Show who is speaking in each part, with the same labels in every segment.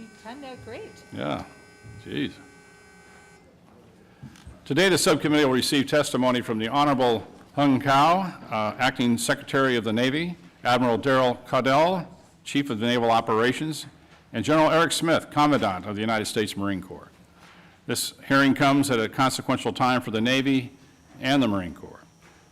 Speaker 1: You timed out great.
Speaker 2: Yeah, geez. Today, the subcommittee will receive testimony from the Honorable Hung Kao, Acting Secretary of the Navy, Admiral Daryl Caudle, Chief of the Naval Operations, and General Eric Smith, Commandant of the United States Marine Corps. This hearing comes at a consequential time for the Navy and the Marine Corps.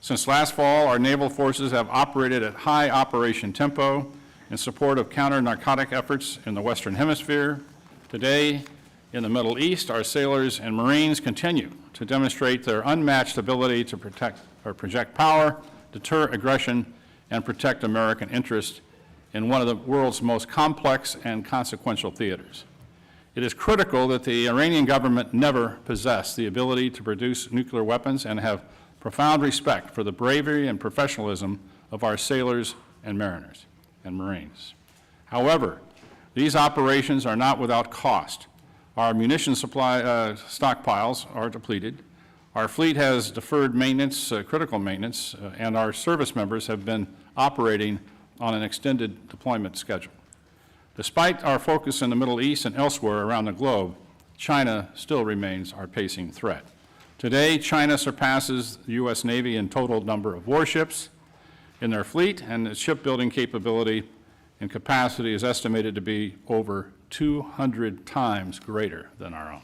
Speaker 2: Since last fall, our naval forces have operated at high operation tempo in support of counter-narcotic efforts in the Western Hemisphere. Today, in the Middle East, our sailors and Marines continue to demonstrate their unmatched ability to project power, deter aggression, and protect American interests in one of the world's most complex and consequential theaters. It is critical that the Iranian government never possess the ability to produce nuclear weapons and have profound respect for the bravery and professionalism of our sailors and mariners and Marines. However, these operations are not without cost. Our munition supply stockpiles are depleted. Our fleet has deferred maintenance, critical maintenance, and our service members have been operating on an extended deployment schedule. Despite our focus in the Middle East and elsewhere around the globe, China still remains our pacing threat. Today, China surpasses the U.S. Navy in total number of warships in their fleet, and its shipbuilding capability and capacity is estimated to be over 200 times greater than our own.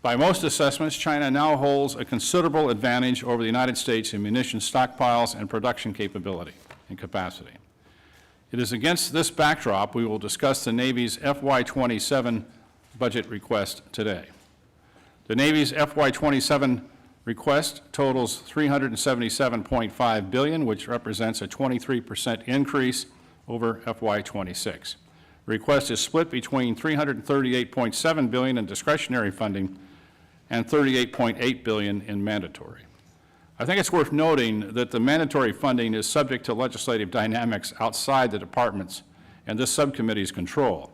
Speaker 2: By most assessments, China now holds a considerable advantage over the United States in munition stockpiles and production capability and capacity. It is against this backdrop we will discuss the Navy's FY27 budget request today. The Navy's FY27 request totals $377.5 billion, which represents a 23% increase over FY26. The request is split between $338.7 billion in discretionary funding and $38.8 billion in mandatory. I think it's worth noting that the mandatory funding is subject to legislative dynamics outside the department's and this subcommittee's control.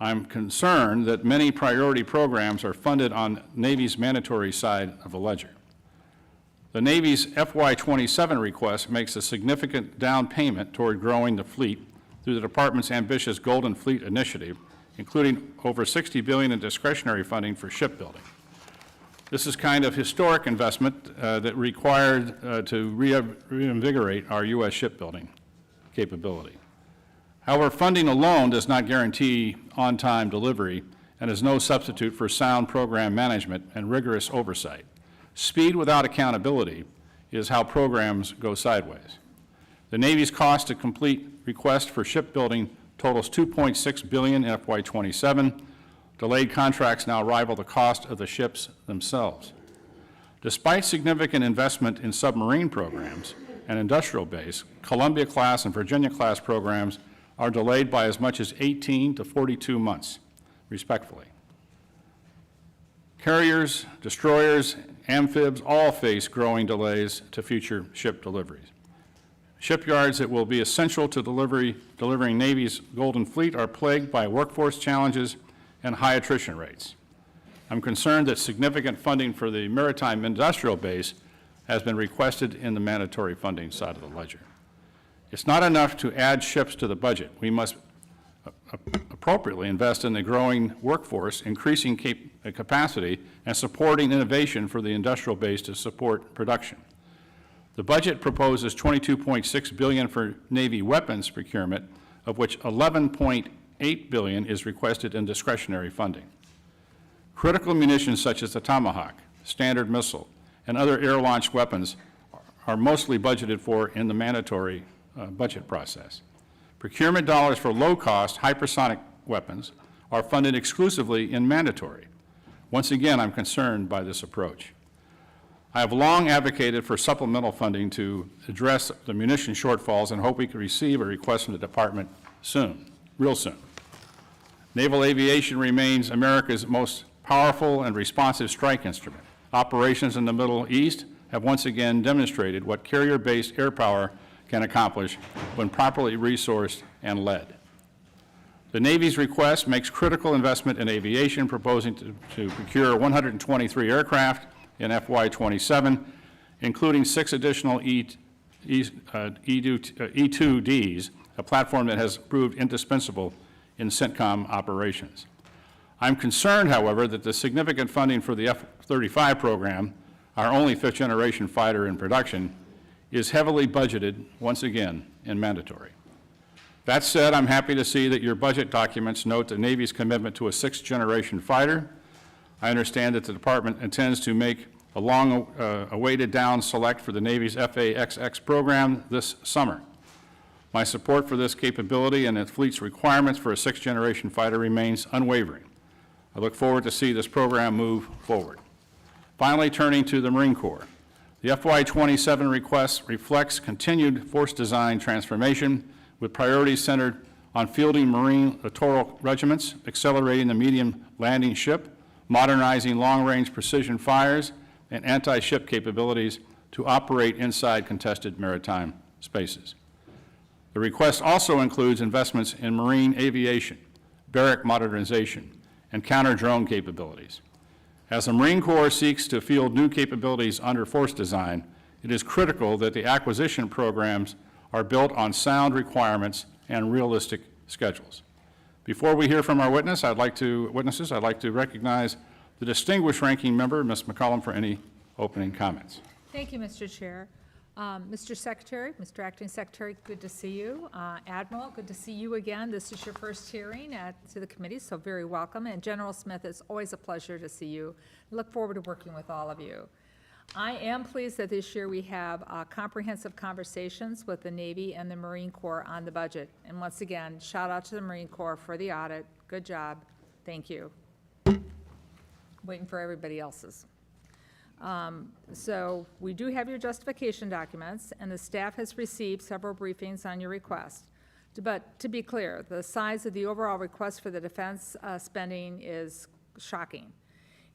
Speaker 2: I'm concerned that many priority programs are funded on Navy's mandatory side of the ledger. The Navy's FY27 request makes a significant down payment toward growing the fleet through the department's ambitious Golden Fleet initiative, including over $60 billion in discretionary funding for shipbuilding. This is kind of historic investment that required to reinvigorate our U.S. shipbuilding capability. However, funding alone does not guarantee on-time delivery and is no substitute for sound program management and rigorous oversight. Speed without accountability is how programs go sideways. The Navy's cost to complete request for shipbuilding totals $2.6 billion in FY27. Delayed contracts now rival the cost of the ships themselves. Despite significant investment in submarine programs and industrial base, Columbia-class and Virginia-class programs are delayed by as much as 18 to 42 months, respectively. Carriers, destroyers, amphibs all face growing delays to future ship deliveries. Shipyards that will be essential to delivering Navy's Golden Fleet are plagued by workforce challenges and high attrition rates. I'm concerned that significant funding for the maritime industrial base has been requested in the mandatory funding side of the ledger. It's not enough to add ships to the budget. We must appropriately invest in the growing workforce, increasing capacity, and supporting innovation for the industrial base to support production. The budget proposes $22.6 billion for Navy weapons procurement, of which $11.8 billion is requested in discretionary funding. Critical munitions such as the Tomahawk, Standard Missile, and other air-launched weapons are mostly budgeted for in the mandatory budget process. Procurement dollars for low-cost hypersonic weapons are funded exclusively in mandatory. Once again, I'm concerned by this approach. I have long advocated for supplemental funding to address the munition shortfalls and hope we can receive a request from the department soon, real soon. Naval aviation remains America's most powerful and responsive strike instrument. Operations in the Middle East have once again demonstrated what carrier-based air power can accomplish when properly resourced and led. The Navy's request makes critical investment in aviation, proposing to procure 123 aircraft in FY27, including 6 additional E-2Ds, a platform that has proved indispensable in CENTCOM operations. I'm concerned, however, that the significant funding for the F-35 program, our only fifth-generation fighter in production, is heavily budgeted, once again, and mandatory. That said, I'm happy to see that your budget documents note the Navy's commitment to a sixth-generation fighter. I understand that the Department intends to make a long-awaited down select for the Navy's FA-XX program this summer. My support for this capability and the fleet's requirements for a sixth-generation fighter remains unwavering. I look forward to see this program move forward. Finally, turning to the Marine Corps. The FY27 request reflects continued force design transformation with priorities centered on fielding Marine littoral regiments, accelerating the medium landing ship, modernizing long-range precision fires, and anti-ship capabilities to operate inside contested maritime spaces. The request also includes investments in marine aviation, barrack modernization, and counter-drone capabilities. As the Marine Corps seeks to field new capabilities under force design, it is critical that the acquisition programs are built on sound requirements and realistic schedules. Before we hear from our witnesses, I'd like to recognize the distinguished ranking member, Ms. McCollum, for any opening comments.
Speaker 1: Thank you, Mr. Chair. Mr. Secretary, Mr. Acting Secretary, good to see you. Admiral, good to see you again. This is your first hearing to the committee, so very welcome. And General Smith, it's always a pleasure to see you. I look forward to working with all of you. I am pleased that this year we have comprehensive conversations with the Navy and the Marine Corps on the budget. And once again, shout out to the Marine Corps for the audit. Good job. Thank you. Waiting for everybody else's. So we do have your justification documents, and the staff has received several briefings on your request. But to be clear, the size of the overall request for the defense spending is shocking.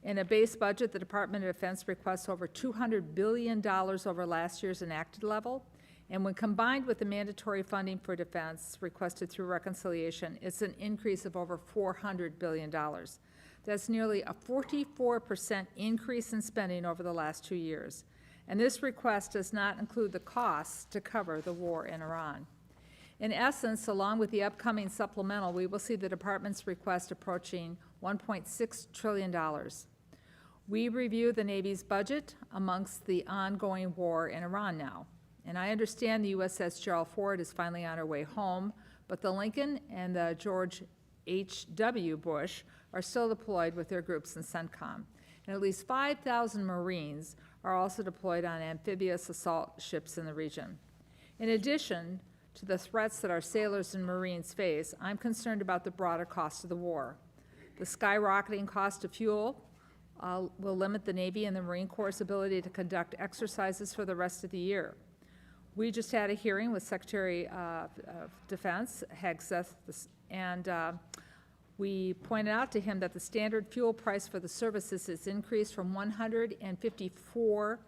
Speaker 1: In a base budget, the Department of Defense requests over $200 billion over last year's enacted level, and when combined with the mandatory funding for defense requested through reconciliation, it's an increase of over $400 billion. That's nearly a 44% increase in spending over the last 2 years. And this request does not include the costs to cover the war in Iran. In essence, along with the upcoming supplemental, we will see the department's request approaching $1.6 trillion. We review the Navy's budget amongst the ongoing war in Iran now. And I understand the USS Gerald Ford is finally on her way home, but the Lincoln and the George H.W. Bush are still deployed with their groups in CENTCOM. And at least 5,000 Marines are also deployed on amphibious assault ships in the region. In addition to the threats that our sailors and Marines face, I'm concerned about the broader cost of the war. The skyrocketing cost of fuel will limit the Navy and the Marine Corps' ability to conduct exercises for the rest of the year. We just had a hearing with Secretary of Defense Hegseth, and we pointed out to him that the standard fuel price for the services has increased from $154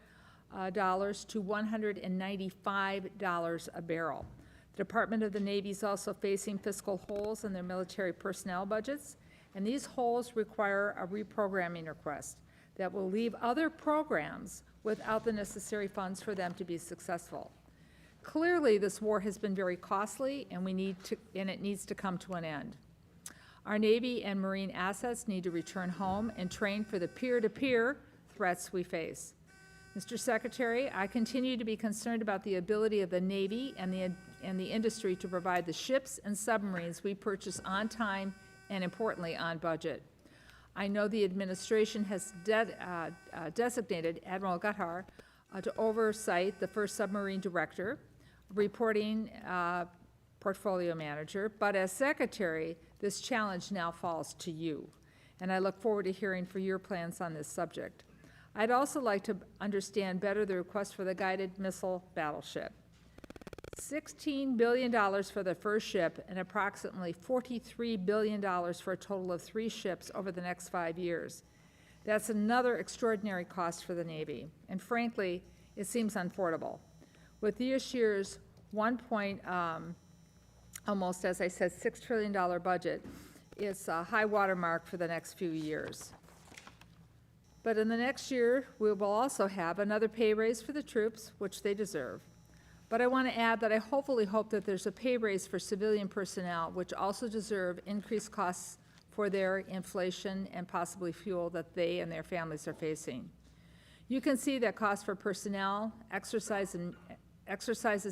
Speaker 1: to $195 a barrel. The Department of the Navy is also facing fiscal holes in their military personnel budgets, and these holes require a reprogramming request that will leave other programs without the necessary funds for them to be successful. Clearly, this war has been very costly, and it needs to come to an end. Our Navy and Marine assets need to return home and train for the peer-to-peer threats we face. Mr. Secretary, I continue to be concerned about the ability of the Navy and the industry to provide the ships and submarines we purchase on time and, importantly, on budget. I know the administration has designated Admiral Gutthar to oversight the first submarine director, reporting portfolio manager, but as secretary, this challenge now falls to you, and I look forward to hearing for your plans on this subject. I'd also like to understand better the request for the guided missile battleship. $16 billion for the first ship and approximately $43 billion for a total of 3 ships over the next 5 years. That's another extraordinary cost for the Navy, and frankly, it seems unaffordable. With this year's almost, as I said, $6 trillion budget, it's a high water mark for the next few years. But in the next year, we will also have another pay raise for the troops, which they deserve. But I want to add that I hopefully hope that there's a pay raise for civilian personnel, which also deserve increased costs for their inflation and possibly fuel that they and their families are facing. You can see that costs for personnel, exercises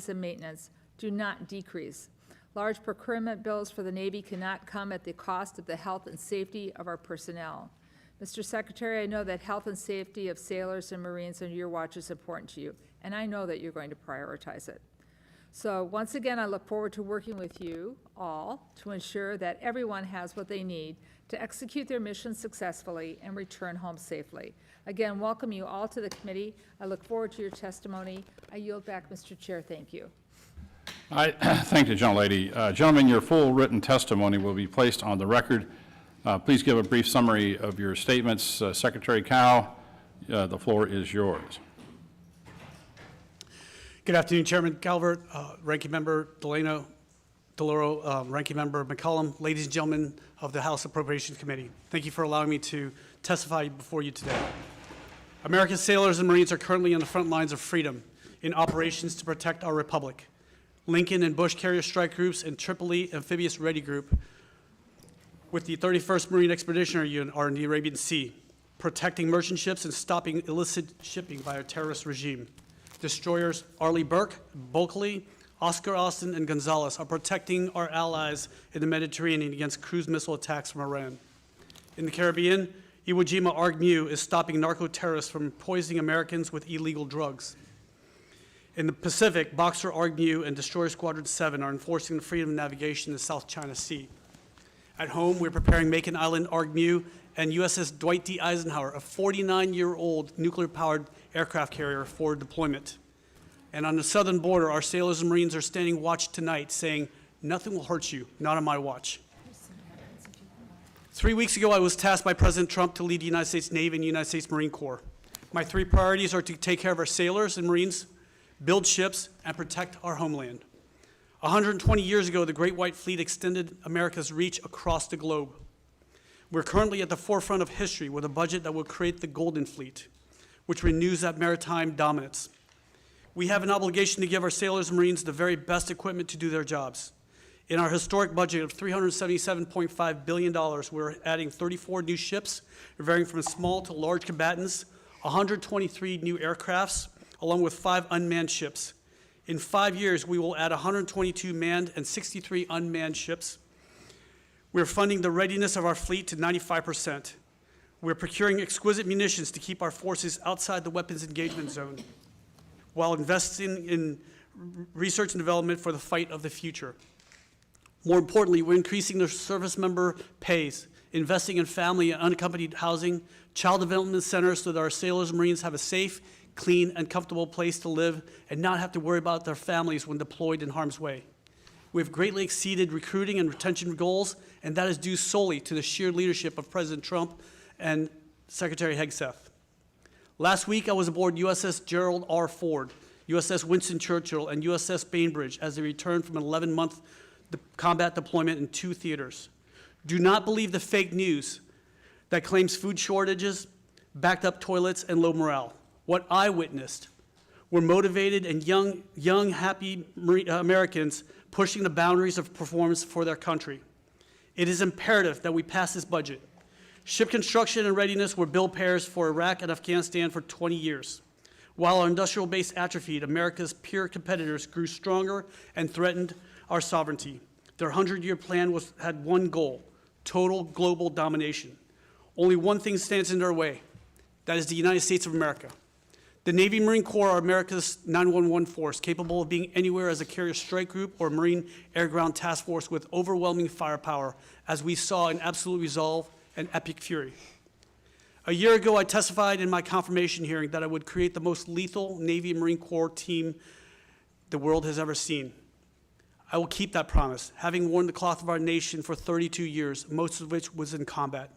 Speaker 1: and maintenance do not decrease. Large procurement bills for the Navy cannot come at the cost of the health and safety of our personnel. Mr. Secretary, I know that health and safety of sailors and Marines under your watch is important to you, and I know that you're going to prioritize it. So once again, I look forward to working with you all to ensure that everyone has what they need to execute their mission successfully and return home safely. Again, welcome you all to the committee. I look forward to your testimony. I yield back, Mr. Chair. Thank you.
Speaker 2: Thank you, gentlelady. Gentlemen, your full written testimony will be placed on the record. Please give a brief summary of your statements. Secretary Cow, the floor is yours.
Speaker 3: Good afternoon, Chairman Calvert, Ranking Member DeLoro, Ranking Member McCollum, ladies and gentlemen of the House Appropriations Committee. Thank you for allowing me to testify before you today. American sailors and Marines are currently on the front lines of freedom in operations to protect our republic. Lincoln and Bush Carrier Strike Groups and Tripoli Amphibious Ready Group with the 31st Marine Expeditionary Unit are in the Arabian Sea, protecting merchant ships and stopping illicit shipping by a terrorist regime. Destroyers Arleigh Burke, Bulkley, Oscar Austin, and Gonzalez are protecting our allies in the Mediterranean against cruise missile attacks from Iran. In the Caribbean, Iwo Jima ARG-MU is stopping narco-terrorists from poisoning Americans with illegal drugs. In the Pacific, Boxer ARG-MU and Destroyer Squadron 7 are enforcing the freedom of navigation in the South China Sea. At home, we're preparing Macon Island ARG-MU and USS Dwight D. Eisenhower, a 49-year-old nuclear-powered aircraft carrier, for deployment. And on the southern border, our sailors and Marines are standing watch tonight saying, "Nothing will hurt you, not on my watch." 3 weeks ago, I was tasked by President Trump to lead the United States Navy and the United States Marine Corps. My 3 priorities are to take care of our sailors and Marines, build ships, and protect our homeland. 120 years ago, the Great White Fleet extended America's reach across the globe. We're currently at the forefront of history with a budget that will create the Golden Fleet, which renews that maritime dominance. We have an obligation to give our sailors and Marines the very best equipment to do their jobs. In our historic budget of $377.5 billion, we're adding 34 new ships, varying from small to large combatants, 123 new aircrafts, along with 5 unmanned ships. In 5 years, we will add 122 manned and 63 unmanned ships. We're funding the readiness of our fleet to 95%. We're procuring exquisite munitions to keep our forces outside the weapons engagement zone, while investing in research and development for the fight of the future. More importantly, we're increasing the service member pays, investing in family and unaccompanied housing, child development centers so that our sailors and Marines have a safe, clean, and comfortable place to live and not have to worry about their families when deployed in harm's way. We've greatly exceeded recruiting and retention goals, and that is due solely to the sheer leadership of President Trump and Secretary Hegseth. Last week, I was aboard USS Gerald R. Ford, USS Winston Churchill, and USS Bainbridge as they returned from an 11-month combat deployment in 2 theaters. Do not believe the fake news that claims food shortages, backed up toilets, and low morale. What I witnessed were motivated and young, happy Americans pushing the boundaries of performance for their country. It is imperative that we pass this budget. Ship construction and readiness were bill payers for Iraq and Afghanistan for 20 years. While our industrial base atrophied, America's peer competitors grew stronger and threatened our sovereignty. Their 100-year plan had one goal: total global domination. Only one thing stands in their way. That is the United States of America. The Navy Marine Corps are America's 911 force, capable of being anywhere as a carrier strike group or Marine Air Ground Task Force with overwhelming firepower, as we saw in Absolute Resolve and Epic Fury. A year ago, I testified in my confirmation hearing that I would create the most lethal Navy and Marine Corps team the world has ever seen. I will keep that promise, having worn the cloth of our nation for 32 years, most of which was in combat.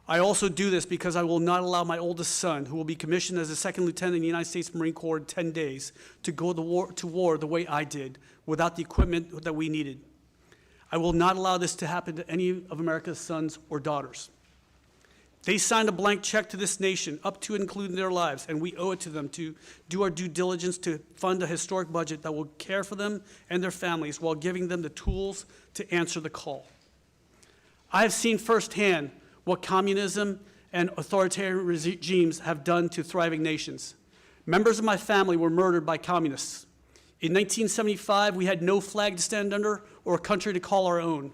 Speaker 3: I also do this because I will not allow my oldest son, who will be commissioned as a second lieutenant in the United States Marine Corps in 10 days, to go to war the way I did, without the equipment that we needed. I will not allow this to happen to any of America's sons or daughters. They signed a blank check to this nation, up to and including their lives, and we owe it to them to do our due diligence to fund a historic budget that will care for them and their families while giving them the tools to answer the call. I have seen firsthand what communism and authoritarian regimes have done to thriving nations. Members of my family were murdered by communists. In 1975, we had no flag to stand under or a country to call our own.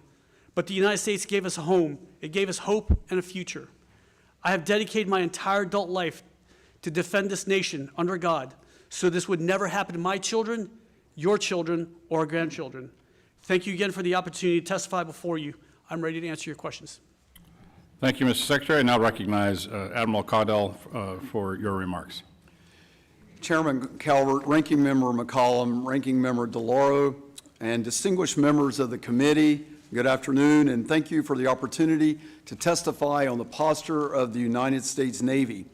Speaker 3: But the United States gave us a home. It gave us hope and a future. I have dedicated my entire adult life to defend this nation under God, so this would never happen to my children, your children, or grandchildren. Thank you again for the opportunity to testify before you. I'm ready to answer your questions.
Speaker 2: Thank you, Mr. Secretary. I now recognize Admiral Caudle for your remarks.
Speaker 4: Chairman Calvert, Ranking Member McCollum, Ranking Member DeLauro, and distinguished members of the committee, good afternoon, and thank you for the opportunity to testify on the posture of the United States Navy.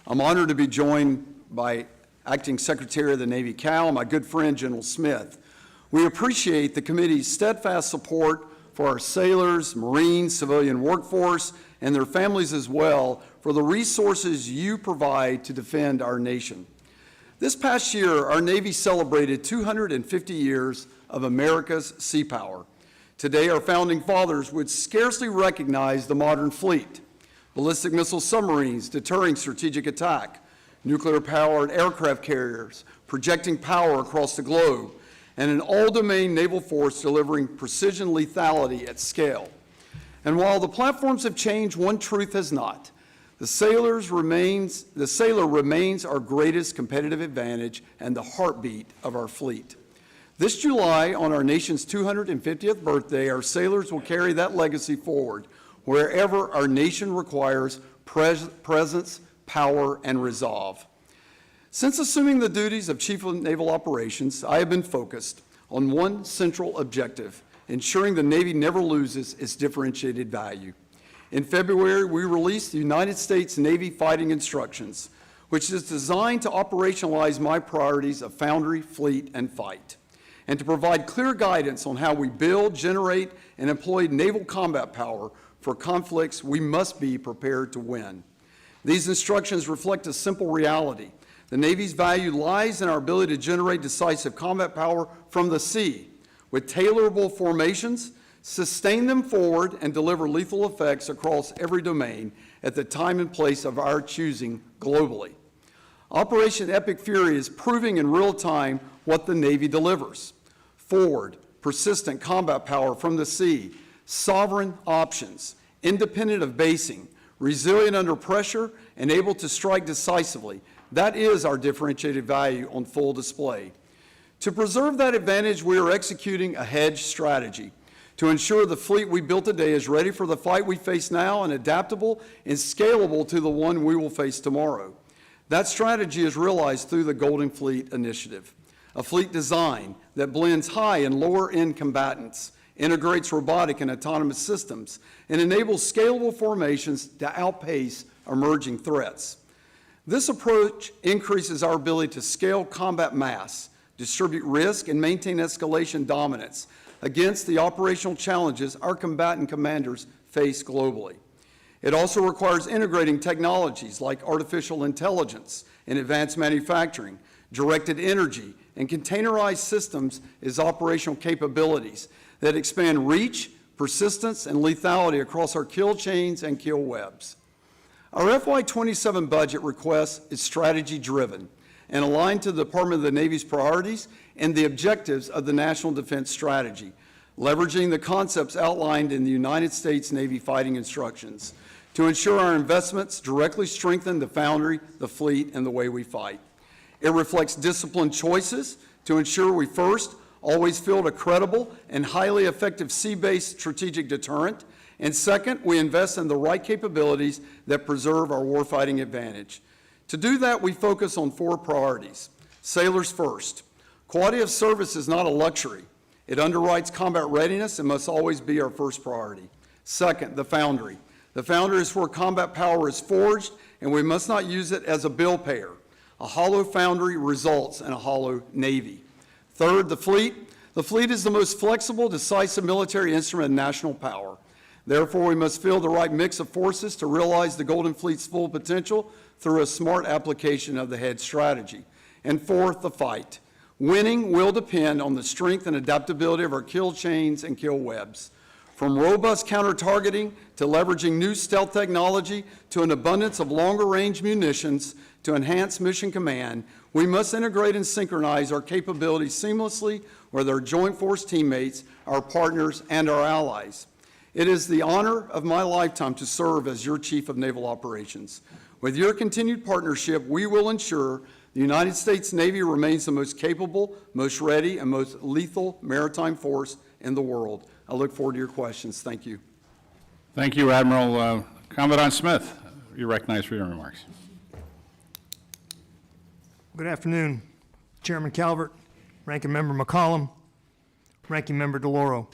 Speaker 4: I'm honored to be joined by Acting Secretary of the Navy, Cal, my good friend, General Smith. We appreciate the committee's steadfast support for our sailors, Marines, civilian workforce, and their families as well for the resources you provide to defend our nation. This past year, our Navy celebrated 250 years of America's sea power. Today, our founding fathers would scarcely recognize the modern fleet, ballistic missile submarines deterring strategic attack, nuclear-powered aircraft carriers projecting power across the globe, and an all-domain naval force delivering precision lethality at scale. And while the platforms have changed, one truth has not. The sailor remains our greatest competitive advantage and the heartbeat of our fleet. This July, on our nation's 250th birthday, our sailors will carry that legacy forward wherever our nation requires presence, power, and resolve. Since assuming the duties of Chief of Naval Operations, I have been focused on one central objective: ensuring the Navy never loses its differentiated value. In February, we released the United States Navy Fighting Instructions, which is designed to operationalize my priorities of foundry, fleet, and fight, and to provide clear guidance on how we build, generate, and employ naval combat power for conflicts we must be prepared to win. These instructions reflect a simple reality. The Navy's value lies in our ability to generate decisive combat power from the sea, with tailorable formations, sustain them forward, and deliver lethal effects across every domain at the time and place of our choosing globally. Operation Epic Fury is proving in real time what the Navy delivers: forward, persistent combat power from the sea, sovereign options, independent of basing, resilient under pressure, and able to strike decisively. That is our differentiated value on full display. To preserve that advantage, we are executing a hedge strategy to ensure the fleet we built today is ready for the fight we face now and adaptable and scalable to the one we will face tomorrow. That strategy is realized through the Golden Fleet Initiative, a fleet design that blends high and lower-end combatants, integrates robotic and autonomous systems, and enables scalable formations to outpace emerging threats. This approach increases our ability to scale combat mass, distribute risk, and maintain escalation dominance against the operational challenges our combatant commanders face globally. It also requires integrating technologies like artificial intelligence and advanced manufacturing, directed energy, and containerized systems as operational capabilities that expand reach, persistence, and lethality across our kill chains and kill webs. Our FY27 budget request is strategy-driven and aligned to the Department of the Navy's priorities and the objectives of the National Defense Strategy, leveraging the concepts outlined in the United States Navy Fighting Instructions to ensure our investments directly strengthen the foundry, the fleet, and the way we fight. It reflects disciplined choices to ensure we first always field a credible and highly effective sea-based strategic deterrent, and second, we invest in the right capabilities that preserve our warfighting advantage. To do that, we focus on four priorities. Sailors first. Quality of service is not a luxury. It underwrites combat readiness and must always be our first priority. Second, the foundry. The foundry is where combat power is forged, and we must not use it as a bill payer. A hollow foundry results in a hollow Navy. Third, the fleet. The fleet is the most flexible, decisive military instrument of national power. Therefore, we must field the right mix of forces to realize the Golden Fleet's full potential through a smart application of the HEAD strategy. And fourth, the fight. Winning will depend on the strength and adaptability of our kill chains and kill webs. From robust counter-targeting to leveraging new stealth technology to an abundance of longer-range munitions to enhance mission command, we must integrate and synchronize our capabilities seamlessly with our joint force teammates, our partners, and our allies. It is the honor of my lifetime to serve as your Chief of Naval Operations. With your continued partnership, we will ensure the United States Navy remains the most capable, most ready, and most lethal maritime force in the world. I look forward to your questions. Thank you.
Speaker 2: Thank you, Admiral. Commandant Smith, you're recognized for your remarks.
Speaker 5: Good afternoon, Chairman Calvert, Ranking Member McCollum, Ranking Member DeLauro.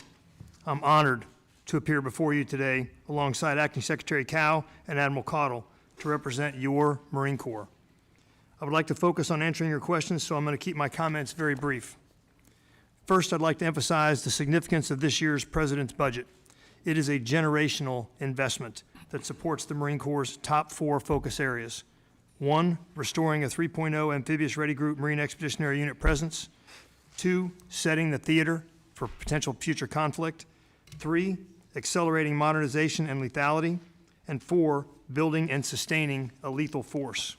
Speaker 5: I'm honored to appear before you today alongside Acting Secretary Cow and Admiral Caudle to represent your Marine Corps. I would like to focus on answering your questions, so I'm going to keep my comments very brief. First, I'd like to emphasize the significance of this year's President's budget. It is a generational investment that supports the Marine Corps' top 4 focus areas. 1, restoring a 3.0 amphibious ready group Marine Expeditionary Unit presence. 2, setting the theater for potential future conflict. 3, accelerating modernization and lethality. And 4, building and sustaining a lethal force.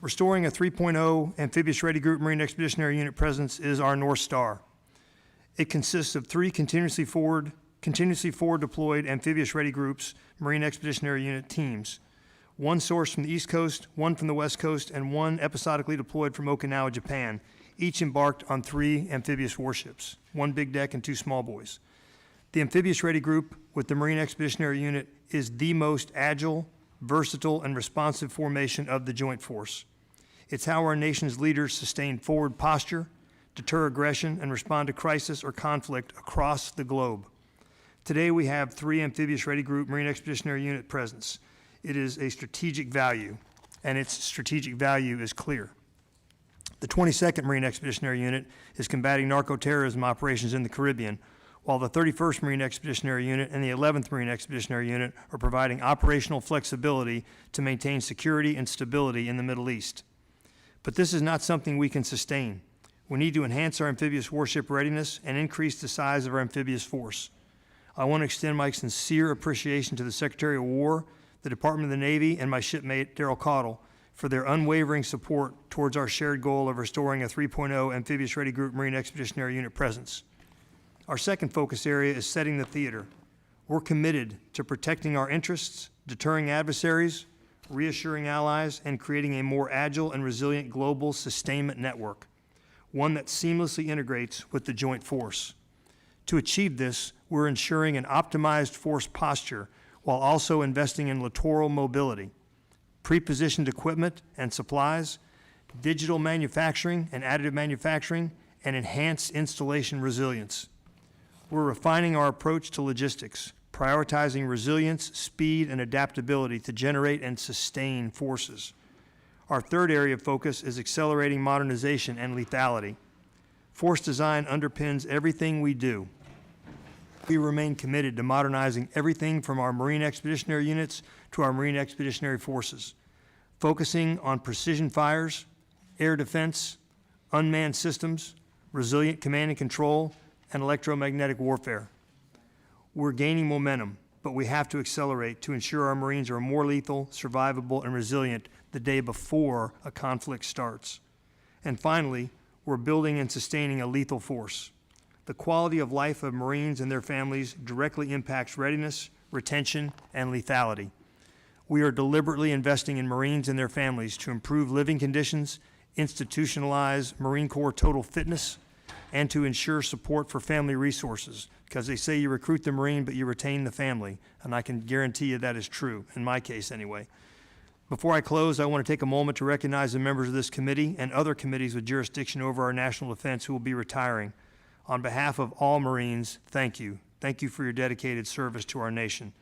Speaker 5: Restoring a 3.0 amphibious ready group Marine Expeditionary Unit presence is our North Star. It consists of 3 continuously forward deployed amphibious ready groups Marine Expeditionary Unit teams. 1 sourced from the East Coast, 1 from the West Coast, and 1 episodically deployed from Okinawa, Japan, each embarked on 3 amphibious warships, 1 big deck and 2 small boys. The amphibious ready group with the Marine Expeditionary Unit is the most agile, versatile, and responsive formation of the Joint Force. It's how our nation's leaders sustain forward posture, deter aggression, and respond to crisis or conflict across the globe. Today, we have 3 amphibious ready group Marine Expeditionary Unit presence. It is a strategic value, and its strategic value is clear. The 22nd Marine Expeditionary Unit is combating narco-terrorism operations in the Caribbean, while the 31st Marine Expeditionary Unit and the 11th Marine Expeditionary Unit are providing operational flexibility to maintain security and stability in the Middle East. But this is not something we can sustain. We need to enhance our amphibious warship readiness and increase the size of our amphibious force. I want to extend my sincere appreciation to the Secretary of War, the Department of the Navy, and my shipmate, Daryl Caudle, for their unwavering support towards our shared goal of restoring a 3.0 amphibious ready group Marine Expeditionary Unit presence. Our second focus area is setting the theater. We're committed to protecting our interests, deterring adversaries, reassuring allies, and creating a more agile and resilient global sustainment network, one that seamlessly integrates with the joint force. To achieve this, we're ensuring an optimized force posture while also investing in littoral mobility, pre-positioned equipment and supplies, digital manufacturing and additive manufacturing, and enhanced installation resilience. We're refining our approach to logistics, prioritizing resilience, speed, and adaptability to generate and sustain forces. Our third area of focus is accelerating modernization and lethality. Force design underpins everything we do. We remain committed to modernizing everything from our Marine Expeditionary Units to our Marine Expeditionary Forces, focusing on precision fires, air defense, unmanned systems, resilient command and control, and electromagnetic warfare. We're gaining momentum, but we have to accelerate to ensure our Marines are more lethal, survivable, and resilient the day before a conflict starts. And finally, we're building and sustaining a lethal force. The quality of life of Marines and their families directly impacts readiness, retention, and lethality. We are deliberately investing in Marines and their families to improve living conditions, institutionalize Marine Corps total fitness, and to ensure support for family resources, because they say you recruit the Marine, but you retain the family, and I can guarantee you that is true, in my case anyway. Before I close, I want to take a moment to recognize the members of this committee and other committees with jurisdiction over our national defense who will be retiring. On behalf of all Marines, thank you. Thank you for your dedicated service to our nation.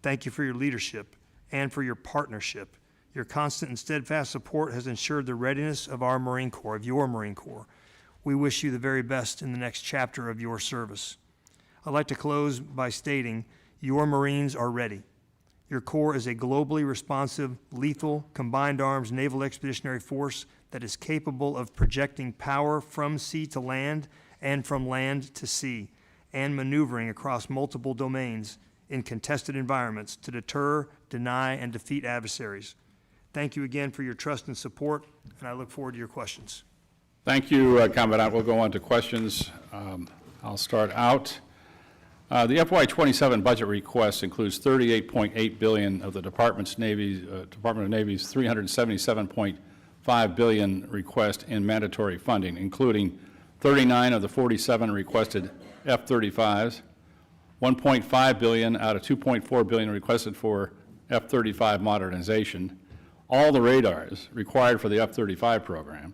Speaker 5: Thank you for your leadership and for your partnership. Your constant and steadfast support has ensured the readiness of our Marine Corps, of your Marine Corps. We wish you the very best in the next chapter of your service. I'd like to close by stating your Marines are ready. Your Corps is a globally responsive, lethal, combined arms naval expeditionary force that is capable of projecting power from sea to land and from land to sea, and maneuvering across multiple domains in contested environments to deter, deny, and defeat adversaries. Thank you again for your trust and support, and I look forward to your questions.
Speaker 2: Thank you, Commandant. We'll go on to questions. I'll start out. The FY27 budget request includes $38.8 billion of the Department of Navy's $377.5 billion request in mandatory funding, including 39 of the 47 requested F-35s, $1.5 billion out of $2.4 billion requested for F-35 modernization, all the radars required for the F-35 program,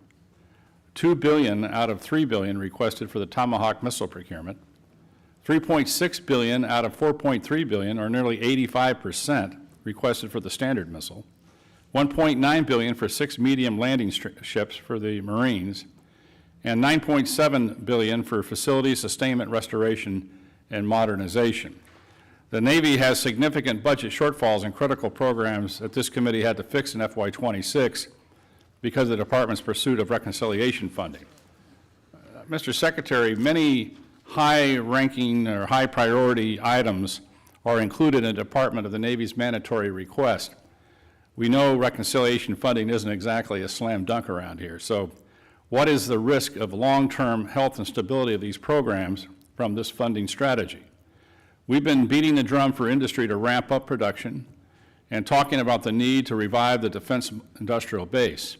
Speaker 2: $2 billion out of $3 billion requested for the Tomahawk missile procurement, $3.6 billion out of $4.3 billion, or nearly 85%, requested for the Standard missile, $1.9 billion for 6 medium landing ships for the Marines, and $9.7 billion for facility sustainment, restoration, and modernization. The Navy has significant budget shortfalls in critical programs that this committee had to fix in FY26 because of the Department's pursuit of reconciliation funding. Mr. Secretary, many high-ranking or high-priority items are included in the Department of the Navy's mandatory request. We know reconciliation funding isn't exactly a slam dunk around here, so what is the risk of long-term health and stability of these programs from this funding strategy? We've been beating the drum for industry to ramp up production and talking about the need to revive the defense industrial base.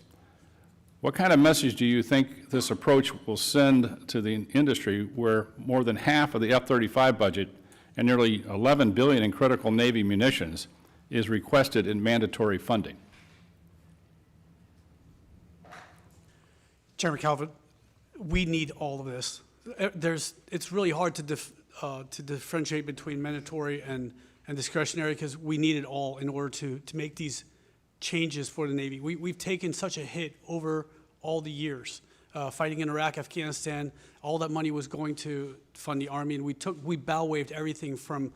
Speaker 2: What kind of message do you think this approach will send to the industry where more than half of the F-35 budget and nearly $11 billion in critical Navy munitions is requested in mandatory funding?
Speaker 3: Chairman Calvert, we need all of this. It's really hard to differentiate between mandatory and discretionary because we need it all in order to make these changes for the Navy. We've taken such a hit over all the years. Fighting in Iraq, Afghanistan, all that money was going to fund the Army, and we bow waved everything from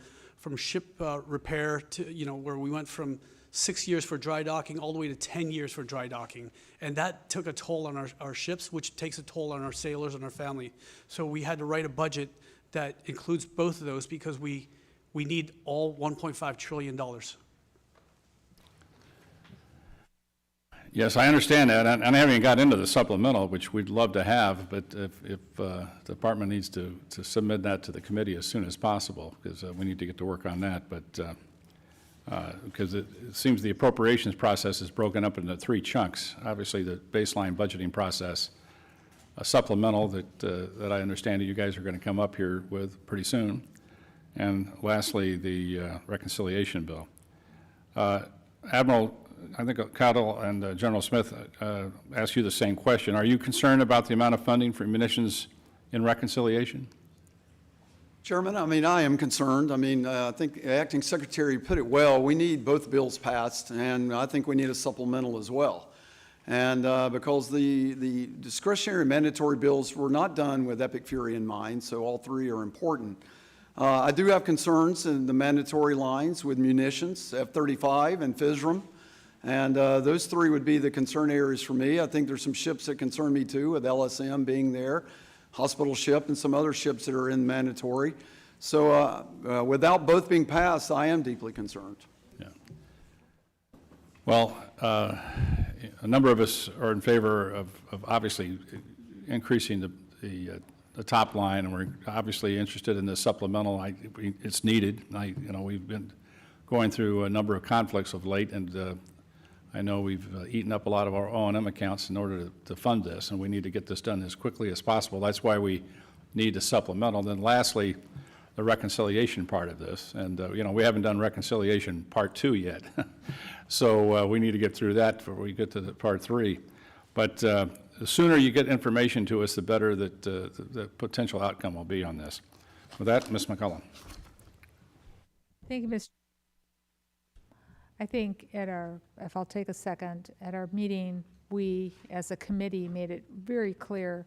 Speaker 3: ship repair to, where we went from 6 years for dry docking all the way to 10 years for dry docking. And that took a toll on our ships, which takes a toll on our sailors and our family. So we had to write a budget that includes both of those because we need all $1.5 trillion.
Speaker 2: Yes, I understand that, and I haven't even got into the supplemental, which we'd love to have, but if the department needs to submit that to the committee as soon as possible, because we need to get to work on that, but because it seems the appropriations process is broken up into 3 chunks. Obviously, the baseline budgeting process, a supplemental that I understand that you guys are going to come up here with pretty soon, and lastly, the reconciliation bill. Admiral, I think Caudle and General Smith asked you the same question. Are you concerned about the amount of funding for munitions in reconciliation?
Speaker 4: Chairman, I am concerned. I think the Acting Secretary put it well. We need both bills passed, and I think we need a supplemental as well. And because the discretionary mandatory bills were not done with Epic Fury in mind, so all 3 are important. I do have concerns in the mandatory lines with munitions, F-35 and FISRM. And those 3 would be the concern areas for me. I think there's some ships that concern me too, with LSM being there, hospital ship, and some other ships that are in mandatory. So without both being passed, I am deeply concerned.
Speaker 2: Yeah. Well, a number of us are in favor of obviously increasing the top line, and we're obviously interested in the supplemental. It's needed. We've been going through a number of conflicts of late, and I know we've eaten up a lot of our O&M accounts in order to fund this, and we need to get this done as quickly as possible. That's why we need a supplemental. Then lastly, the reconciliation part of this. And, we haven't done reconciliation part 2 yet. So we need to get through that before we get to the part 3. But the sooner you get information to us, the better that the potential outcome will be on this. With that, Ms. McCollum.
Speaker 1: Thank you, Mr. I think if I'll take a second, at our meeting, we, as a committee, made it very clear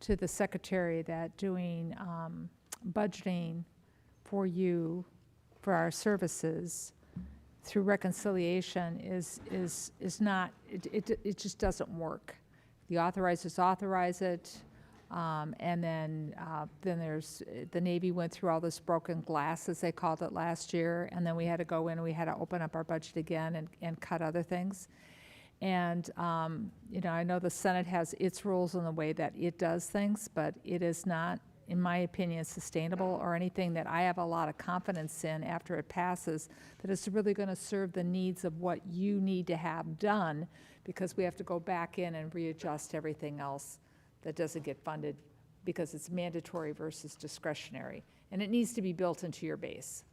Speaker 1: to the Secretary that doing budgeting for you for our services through reconciliation is not, it just doesn't work. The authorizers authorize it, and then there's, the Navy went through all this broken glass, as they called it last year, and then we had to go in and we had to open up our budget again and cut other things. And, you know, I know the Senate has its rules in the way that it does things, but it is not, in my opinion, sustainable or anything that I have a lot of confidence in after it passes, that it's really going to serve the needs of what you need to have done, because we have to go back in and readjust everything else that doesn't get funded because it's mandatory versus discretionary. And it needs to be built into your base.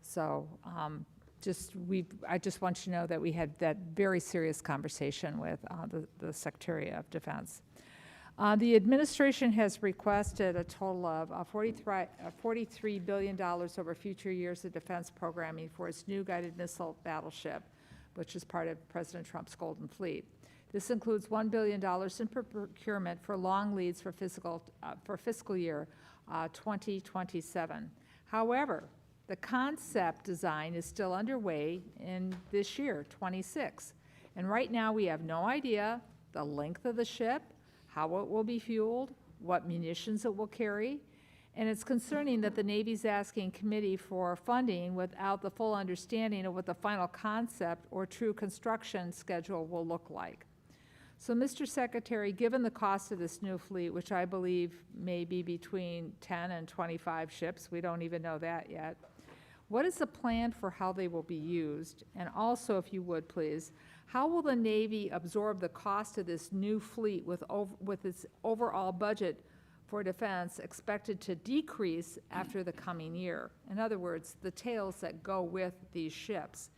Speaker 1: So I just want you to know that we had that very serious conversation with the Secretary of Defense. The administration has requested a total of $43 billion over future years of defense programming for its new guided missile battleship, which is part of President Trump's Golden Fleet. This includes $1 billion in procurement for long leads for fiscal year 2027. However, the concept design is still underway in this year, 26. And right now, we have no idea the length of the ship, how it will be fueled, what munitions it will carry. And it's concerning that the Navy's asking committee for funding without the full understanding of what the final concept or true construction schedule will look like. So, Mr. Secretary, given the cost of this new fleet, which I believe may be between 10 and 25 ships, we don't even know that yet, what is the plan for how they will be used? And also, if you would, please, how will the Navy absorb the cost of this new fleet with its overall budget for defense expected to decrease after the coming year? In other words, the tails that go with these ships.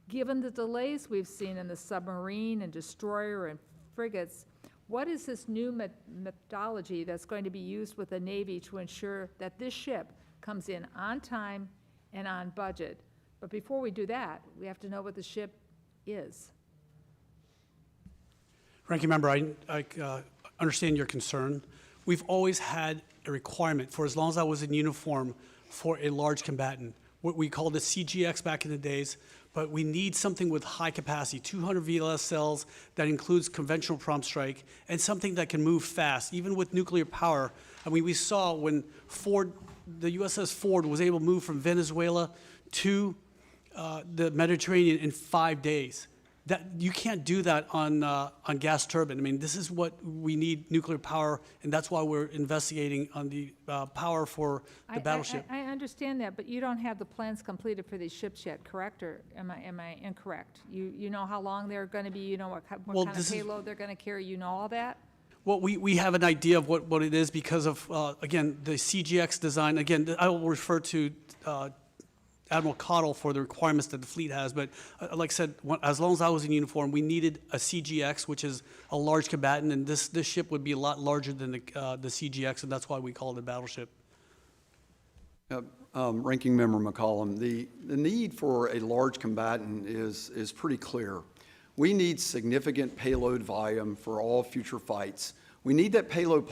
Speaker 1: Given the delays we've seen in the submarine and destroyer and frigates, what is this new methodology that's going to be used with the Navy to ensure that this ship comes in on time and on budget? But before we do that, we have to know what the ship is.
Speaker 3: Ranking Member, I understand your concern. We've always had a requirement, for as long as I was in uniform, for a large combatant. What we called a CGX back in the days, but we need something with high capacity, 200 VLS cells that includes conventional prompt strike, and something that can move fast, even with nuclear power. I mean, we saw when the USS Ford was able to move from Venezuela to the Mediterranean in 5 days. That you can't do that on gas turbine. I mean, this is what we need, nuclear power, and that's why we're investigating on the power for the battleship.
Speaker 1: I understand that, but you don't have the plans completed for these ships yet, correct? Or am I incorrect? You know how long they're going to be, you know what kind of payload they're going to carry, you know all that?
Speaker 3: Well, we have an idea of what it is because of, again, the CGX design. Again, I will refer to Admiral Caudle for the requirements that the fleet has, but like I said, as long as I was in uniform, we needed a CGX, which is a large combatant, and this ship would be a lot larger than the CGX, and that's why we call it a battleship.
Speaker 4: Ranking Member McCollum, the need for a large combatant is pretty clear. We need significant payload volume for all future fights. We need that payload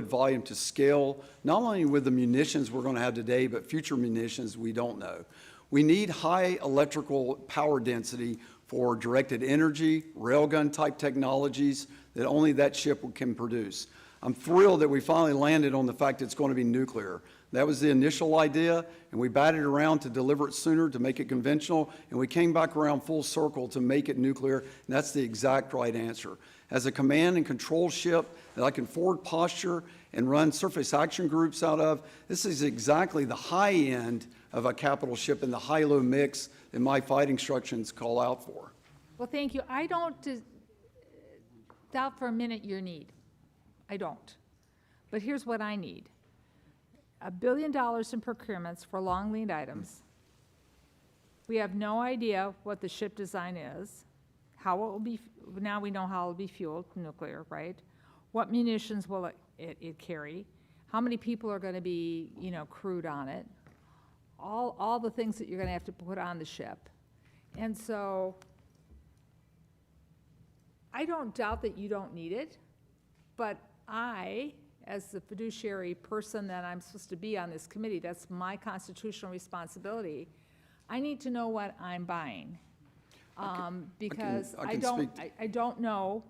Speaker 4: volume to scale, not only with the munitions we're going to have today, but future munitions we don't know. We need high electrical power density for directed energy, railgun type technologies that only that ship can produce. I'm thrilled that we finally landed on the fact that it's going to be nuclear. That was the initial idea, and we batted around to deliver it sooner, to make it conventional, and we came back around full circle to make it nuclear, and that's the exact right answer. As a command and control ship that I can forward posture and run surface action groups out of, this is exactly the high end of a capital ship and the high-low mix that my fight instructions call out for.
Speaker 1: Well, thank you. I don't doubt for a minute your need. I don't. But here's what I need. $1 billion in procurements for long lead items. We have no idea what the ship design is, how it will be, now we know how it will be fueled, nuclear, right? What munitions will it carry? How many people are going to be, crewed on it? All the things that you're going to have to put on the ship. And so I don't doubt that you don't need it, but I as the fiduciary person that I'm supposed to be on this committee, that's my constitutional responsibility. I need to know what I'm buying. Because
Speaker 4: I can speak
Speaker 1: I don't know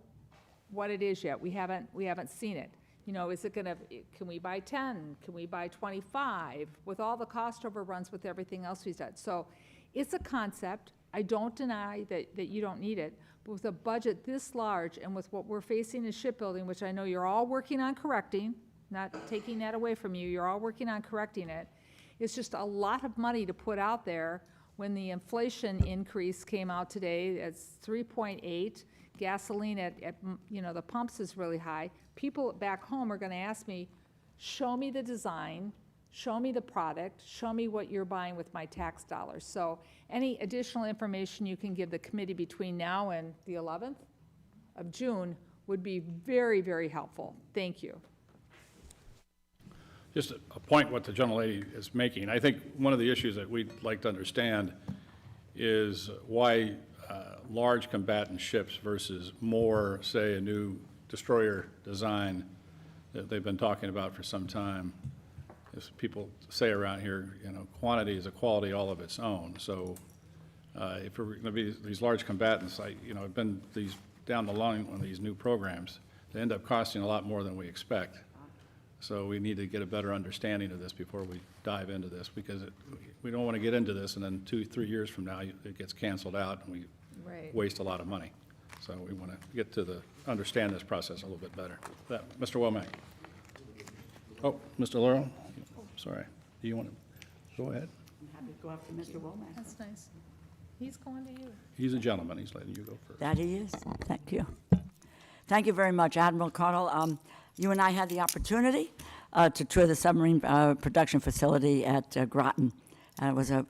Speaker 1: what it is yet. We haven't seen it. You know, is it gonna, can we buy 10? Can we buy 25? With all the cost overruns with everything else we've done. So it's a concept. I don't deny that you don't need it, but with a budget this large and with what we're facing in shipbuilding, which I know you're all working on correcting, not taking that away from you, you're all working on correcting it. It's just a lot of money to put out there when the inflation increase came out today. It's 3.8. Gasoline at you know, the pumps is really high. People back home are gonna ask me, show me the design, show me the product, show me what you're buying with my tax dollars. So any additional information you can give the committee between now and the 11th of June would be very, very helpful. Thank you.
Speaker 2: Just a point what the gentlelady is making. I think one of the issues that we'd like to understand is why large combatant ships versus more, say, a new destroyer design that they've been talking about for some time. As people say around here, you know, quantity is a quality all of its own. So if we're going to be these large combatants, I've been down the line on these new programs, they end up costing a lot more than we expect. So we need to get a better understanding of this before we dive into this, because we don't want to get into this and then 2-3 years from now it gets canceled out and we waste a lot of money. So we want to get to understand this process a little bit better. Mr. Womack. Oh, Mr. Laurel, sorry. Do you want to go ahead?
Speaker 6: I'm happy to go after Mr. Womack.
Speaker 1: That's nice. He's going to you.
Speaker 2: He's a gentleman. He's letting you go first.
Speaker 6: That he is. Thank you. Thank you very much, Admiral Caudle. You and I had the opportunity to tour the submarine production facility at Groton. And it was a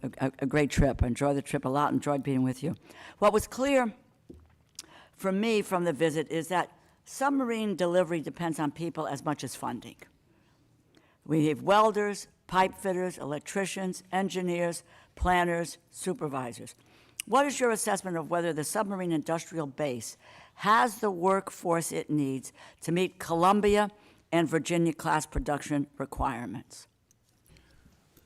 Speaker 6: great trip. I enjoyed the trip a lot, enjoyed being with you. What was clear for me from the visit is that submarine delivery depends on people as much as funding. We have welders, pipe fitters, electricians, engineers, planners, supervisors. What is your assessment of whether the submarine industrial base has the workforce it needs to meet Columbia and Virginia-class production requirements?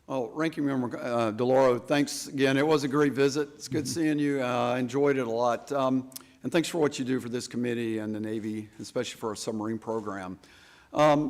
Speaker 4: Oh, Ranking Member DeLauro, thanks again. It was a great visit. It's good seeing you. I enjoyed it a lot. And thanks for what you do for this committee and the Navy, especially for our submarine program.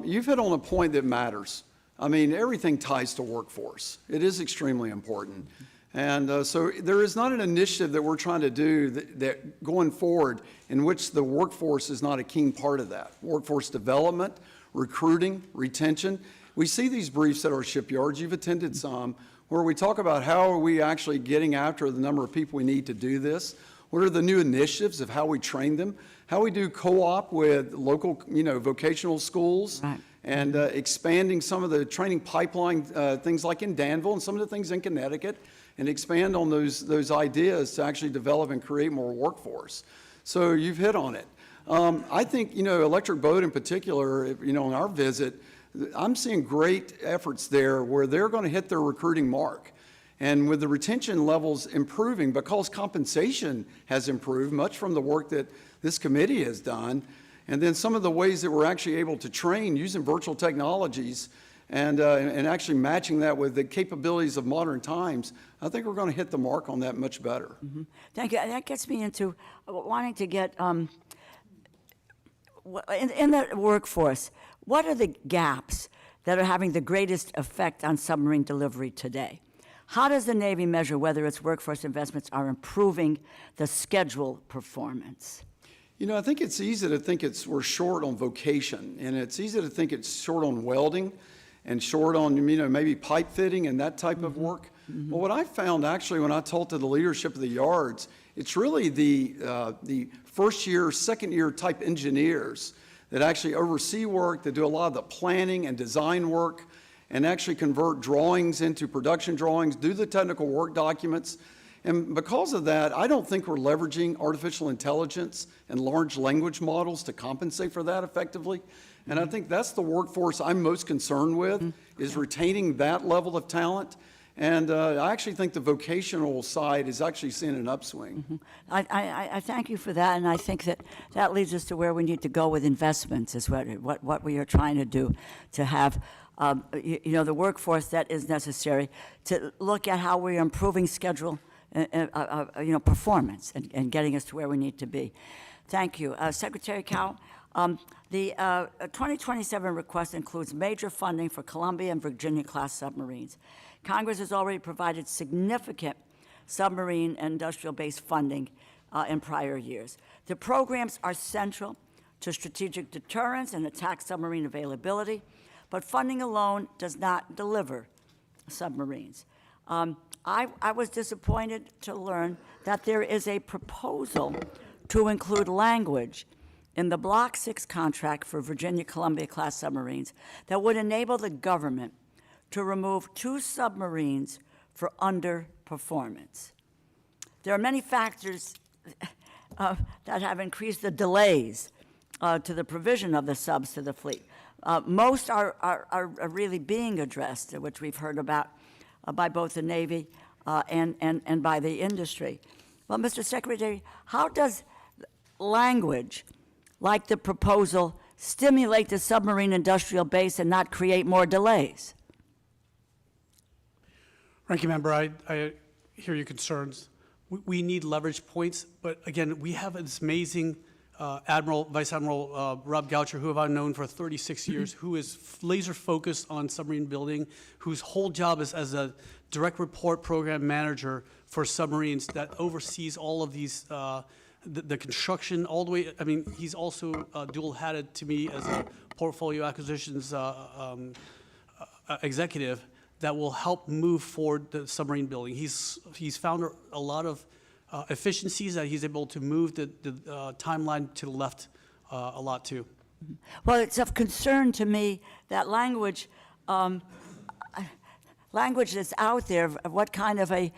Speaker 4: You've hit on a point that matters. I mean, everything ties to workforce. It is extremely important. And so there is not an initiative that we're trying to do that going forward in which the workforce is not a keen part of that. Workforce development, recruiting, retention. We see these briefs at our shipyards. You've attended some where we talk about how are we actually getting after the number of people we need to do this. What are the new initiatives of how we train them? How we do co-op with local, vocational schools.
Speaker 6: Right.
Speaker 4: And expanding some of the training pipeline, things like in Danville and some of the things in Connecticut, and expand on those ideas to actually develop and create more workforce. So you've hit on it. I think, Electric Boat in particular, on our visit, I'm seeing great efforts there where they're going to hit their recruiting mark. And with the retention levels improving, because compensation has improved, much from the work that this committee has done, and then some of the ways that we're actually able to train using virtual technologies and actually matching that with the capabilities of modern times, I think we're going to hit the mark on that much better.
Speaker 6: Mm-hmm. Thank you. And that gets me into wanting to get, in the workforce, what are the gaps that are having the greatest effect on submarine delivery today? How does the Navy measure whether its workforce investments are improving the schedule performance?
Speaker 4: I think it's easy to think we're short on vocation, and it's easy to think it's short on welding and short on, maybe pipe fitting and that type of work. Mm-hmm. But what I found actually when I talked to the leadership of the yards, it's really the first year, second year type engineers that actually oversee work, that do a lot of the planning and design work, and actually convert drawings into production drawings, do the technical work documents. And because of that, I don't think we're leveraging artificial intelligence and large language models to compensate for that effectively. And I think that's the workforce I'm most concerned with, is retaining that level of talent And I actually think the vocational side is actually seeing an upswing.
Speaker 6: I thank you for that, and I think that that leads us to where we need to go with investments, is what we are trying to do, to have, the workforce that is necessary, to look at how we're improving schedule, performance, and getting us to where we need to be. Thank you. Secretary Cow, the 2027 request includes major funding for Columbia and Virginia-class submarines. Congress has already provided significant submarine and industrial-based funding in prior years. The programs are central to strategic deterrence and attack submarine availability, but funding alone does not deliver submarines. I was disappointed to learn that there is a proposal to include language in the Block 6 contract for Virginia-Columbia-class submarines that would enable the government to remove 2 submarines for underperformance. There are many factors that have increased the delays to the provision of the subs to the fleet. Most are really being addressed, which we've heard about by both the Navy and by the industry. Well, Mr. Secretary, how does language like the proposal stimulate the submarine industrial base and not create more delays?
Speaker 3: Ranking Member, I hear your concerns. We need leverage points, but again, we have this amazing Vice Admiral Rob Goucher, who I've known for 36 years, who is laser focused on submarine building, whose whole job is as a direct report program manager for submarines that oversees all of these, the construction all the way. I mean, he's also dual-hatted to me as a portfolio acquisitions executive that will help move forward the submarine building. He's found a lot of efficiencies that he's able to move the timeline to the left a lot too.
Speaker 6: Well, it's of concern to me that language that's out there, of what kind of a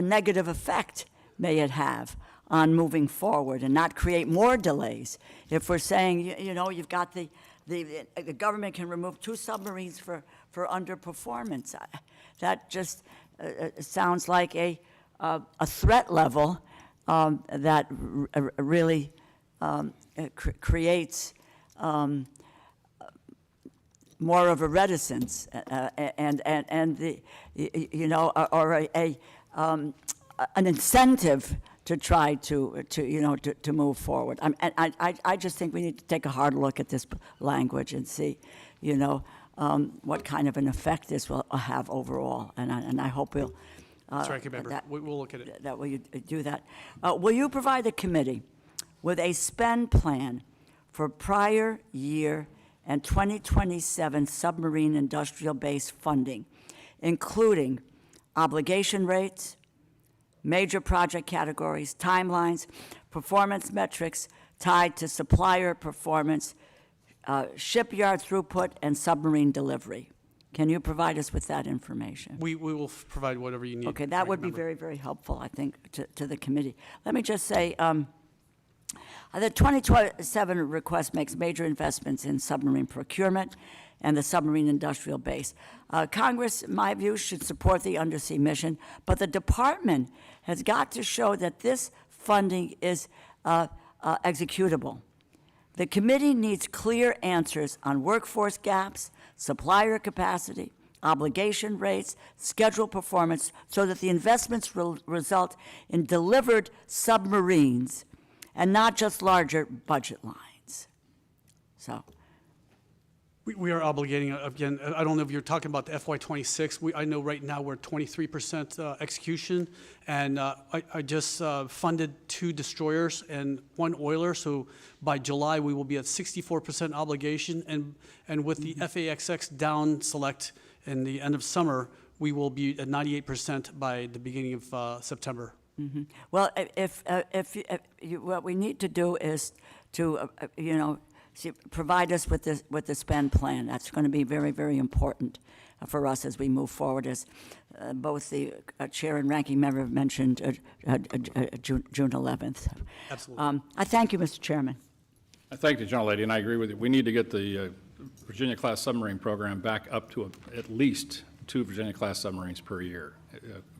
Speaker 6: negative effect may it have on moving forward and not create more delays. If we're saying, you've got the government can remove 2 submarines for underperformance, that just sounds like a threat level that really creates more of a reticence and or an incentive to try to move forward. I just think we need to take a hard look at this language and see, what kind of an effect this will have overall. And I hope we'll.
Speaker 3: Ranking Member, we'll look at it.
Speaker 6: That will you do that? Will you provide the committee with a spend plan for prior year and 2027 submarine industrial base funding, including obligation rates, major project categories, timelines, performance metrics tied to supplier performance, shipyard throughput, and submarine delivery? Can you provide us with that information?
Speaker 3: We will provide whatever you need.
Speaker 6: Okay, that would be
Speaker 3: Ranking Member.
Speaker 6: very, very helpful, I think, to the committee. Let me just say, the 2027 request makes major investments in submarine procurement and the submarine industrial base. Congress, in my view, should support the undersea mission, but the department has got to show that this funding is executable. The committee needs clear answers on workforce gaps, supplier capacity, obligation rates, schedule performance, so that the investments result in delivered submarines and not just larger budget lines. So.
Speaker 3: We are obligating, again, I don't know if you're talking about the FY26. I know right now we're 23% execution, and I just funded 2 destroyers and 1 oiler, so by July we will be at 64% obligation, and with the FAXX down select in the end of summer, we will be at 98% by the beginning of September.
Speaker 6: Mm-hmm. Well, what we need to do is to, provide us with the spend plan. That's going to be very, very important for us as we move forward, as both the chair and ranking member have mentioned June 11th.
Speaker 3: Absolutely.
Speaker 6: I thank you, Mr. Chairman.
Speaker 2: I thank the gentlelady, and I agree with you. We need to get the Virginia-class submarine program back up to at least 2 Virginia-class submarines per year,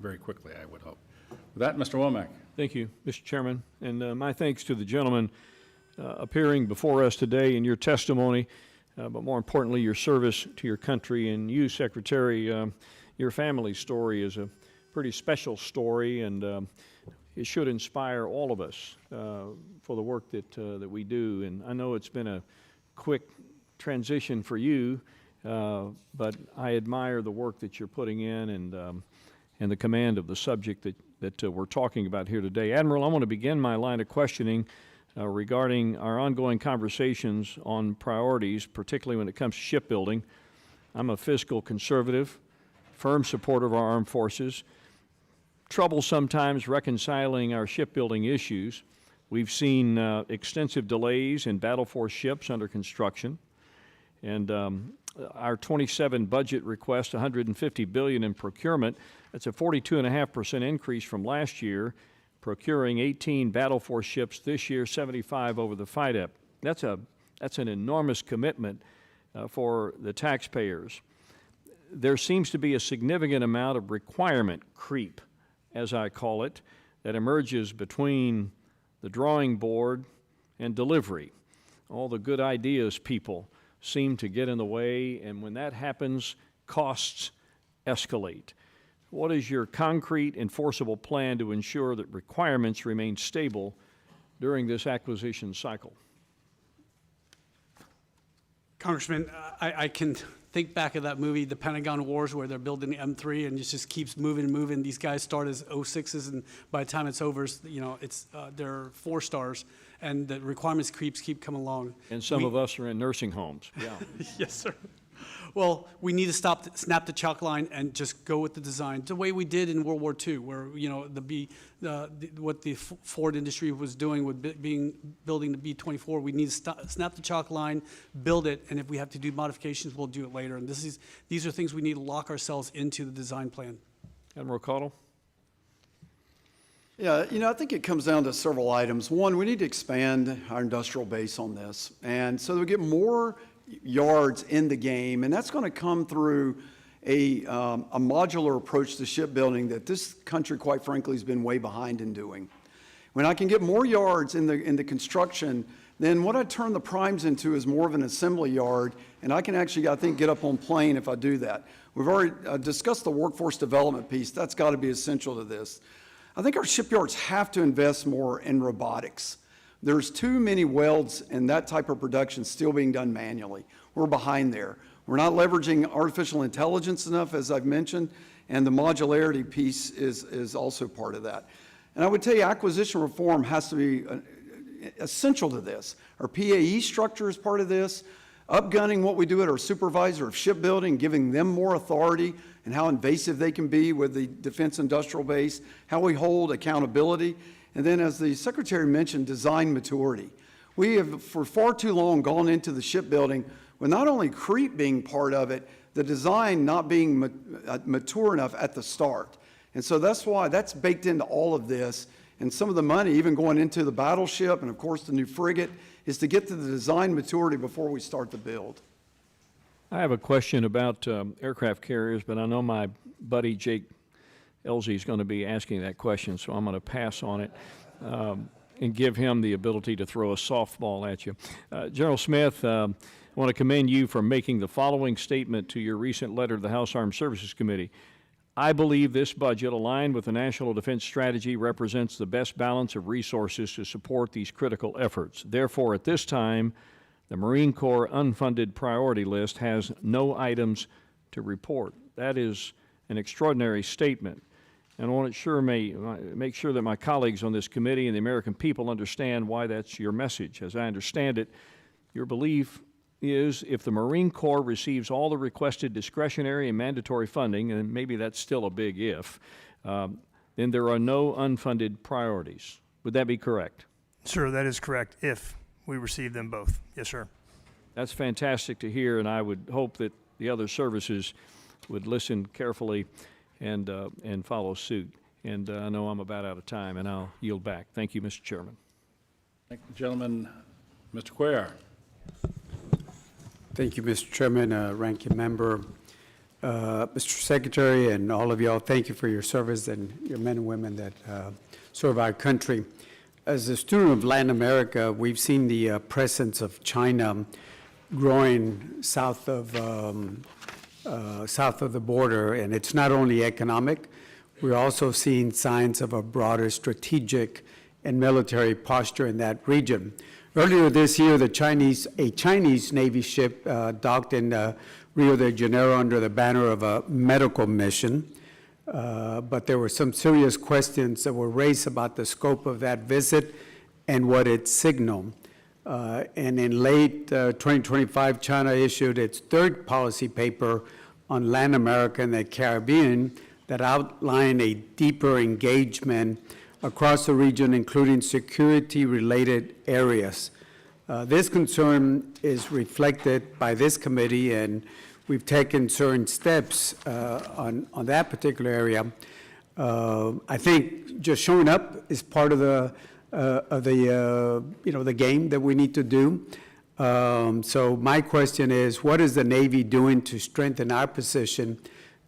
Speaker 2: very quickly, I would hope. With that, Mr. Womack.
Speaker 7: Thank you, Mr. Chairman, and my thanks to the gentleman appearing before us today in your testimony, but more importantly, your service to your country. And you, Secretary, your family story is a pretty special story, and it should inspire all of us for the work that we do. And I know it's been a quick transition for you, but I admire the work that you're putting in and the command of the subject that we're talking about here today. Admiral, I want to begin my line of questioning regarding our ongoing conversations on priorities, particularly when it comes to shipbuilding. I'm a fiscal conservative, firm supporter of our armed forces. Trouble sometimes reconciling our shipbuilding issues. We've seen extensive delays in battle force ships under construction, and our 27 budget request, $150 billion in procurement. That's a 42.5% increase from last year, procuring 18 battle force ships this year, 75 over the FIDEP. That's an enormous commitment for the taxpayers. There seems to be a significant amount of requirement creep, as I call it, that emerges between the drawing board and delivery. All the good ideas people seem to get in the way, and when that happens, costs escalate. What is your concrete, enforceable plan to ensure that requirements remain stable during this acquisition cycle?
Speaker 3: Congressman, I can think back of that movie, The Pentagon Wars, where they're building the M3 and it just keeps moving and moving. These guys start as 06s, and by the time it's over, you know, they're 4 stars, and the requirements keep coming along.
Speaker 7: And some of us are in nursing homes. Yeah.
Speaker 3: Yes, sir. Well, we need to snap the chalk line and just go with the design, the way we did in World War II, where, you know, what the Ford industry was doing with building the B-24. We need to snap the chalk line, build it, and if we have to do modifications, we'll do it later. And these are things we need to lock ourselves into the design plan.
Speaker 7: Admiral Caudle?
Speaker 4: Yeah, you know, I think it comes down to several items. One, we need to expand our industrial base on this, and so that we get more yards in the game, and that's going to come through a modular approach to shipbuilding that this country, quite frankly, has been way behind in doing. When I can get more yards in the construction, then what I turn the primes into is more of an assembly yard, and I can actually, I think, get up on plane if I do that. We've already discussed the workforce development piece. That's got to be essential to this. I think our shipyards have to invest more in robotics. There's too many welds and that type of production still being done manually. We're behind there. We're not leveraging artificial intelligence enough, as I've mentioned, and the modularity piece is also part of that. And I would tell you, acquisition reform has to be essential to this. Our PAE structure is part of this. Upgunning what we do at our supervisor of shipbuilding, giving them more authority and how invasive they can be with the defense industrial base, how we hold accountability. And then, as the Secretary mentioned, design maturity. We have, for far too long, gone into the shipbuilding with not only creep being part of it, the design not being mature enough at the start. And so that's why that's baked into all of this. And some of the money, even going into the battleship and, of course, the new frigate, is to get to the design maturity before we start the build.
Speaker 7: I have a question about aircraft carriers, but I know my buddy Jake Elsie is going to be asking that question, so I'm going to pass on it and give him the ability to throw a softball at you. General Smith, I want to commend you for making the following statement to your recent letter to the House Armed Services Committee. I believe this budget, aligned with the National Defense Strategy, represents the best balance of resources to support these critical efforts. Therefore, at this time, the Marine Corps unfunded priority list has no items to report. That is an extraordinary statement. And I want to make sure that my colleagues on this committee and the American people understand why that's your message. As I understand it, your belief is if the Marine Corps receives all the requested discretionary and mandatory funding, and maybe that's still a big if, then there are no unfunded priorities. Would that be correct?
Speaker 5: Sir, that is correct, if we receive them both. Yes, sir.
Speaker 7: That's fantastic to hear, and I would hope that the other services would listen carefully and follow suit. And I know I'm about out of time, and I'll yield back. Thank you, Mr. Chairman.
Speaker 2: Thank you, gentlemen. Mr. Cuellar.
Speaker 8: Thank you, Mr. Chairman, Ranking Member. Mr. Secretary, and all of y'all, thank you for your service and your men and women that serve our country. As a student of Latin America, we've seen the presence of China growing south of the border, and it's not only economic. We're also seeing signs of a broader strategic and military posture in that region. Earlier this year, a Chinese Navy ship docked in Rio de Janeiro under the banner of a medical mission, but there were some serious questions that were raised about the scope of that visit and what it signaled. And in late 2025, China issued its third policy paper on Latin America and the Caribbean that outlined a deeper engagement across the region, including security-related areas. This concern is reflected by this committee, and we've taken certain steps on that particular area. I think just showing up is part of the game that we need to do. So my question is, what is the Navy doing to strengthen our position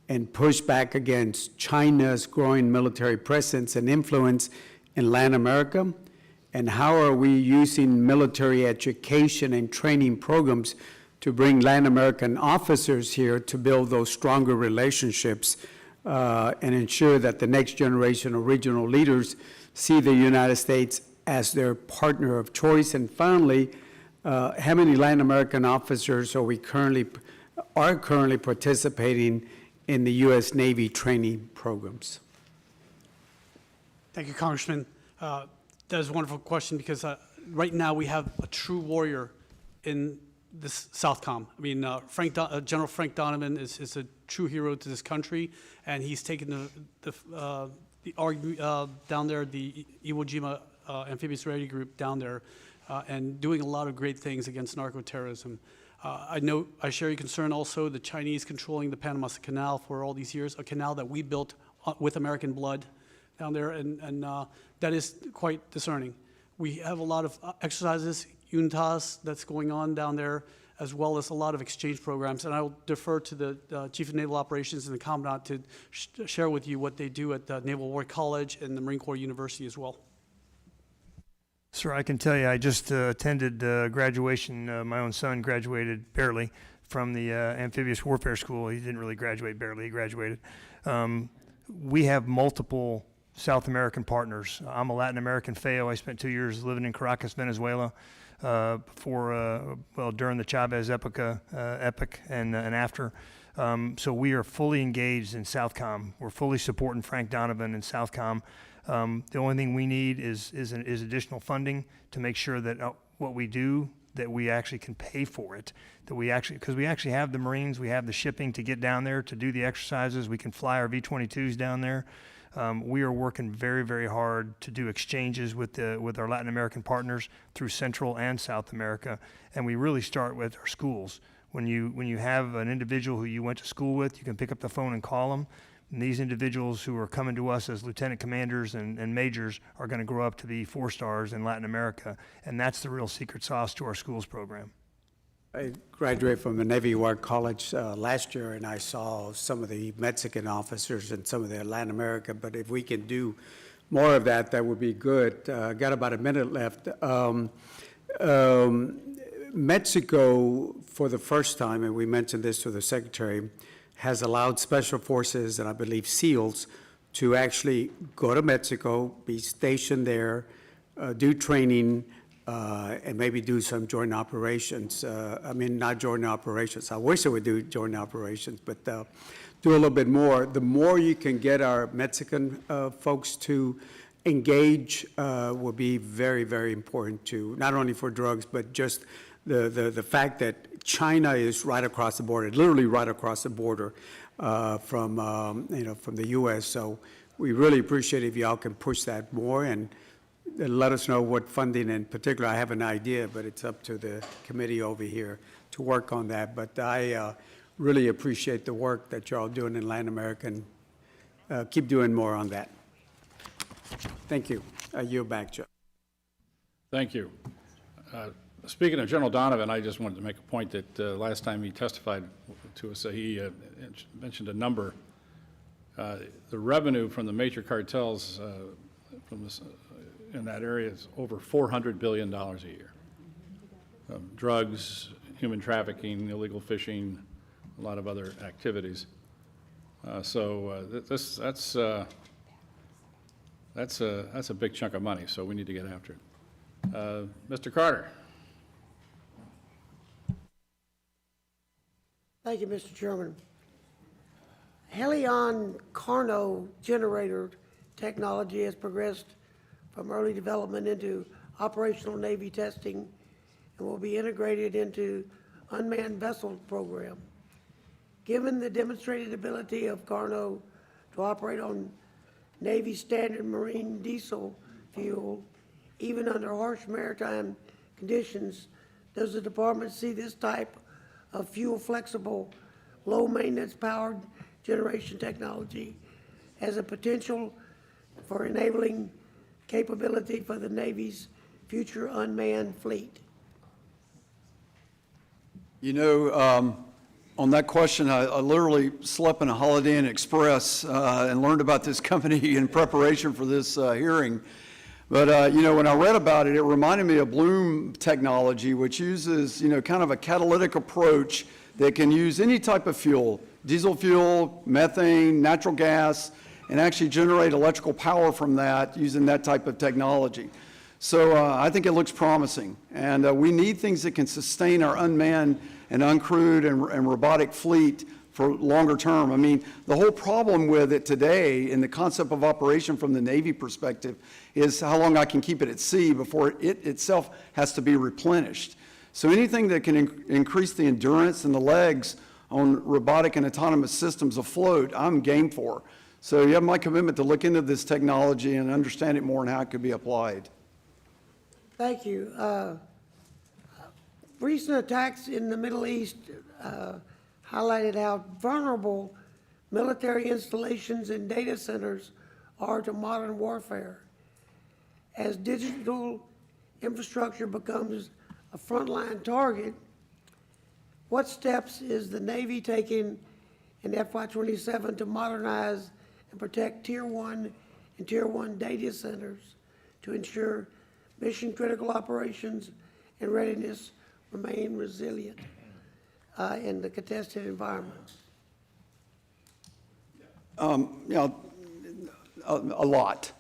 Speaker 8: and push back against China's growing military presence and influence in Latin America? And how are we using military education and training programs to bring Latin American officers here to build those stronger relationships and ensure that the next generation of regional leaders see the United States as their partner of choice? And finally, how many Latin American officers are currently participating in the U.S. Navy training programs?
Speaker 3: Thank you, Congressman. That is a wonderful question because right now we have a true warrior in this Southcom. I mean, General Frank Donovan is a true hero to this country, and he's taken the down there, the Iwo Jima Amphibious Ready Group down there, and doing a lot of great things against narco-terrorism. I share your concern also, the Chinese controlling the Panama Canal for all these years, a canal that we built with American blood down there, and that is quite discerning. We have a lot of exercises, UNTAS, that's going on down there, as well as a lot of exchange programs. And I will defer to the Chief of Naval Operations and the Commandant to share with you what they do at the Naval War College and the Marine Corps University as well.
Speaker 5: Sir, I can tell you, I just attended graduation. My own son graduated barely from the Amphibious Warfare School. He didn't really graduate barely, he graduated. We have multiple South American partners. I'm a Latin American FAO. I spent 2 years living in Caracas, Venezuela, during the Chavez epic and after. So we are fully engaged in Southcom. We're fully supporting Frank Donovan in Southcom. The only thing we need is additional funding to make sure that what we do, that we actually can pay for it, because we actually have the Marines, we have the shipping to get down there to do the exercises. We can fly our V-22s down there. We are working very, very hard to do exchanges with our Latin American partners through Central and South America, and we really start with our schools. When you have an individual who you went to school with, you can pick up the phone and call them. And these individuals who are coming to us as lieutenant commanders and majors are going to grow up to be 4-stars in Latin America, and that's the real secret sauce to our schools program.
Speaker 8: I graduated from the Navy War College last year, and I saw some of the Mexican officers and some of the Latin America, but if we can do more of that, that would be good. Got about a minute left. Mexico, for the first time, and we mentioned this to the Secretary, has allowed Special Forces and I believe SEALs to actually go to Mexico, be stationed there, do training, and maybe do some joint operations. Not joint operations. I wish I would do joint operations, but do a little bit more. The more you can get our Mexican folks to engage will be very, very important too, not only for drugs, but just the fact that China is right across the border, literally right across the border from the U.S. So we really appreciate if y'all can push that more and let us know what funding in particular. I have an idea, but it's up to the committee over here to work on that. But I really appreciate the work that y'all doing in Latin America, and keep doing more on that. Thank you. I yield back, Joe.
Speaker 2: Thank you. Speaking of General Donovan, I just wanted to make a point that last time he testified to us, he mentioned a number. The revenue from the major cartels from this, in that area is over $400 billion a year. Drugs, human trafficking, illegal fishing, a lot of other activities. That's a big chunk of money, so we need to get after it. Mr. Carter.
Speaker 9: Thank you, Mr. Chairman. Helion Carno generator technology has progressed from early development into operational Navy testing and will be integrated into unmanned vessel program. Given the demonstrated ability of Carno to operate on Navy standard marine diesel fuel, even under harsh maritime conditions, does the department see this type of fuel-flexible, low-maintenance powered generation technology as a potential for enabling capability for the Navy's future unmanned fleet?
Speaker 4: You know, on that question, I literally slept in a Holiday Inn Express and learned about this company in preparation for this hearing. But, you know, when I read about it, it reminded me of Bloom technology, which uses, you know, kind of a catalytic approach that can use any type of fuel, diesel fuel, methane, natural gas, and actually generate electrical power from that using that type of technology. So I think it looks promising. And we need things that can sustain our unmanned and uncrewed and robotic fleet for longer term. I mean, the whole problem with it today in the concept of operation from the Navy perspective is how long I can keep it at sea before it itself has to be replenished. So anything that can increase the endurance and the legs on robotic and autonomous systems afloat, I'm game for. So you have my commitment to look into this technology and understand it more and how it could be applied.
Speaker 9: Thank you. Recent attacks in the Middle East highlighted how vulnerable military installations and data centers are to modern warfare. As digital infrastructure becomes a frontline target, what steps is the Navy taking in FY27 to modernize and protect Tier 1 and Tier 1 data centers to ensure mission-critical operations and readiness remain resilient in the contested environment?
Speaker 4: You know, a lot.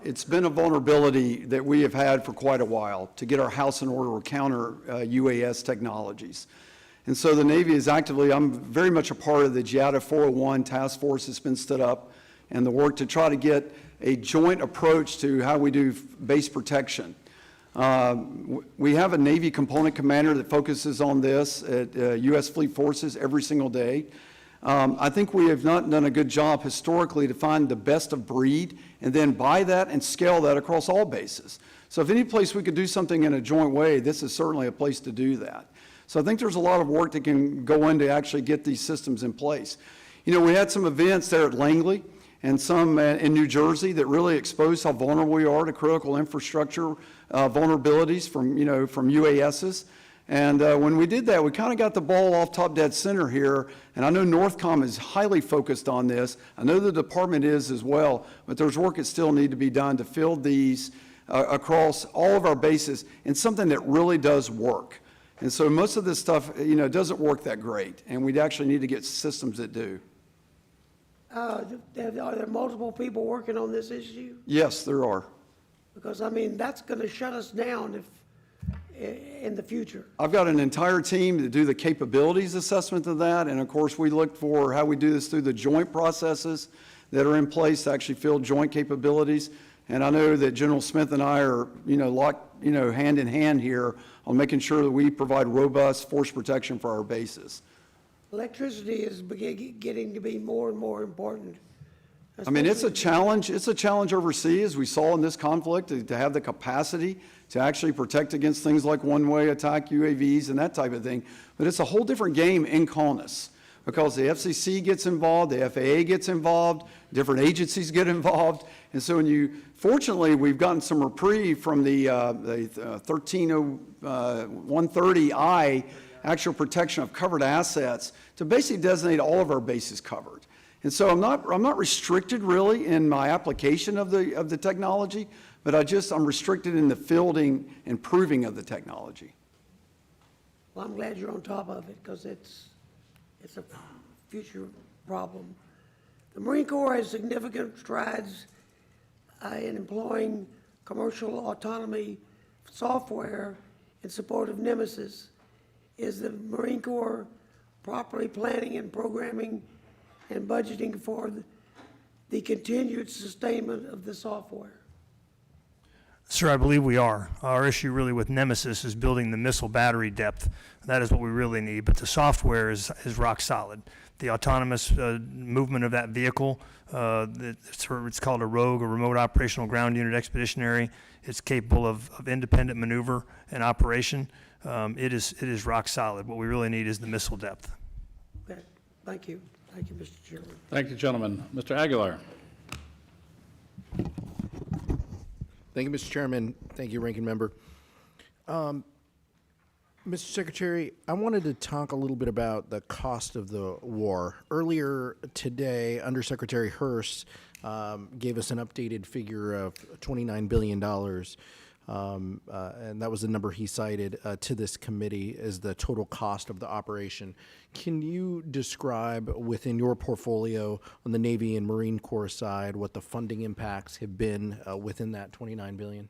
Speaker 4: It's been a vulnerability that we have had for quite a while to get our house in order or counter UAS technologies. And so the Navy is actively, I'm very much a part of the GIATA 401 task force that's been stood up and the work to try to get a joint approach to how we do base protection. We have a Navy component commander that focuses on this at U.S. Fleet Forces every single day. I think we have not done a good job historically to find the best of breed and then buy that and scale that across all bases. So if any place we could do something in a joint way, this is certainly a place to do that. So I think there's a lot of work that can go in to actually get these systems in place. You know, we had some events there at Langley and some in New Jersey that really exposed how vulnerable we are to critical infrastructure vulnerabilities from UASs. And when we did that, we kind of got the ball off top dead center here. And I know Northcom is highly focused on this. I know the department is as well, but there's work that still need to be done to field these across all of our bases in something that really does work. And so most of this stuff, you know, doesn't work that great. And we'd actually need to get systems that do.
Speaker 9: Are there multiple people working on this issue?
Speaker 4: Yes, there are.
Speaker 9: Because, I mean, that's going to shut us down in the future.
Speaker 4: I've got an entire team to do the capabilities assessment of that. And of course, we look for how we do this through the joint processes that are in place to actually field joint capabilities. And I know that General Smith and I are, locked, hand in hand here on making sure that we provide robust force protection for our bases.
Speaker 9: Electricity is getting to be more and more important.
Speaker 4: I mean, it's a challenge. It's a challenge overseas, as we saw in this conflict, to have the capacity to actually protect against things like one-way attack UAVs and that type of thing. But it's a whole different game in CONUS. because the FCC gets involved, the FAA gets involved, different agencies get involved. And so fortunately, we've gotten some reprieve from the 130I, actual protection of covered assets, to basically designate all of our bases covered. And so I'm not restricted really in my application of the technology, but I'm restricted in the fielding and proving of the technology.
Speaker 9: Well, I'm glad you're on top of it, because it's a future problem. The Marine Corps has significant strides in employing commercial autonomy software in support of Nemesis. Is the Marine Corps properly planning and programming and budgeting for the continued sustainment of the software?
Speaker 5: Sir, I believe we are. Our issue really with Nemesis is building the missile battery depth. That is what we really need, but the software is rock solid. The autonomous movement of that vehicle, it's called a Rogue, a Remote Operational Ground Unit Expeditionary. It's capable of independent maneuver and operation. It is rock solid. What we really need is the missile depth.
Speaker 9: Okay, thank you. Thank you, Mr. Chairman.
Speaker 2: Thank you, gentlemen. Mr. Aguilar.
Speaker 10: Thank you, Mr. Chairman. Thank you, Ranking Member. Mr. Secretary, I wanted to talk a little bit about the cost of the war. Earlier today, Undersecretary Hurst gave us an updated figure of $29 billion, and that was the number he cited to this committee as the total cost of the operation. Can you describe within your portfolio on the Navy and Marine Corps side what the funding impacts have been within that $29 billion?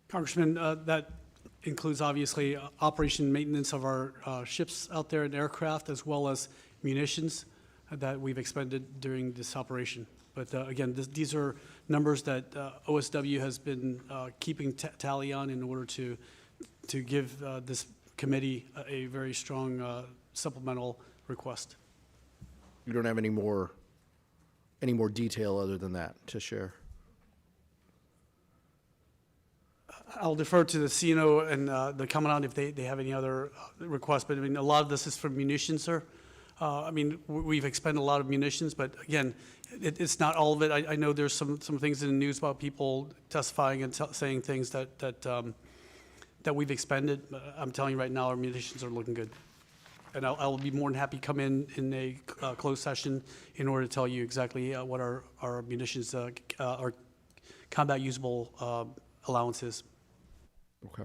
Speaker 3: Congressman, that includes obviously operation maintenance of our ships out there and aircraft, as well as munitions that we've expended during this operation. But again, these are numbers that OSW has been keeping tally on in order to give this committee a very strong supplemental request.
Speaker 10: You don't have any more detail other than that to share?
Speaker 3: I'll defer to the CNO and the Commandant if they have any other requests, but I mean, a lot of this is for munitions, sir. I mean, we've expended a lot of munitions, but again, it's not all of it. I know there's some things in the news about people testifying and saying things that we've expended. I'm telling you right now, our munitions are looking good. And I'll be more than happy to come in a closed session in order to tell you exactly what our munitions, our combat usable allowance is.
Speaker 10: Okay.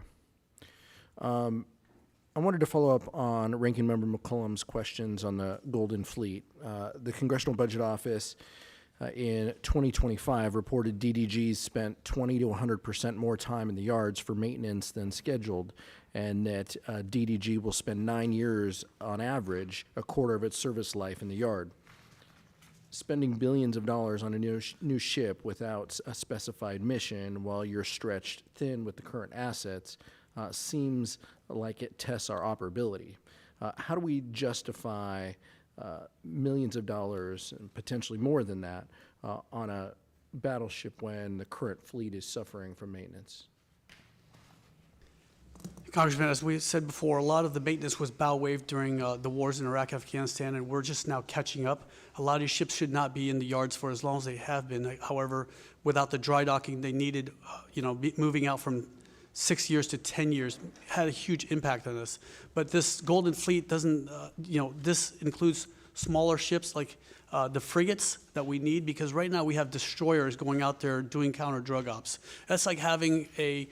Speaker 10: I wanted to follow up on Ranking Member McCollum's questions on the Golden Fleet. The Congressional Budget Office in 2025 reported DDGs spent 20 to 100% more time in the yards for maintenance than scheduled, and that DDG will spend 9 years on average, a quarter of its service life in the yard. Spending billions of dollars on a new ship without a specified mission while you're stretched thin with the current assets seems like it tests our operability. How do we justify millions of dollars, and potentially more than that, on a battleship when the current fleet is suffering from maintenance?
Speaker 3: Congressman, as we said before, a lot of the maintenance was bow waved during the wars in Iraq, Afghanistan, and we're just now catching up. A lot of these ships should not be in the yards for as long as they have been. However, without the dry docking they needed, moving out from 6 years to 10 years had a huge impact on us. But this Golden Fleet doesn't, this includes smaller ships like the frigates that we need, because right now we have destroyers going out there doing counter-drug ops. That's like having a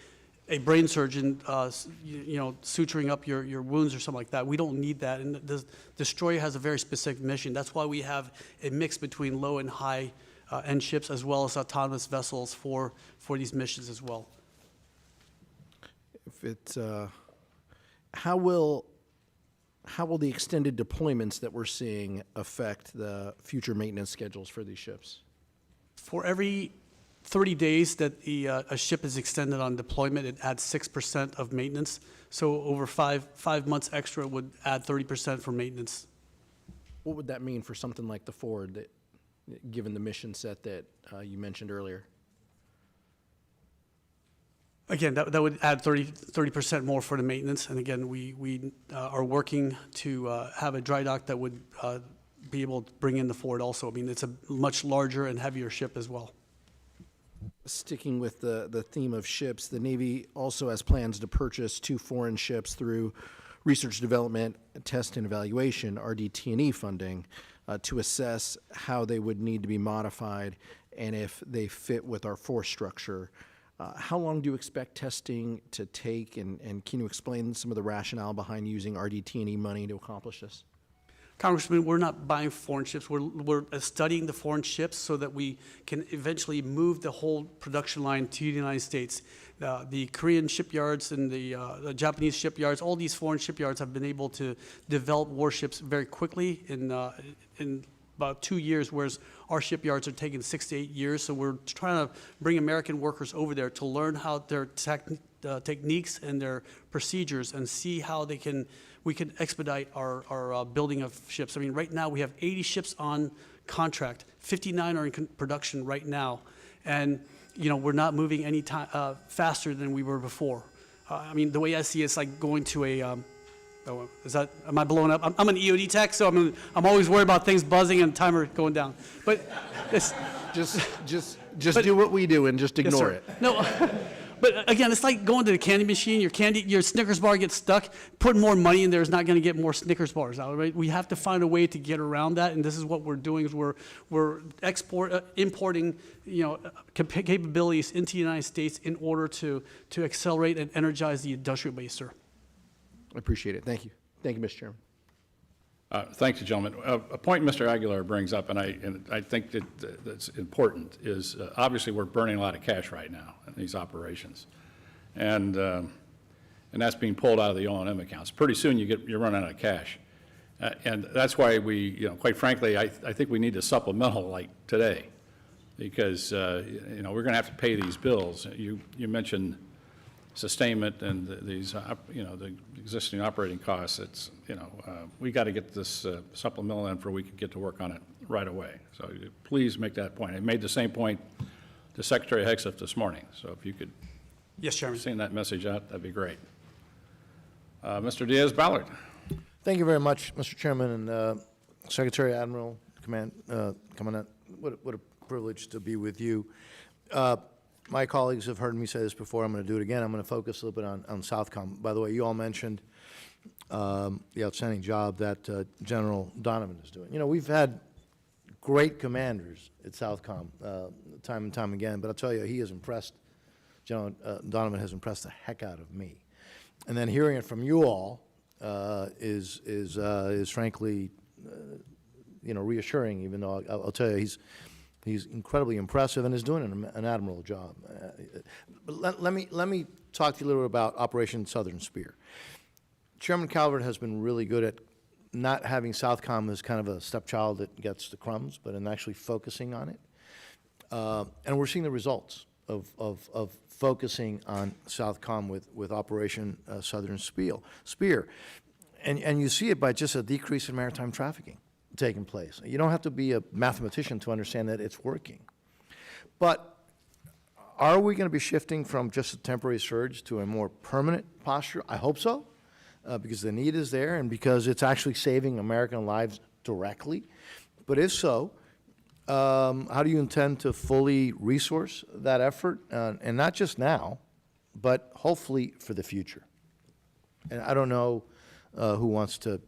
Speaker 3: brain surgeon, suturing up your wounds or something like that. We don't need that, and the destroyer has a very specific mission. That's why we have a mix between low and high end ships, as well as autonomous vessels for these missions as well.
Speaker 10: If it's, how will the extended deployments that we're seeing affect the future maintenance schedules for these ships?
Speaker 3: For every 30 days that a ship is extended on deployment, it adds 6% of maintenance. So over five months extra would add 30% for maintenance.
Speaker 10: What would that mean for something like the Ford, that, given the mission set that you mentioned earlier?
Speaker 3: Again, that would add 30% more for the maintenance. And again, we are working to have a dry dock that would be able to bring in the Ford also. I mean, it's a much larger and heavier ship as well.
Speaker 10: Sticking with the theme of ships, the Navy also has plans to purchase 2 foreign ships through Research Development, Test and Evaluation, RDT&E funding, to assess how they would need to be modified and if they fit with our force structure. How long do you expect testing to take, and can you explain some of the rationale behind using RDT&E money to accomplish this?
Speaker 3: Congressman, we're not buying foreign ships. We're studying the foreign ships so that we can eventually move the whole production line to the United States. The Korean shipyards and the Japanese shipyards, all these foreign shipyards have been able to develop warships very quickly in about 2 years, whereas our shipyards are taking 6 to 8 years. So we're trying to bring American workers over there to learn how their techniques and their procedures and see how we can expedite our building of ships. I mean, right now we have 80 ships on contract, 59 are in production right now, and we're not moving any faster than we were before. I mean, the way I see it, it's like going to a am I blowing up? I'm an EOD tech, so I'm always worried about things buzzing and timer going down. But it's
Speaker 10: Just do what we do and just ignore it.
Speaker 3: No. But again, it's like going to the candy machine. Your Snickers bar gets stuck. Putting more money in there is not going to get more Snickers bars out. Right? We have to find a way to get around that, and this is what we're doing. Is we're importing capabilities into the United States in order to accelerate and energize the industrial base, sir.
Speaker 10: I appreciate it. Thank you. Thank you, Mr. Chairman.
Speaker 2: Thank you, gentlemen. A point Mr. Aguilar brings up, and I think that's important, is obviously we're burning a lot of cash right now in these operations, and that's being pulled out of the O&M accounts. Pretty soon you're running out of cash, and that's why we, quite frankly, I think we need a supplemental like today, because we're going to have to pay these bills. You mentioned sustainment and these, the existing operating costs. It's, we got to get this supplemental in for we can get to work on it right away. So please make that point. I made the same point to Secretary Hegseth this morning. So if you could
Speaker 3: Yes, Chairman.
Speaker 2: send that message out, that'd be great. Mr. Diaz-Ballard.
Speaker 11: Thank you very much, Mr. Chairman, and Secretary, Admiral, Commandant. What a privilege to be with you. My colleagues have heard me say this before. I'm going to do it again. I'm going to focus a little bit on Southcom. By the way, you all mentioned the outstanding job that General Donovan is doing. We've had great commanders at Southcom time and time again, but I'll tell you, he has impressed, General Donovan has impressed the heck out of me. And then hearing it from you all is frankly, reassuring, even though I'll tell you, he's incredibly impressive and is doing an admirable job. But let me talk to you a little bit about Operation Southern Spear. Chairman Calvert has been really good at not having Southcom as kind of a stepchild that gets the crumbs, but in actually focusing on it. And we're seeing the results of focusing on Southcom with Operation Southern Spear. And you see it by just a decrease in maritime trafficking taking place. You don't have to be a mathematician to understand that it's working. But are we going to be shifting from just a temporary surge to a more permanent posture? I hope so, because the need is there and because it's actually saving American lives directly. But if so, how do you intend to fully resource that effort, and not just now, but hopefully for the future? And I don't know who wants to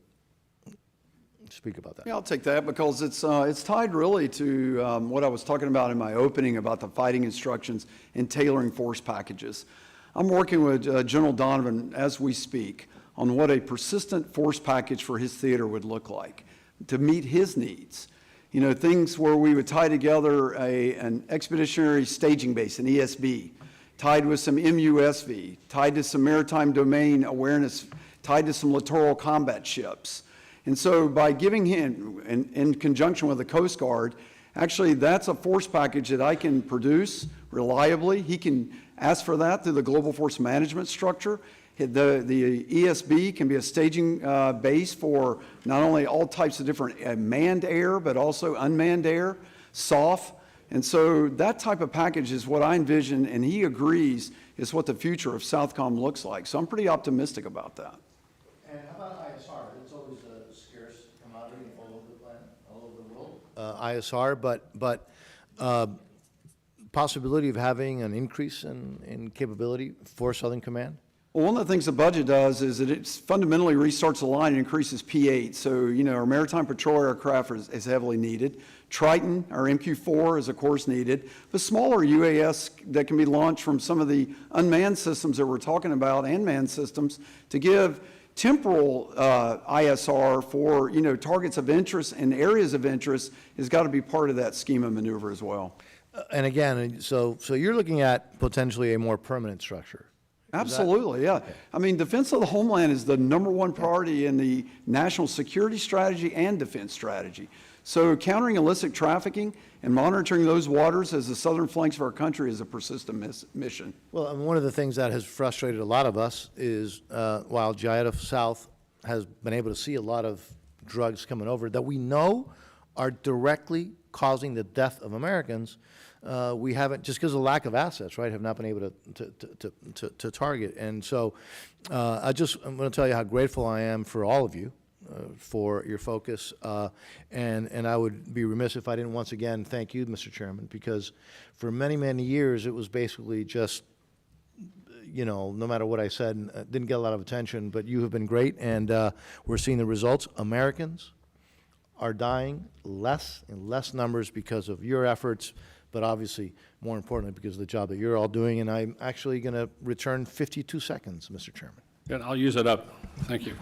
Speaker 11: speak about that.
Speaker 4: Yeah, I'll take that because it's tied really to what I was talking about in my opening about the fighting instructions and tailoring force packages. I'm working with General Donovan as we speak on what a persistent force package for his theater would look like to meet his needs. Things where we would tie together an expeditionary staging base, an ESB, tied with some MUSV, tied to some maritime domain awareness, tied to some littoral combat ships. And so by giving him, in conjunction with the Coast Guard, actually that's a force package that I can produce reliably. He can ask for that through the Global Force Management structure. The ESB can be a staging base for not only all types of different manned air, but also unmanned air, SOF. And so that type of package is what I envision, and he agrees, is what the future of Southcom looks like. So I'm pretty optimistic about that.
Speaker 11: And how about ISR? It's always a scarce commodity all over the planet, all over the world. ISR, but possibility of having an increase in capability for Southern Command?
Speaker 4: Well, one of the things the budget does is that it fundamentally restarts the line and increases P8. So, our maritime patrol aircraft is heavily needed. Triton, our MQ-4, is of course needed. But smaller UAS that can be launched from some of the unmanned systems that we're talking about and manned systems to give temporal ISR for, targets of interest and areas of interest has got to be part of that scheme of maneuver as well.
Speaker 11: And again, so you're looking at potentially a more permanent structure.
Speaker 4: Absolutely, yeah. I mean, defense of the homeland is the #1 priority in the national security strategy and defense strategy. So countering illicit trafficking and monitoring those waters as the southern flanks of our country is a persistent mission.
Speaker 11: Well, and one of the things that has frustrated a lot of us is while Jayada South has been able to see a lot of drugs coming over that we know are directly causing the death of Americans, we haven't, just because of lack of assets, right, have not been able to target. And so I'm going to tell you how grateful I am for all of you for your focus. And I would be remiss if I didn't once again thank you, Mr. Chairman, because for many, many years it was basically just, no matter what I said, didn't get a lot of attention, but you have been great, and we're seeing the results. Americans are dying less in less numbers because of your efforts, but obviously, more importantly, because of the job that you're all doing. And I'm actually going to return 52 seconds, Mr. Chairman.
Speaker 2: Good, I'll use it up. Thank you.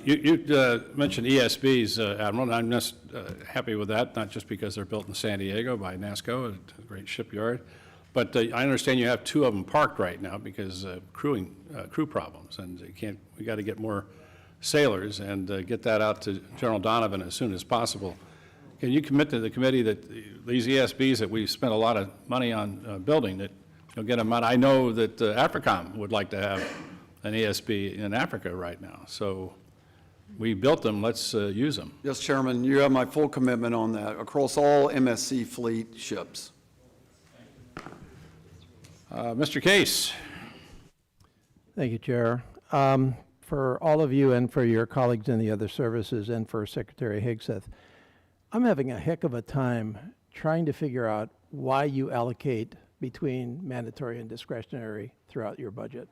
Speaker 2: You mentioned ESBs, Admiral, and I'm just happy with that, not just because they're built in San Diego by NASCO, a great shipyard, but I understand you have 2 of them parked right now because crew problems, and we got to get more sailors and get that out to General Donovan as soon as possible. Can you commit to the committee that these ESBs that we've spent a lot of money on building, that you'll get them out? I know that AFRICOM would like to have an ESB in Africa right now. So we built them, let's use them.
Speaker 4: Yes, Chairman, you have my full commitment on that across all MSC fleet ships.
Speaker 2: Mr. Case.
Speaker 12: Thank you, Chair. For all of you and for your colleagues in the other services and for Secretary Higseth, I'm having a heck of a time trying to figure out why you allocate between mandatory and discretionary throughout your budget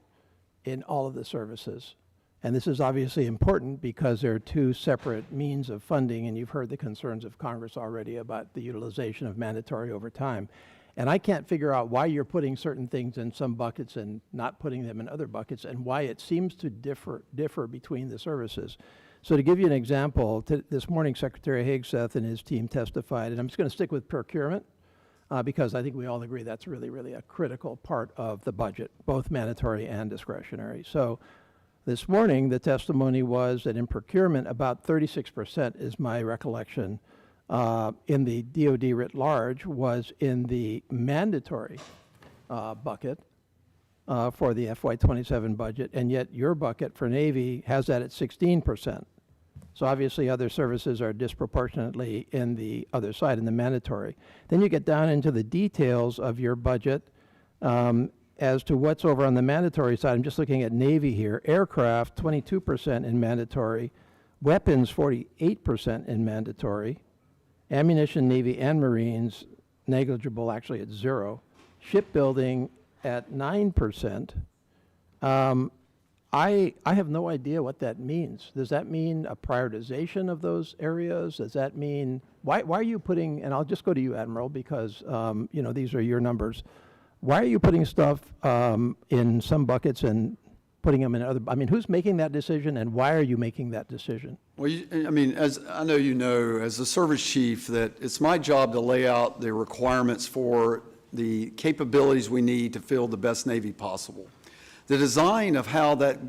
Speaker 12: in all of the services. And this is obviously important because there are 2 separate means of funding, and you've heard the concerns of Congress already about the utilization of mandatory over time. And I can't figure out why you're putting certain things in some buckets and not putting them in other buckets, and why it seems to differ between the services. So to give you an example, this morning Secretary Higseth and his team testified, and I'm just going to stick with procurement because I think we all agree that's really, really a critical part of the budget, both mandatory and discretionary. So this morning the testimony was that in procurement about 36% is my recollection in the DOD writ large was in the mandatory bucket for the FY27 budget, and yet your bucket for Navy has that at 16%. So obviously other services are disproportionately in the other side, in the mandatory. Then you get down into the details of your budget as to what's over on the mandatory side. I'm just looking at Navy here. Aircraft, 22% in mandatory. Weapons, 48% in mandatory. Ammunition, Navy, and Marines, negligible, actually at 0. Shipbuilding at 9%. I have no idea what that means. Does that mean a prioritization of those areas? Does that mean, why are you putting, and I'll just go to you, Admiral, because these are your numbers. Why are you putting stuff in some buckets and putting them in other? I mean, who's making that decision, and why are you making that decision?
Speaker 4: Well, as I know you know, as a service chief, that it's my job to lay out the requirements for the capabilities we need to fill the best Navy possible. The design of how that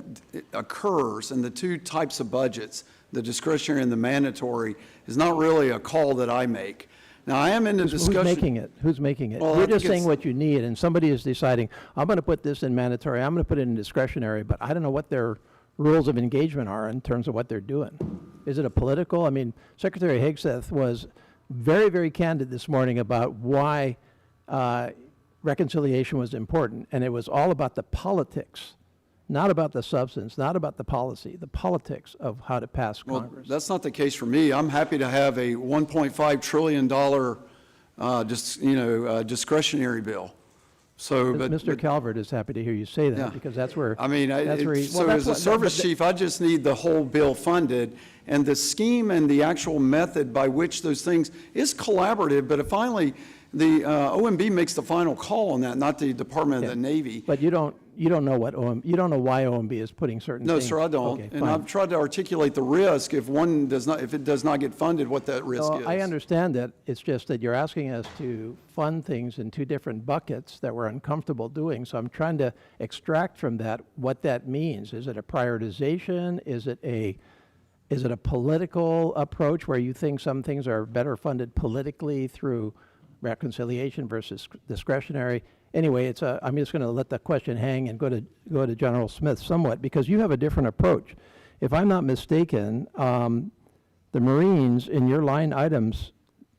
Speaker 4: occurs and the 2 types of budgets, the discretionary and the mandatory, is not really a call that I make. Now, I am in the discussion. Who's
Speaker 12: making it? Who's making it?
Speaker 4: Well,
Speaker 12: You're just saying what you need, and somebody is deciding, I'm going to put this in mandatory, I'm going to put it in discretionary, but I don't know what their rules of engagement are in terms of what they're doing. Is it a political? I mean, Secretary Higseth was very, very candid this morning about why reconciliation was important, and it was all about the politics, not about the substance, not about the policy, the politics of how to pass
Speaker 4: Well,
Speaker 12: Congress.
Speaker 4: that's not the case for me. I'm happy to have a $1.5 trillion discretionary bill. So, but.
Speaker 12: Mr. Calvert is happy to hear you say
Speaker 4: Yeah.
Speaker 12: that, because that's where.
Speaker 4: I mean,
Speaker 12: that's where he- well,
Speaker 4: so
Speaker 12: that's
Speaker 4: as a
Speaker 12: what-
Speaker 4: service
Speaker 12: but the-
Speaker 4: chief, I just need the whole bill funded, and the scheme and the actual method by which those things is collaborative, but finally, the OMB makes the final call on that, not the Department of the Navy.
Speaker 12: But you don't know what you don't know why OMB is putting certain
Speaker 4: No,
Speaker 12: things.
Speaker 4: sir, I don't.
Speaker 12: Okay,
Speaker 4: And
Speaker 12: fine.
Speaker 4: I've tried to articulate the risk if it does not get funded, what that risk
Speaker 12: So
Speaker 4: is.
Speaker 12: I understand that. It's just that you're asking us to fund things in two different buckets that we're uncomfortable doing. So I'm trying to extract from that what that means. Is it a prioritization? Is it a political approach where you think some things are better funded politically through reconciliation versus discretionary? Anyway, I'm just going to let the question hang and go to General Smith somewhat, because you have a different approach. If I'm not mistaken, the Marines in your line items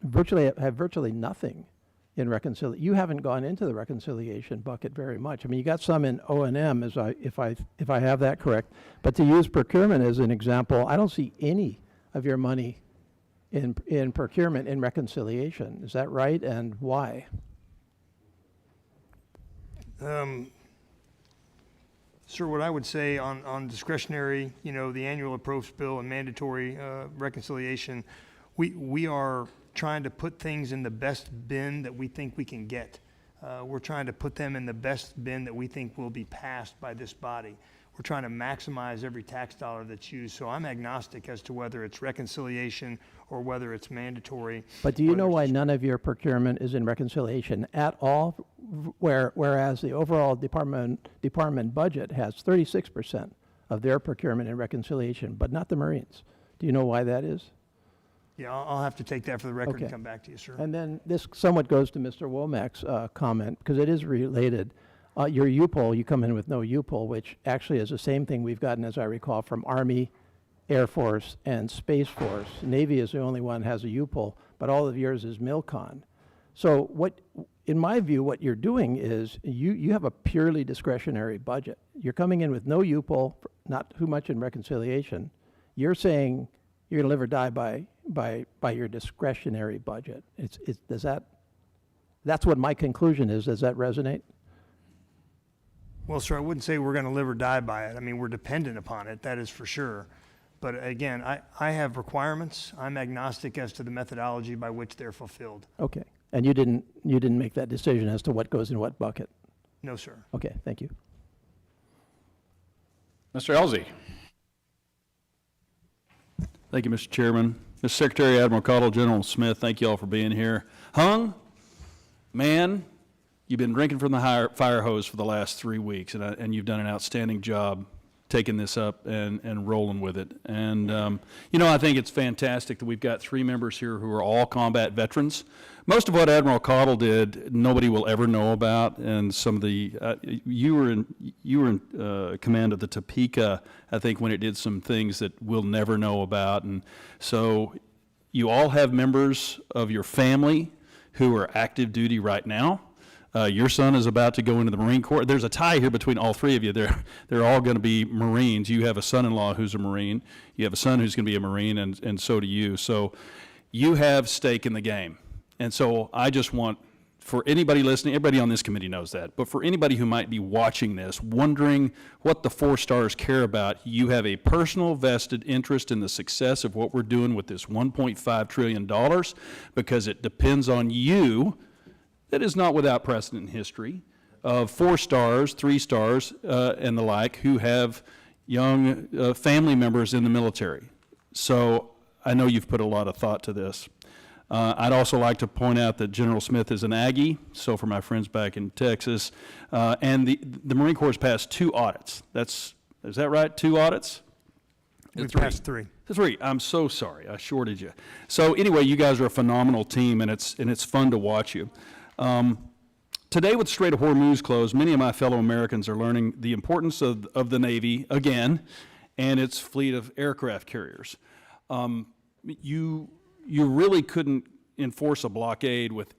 Speaker 12: have virtually nothing in reconciliation. You haven't gone into the reconciliation bucket very much. I mean, you got some in O&M, if I have that correct. But to use procurement as an example, I don't see any of your money in procurement in reconciliation. Is that right, and why?
Speaker 5: Sir, what I would say on discretionary, the annual approach bill and mandatory reconciliation, we are trying to put things in the best bin that we think we can get. We're trying to put them in the best bin that we think will be passed by this body. We're trying to maximize every tax dollar that's used. So I'm agnostic as to whether it's reconciliation or whether it's mandatory.
Speaker 12: But do you know
Speaker 5: whether
Speaker 12: why
Speaker 5: it's-
Speaker 12: none of your procurement is in reconciliation at all, whereas the overall department budget has 36% of their procurement in reconciliation, but not the Marines? Do you know why that is?
Speaker 5: Yeah, I'll have to take that for the record
Speaker 12: Okay.
Speaker 5: and come back to you, sir.
Speaker 12: And then this somewhat goes to Mr. Womack's comment, because it is related. Your UPOL, you come in with no UPOL, which actually is the same thing we've gotten, as I recall, from Army, Air Force, and Space Force. Navy is the only one that has a UPOL, but all of yours is MILCON. So in my view, what you're doing is you have a purely discretionary budget. You're coming in with no UPOL, not too much in reconciliation. You're saying you're going to live or die by your discretionary budget. That's what my conclusion is. Does that resonate?
Speaker 5: Well, sir, I wouldn't say we're going to live or die by it. I mean, we're dependent upon it, that is for sure. But again, I have requirements. I'm agnostic as to the methodology by which they're fulfilled.
Speaker 12: Okay. And you didn't make that decision as to what goes in what bucket?
Speaker 5: No, sir.
Speaker 12: Okay, thank you.
Speaker 2: Mr. Elzey.
Speaker 7: Thank you, Mr. Chairman. Mr. Secretary, Admiral Caudle, General Smith, thank you all for being here. Hung, man, you've been drinking from the fire hose for the last 3 weeks, and you've done an outstanding job taking this up and rolling with it. And, I think it's fantastic that we've got 3 members here who are all combat veterans. Most of what Admiral Caudle did, nobody will ever know about, and some of the, you were in command of the Topeka, I think, when it did some things that we'll never know about. And so you all have members of your family who are active duty right now. Your son is about to go into the Marine Corps. There's a tie here between all 3 of you. They're all going to be Marines. You have a son-in-law who's a Marine. You have a son who's going to be a Marine, and so do you. So you have stake in the game. And so I just want, for anybody listening, everybody on this committee knows that, but for anybody who might be watching this, wondering what the 4 stars care about, you have a personal vested interest in the success of what we're doing with this $1.5 trillion, because it depends on you. That is not without precedent in history, of 4 stars, 3 stars, and the like, who have young family members in the military. So I know you've put a lot of thought to this. I'd also like to point out that General Smith is an Aggie, so for my friends back in Texas, and the Marine Corps has passed 2 audits. Is that right, 2 audits?
Speaker 5: We've passed 3.
Speaker 2: 3. I'm so sorry, I shorted you. So anyway, you guys are a phenomenal team, and it's fun to watch you. Today, with the Strait of Hormuz closed, many of my fellow Americans are learning the importance of the Navy, again, and its fleet of aircraft carriers. You really couldn't enforce a blockade with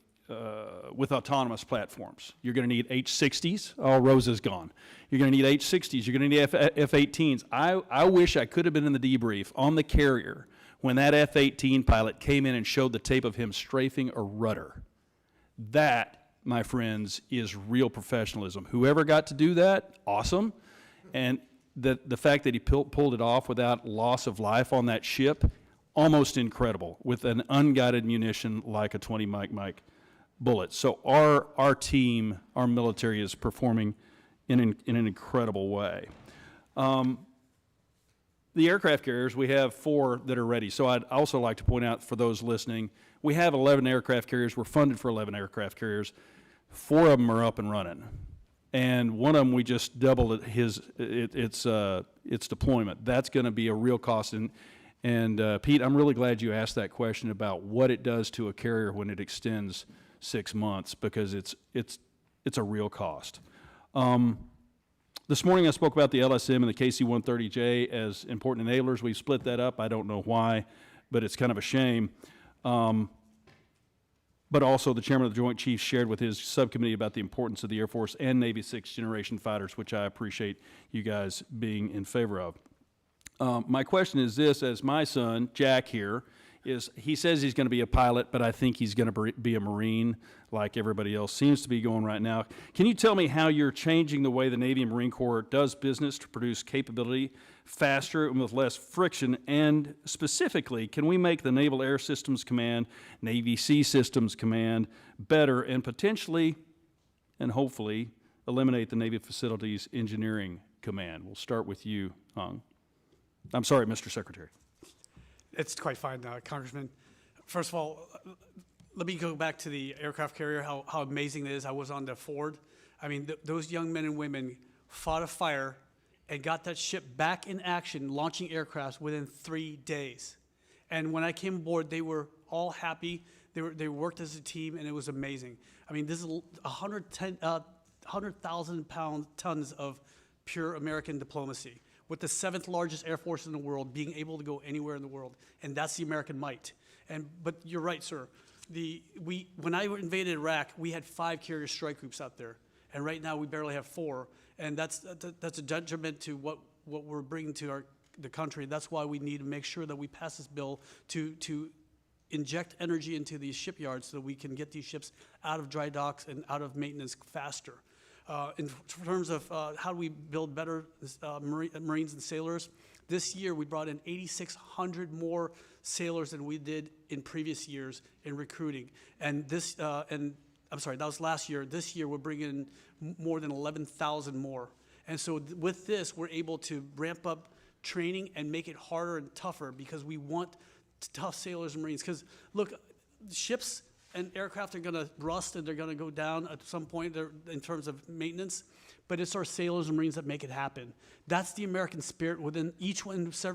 Speaker 7: with autonomous platforms. You're going to need H-60s. Oh, Rosa's gone. You're going to need H-60s. You're going to need F-18s. I wish I could have been in the debrief on the carrier when that F-18 pilot came in and showed the tape of him strafing a rudder. That, my friends, is real professionalism. Whoever got to do that, awesome. And the fact that he pulled it off without loss of life on that ship, almost incredible, with an unguided munition like a 20 Mike bullet. So our team, our military is performing in an incredible way. The aircraft carriers, we have 4 that are ready. So I'd also like to point out for those listening, we have 11 aircraft carriers. We're funded for 11 aircraft carriers. 4 of them are up and running. And one of them, we just doubled its deployment. That's going to be a real cost. And Pete, I'm really glad you asked that question about what it does to a carrier when it extends 6 months, because it's a real cost. This morning I spoke about the LSM and the KC-130J as important enablers. We've split that up. I don't know why, but it's kind of a shame. But also the chairman of the Joint Chiefs shared with his subcommittee about the importance of the Air Force and Navy 6th-generation fighters, which I appreciate you guys being in favor of. My question is this, as my son, Jack here, he says he's going to be a pilot, but I think he's going to be a Marine like everybody else seems to be going right now. Can you tell me how you're changing the way the Navy and Marine Corps does business to produce capability faster and with less friction? And specifically, can we make the Naval Air Systems Command, Navy Sea Systems Command better and potentially and hopefully eliminate the Navy Facilities Engineering Command? We'll start with you, Hung. I'm sorry, Mr. Secretary.
Speaker 3: It's quite fine, Congressman. First of all, let me go back to the aircraft carrier, how amazing it is. I was on the Ford. I mean, those young men and women fought a fire and got that ship back in action, launching aircrafts within 3 days. And when I came aboard, they were all happy. They worked as a team, and it was amazing. I mean, this is 100,000 tons of pure American diplomacy, with the 7th largest air force in the world, being able to go anywhere in the world, and that's the American might. But you're right, sir. When I invaded Iraq, we had 5 carrier strike groups out there, and right now we barely have 4, and that's a detriment to what we're bringing to the country. That's why we need to make sure that we pass this bill to inject energy into these shipyards so that we can get these ships out of dry docks and out of maintenance faster. In terms of how do we build better Marines and sailors, this year we brought in 8,600 more sailors than we did in previous years in recruiting. And I'm sorry, that was last year. This year we're bringing in more than 11,000 more. And so with this, we're able to ramp up training and make it harder and tougher, because we want tough sailors and Marines. Because look, ships and aircraft are going to rust and they're going to go down at some point in terms of maintenance, but it's our sailors and Marines that make it happen. That's the American spirit within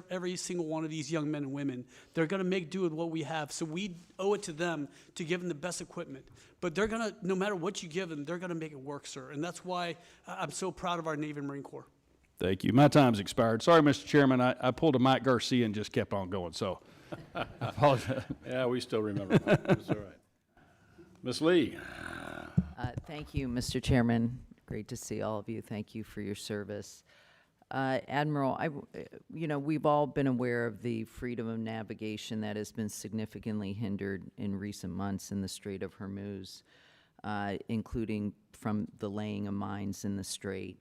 Speaker 3: every single one of these young men and women. They're going to make do with what we have, so we owe it to them to give them the best equipment. But they're going to, no matter what you give them, they're going to make it work, sir, and that's why I'm so proud of our Navy and Marine Corps.
Speaker 7: Thank you. My time's expired. Sorry, Mr. Chairman, I pulled a Mike Garcia and just kept on going, so I apologize.
Speaker 2: Yeah, we still remember that. It's all right. Ms. Lee.
Speaker 13: Thank you, Mr. Chairman. Great to see all of you. Thank you for your service. Admiral, we've all been aware of the freedom of navigation that has been significantly hindered in recent months in the Strait of Hormuz, including from the laying of mines in the Strait.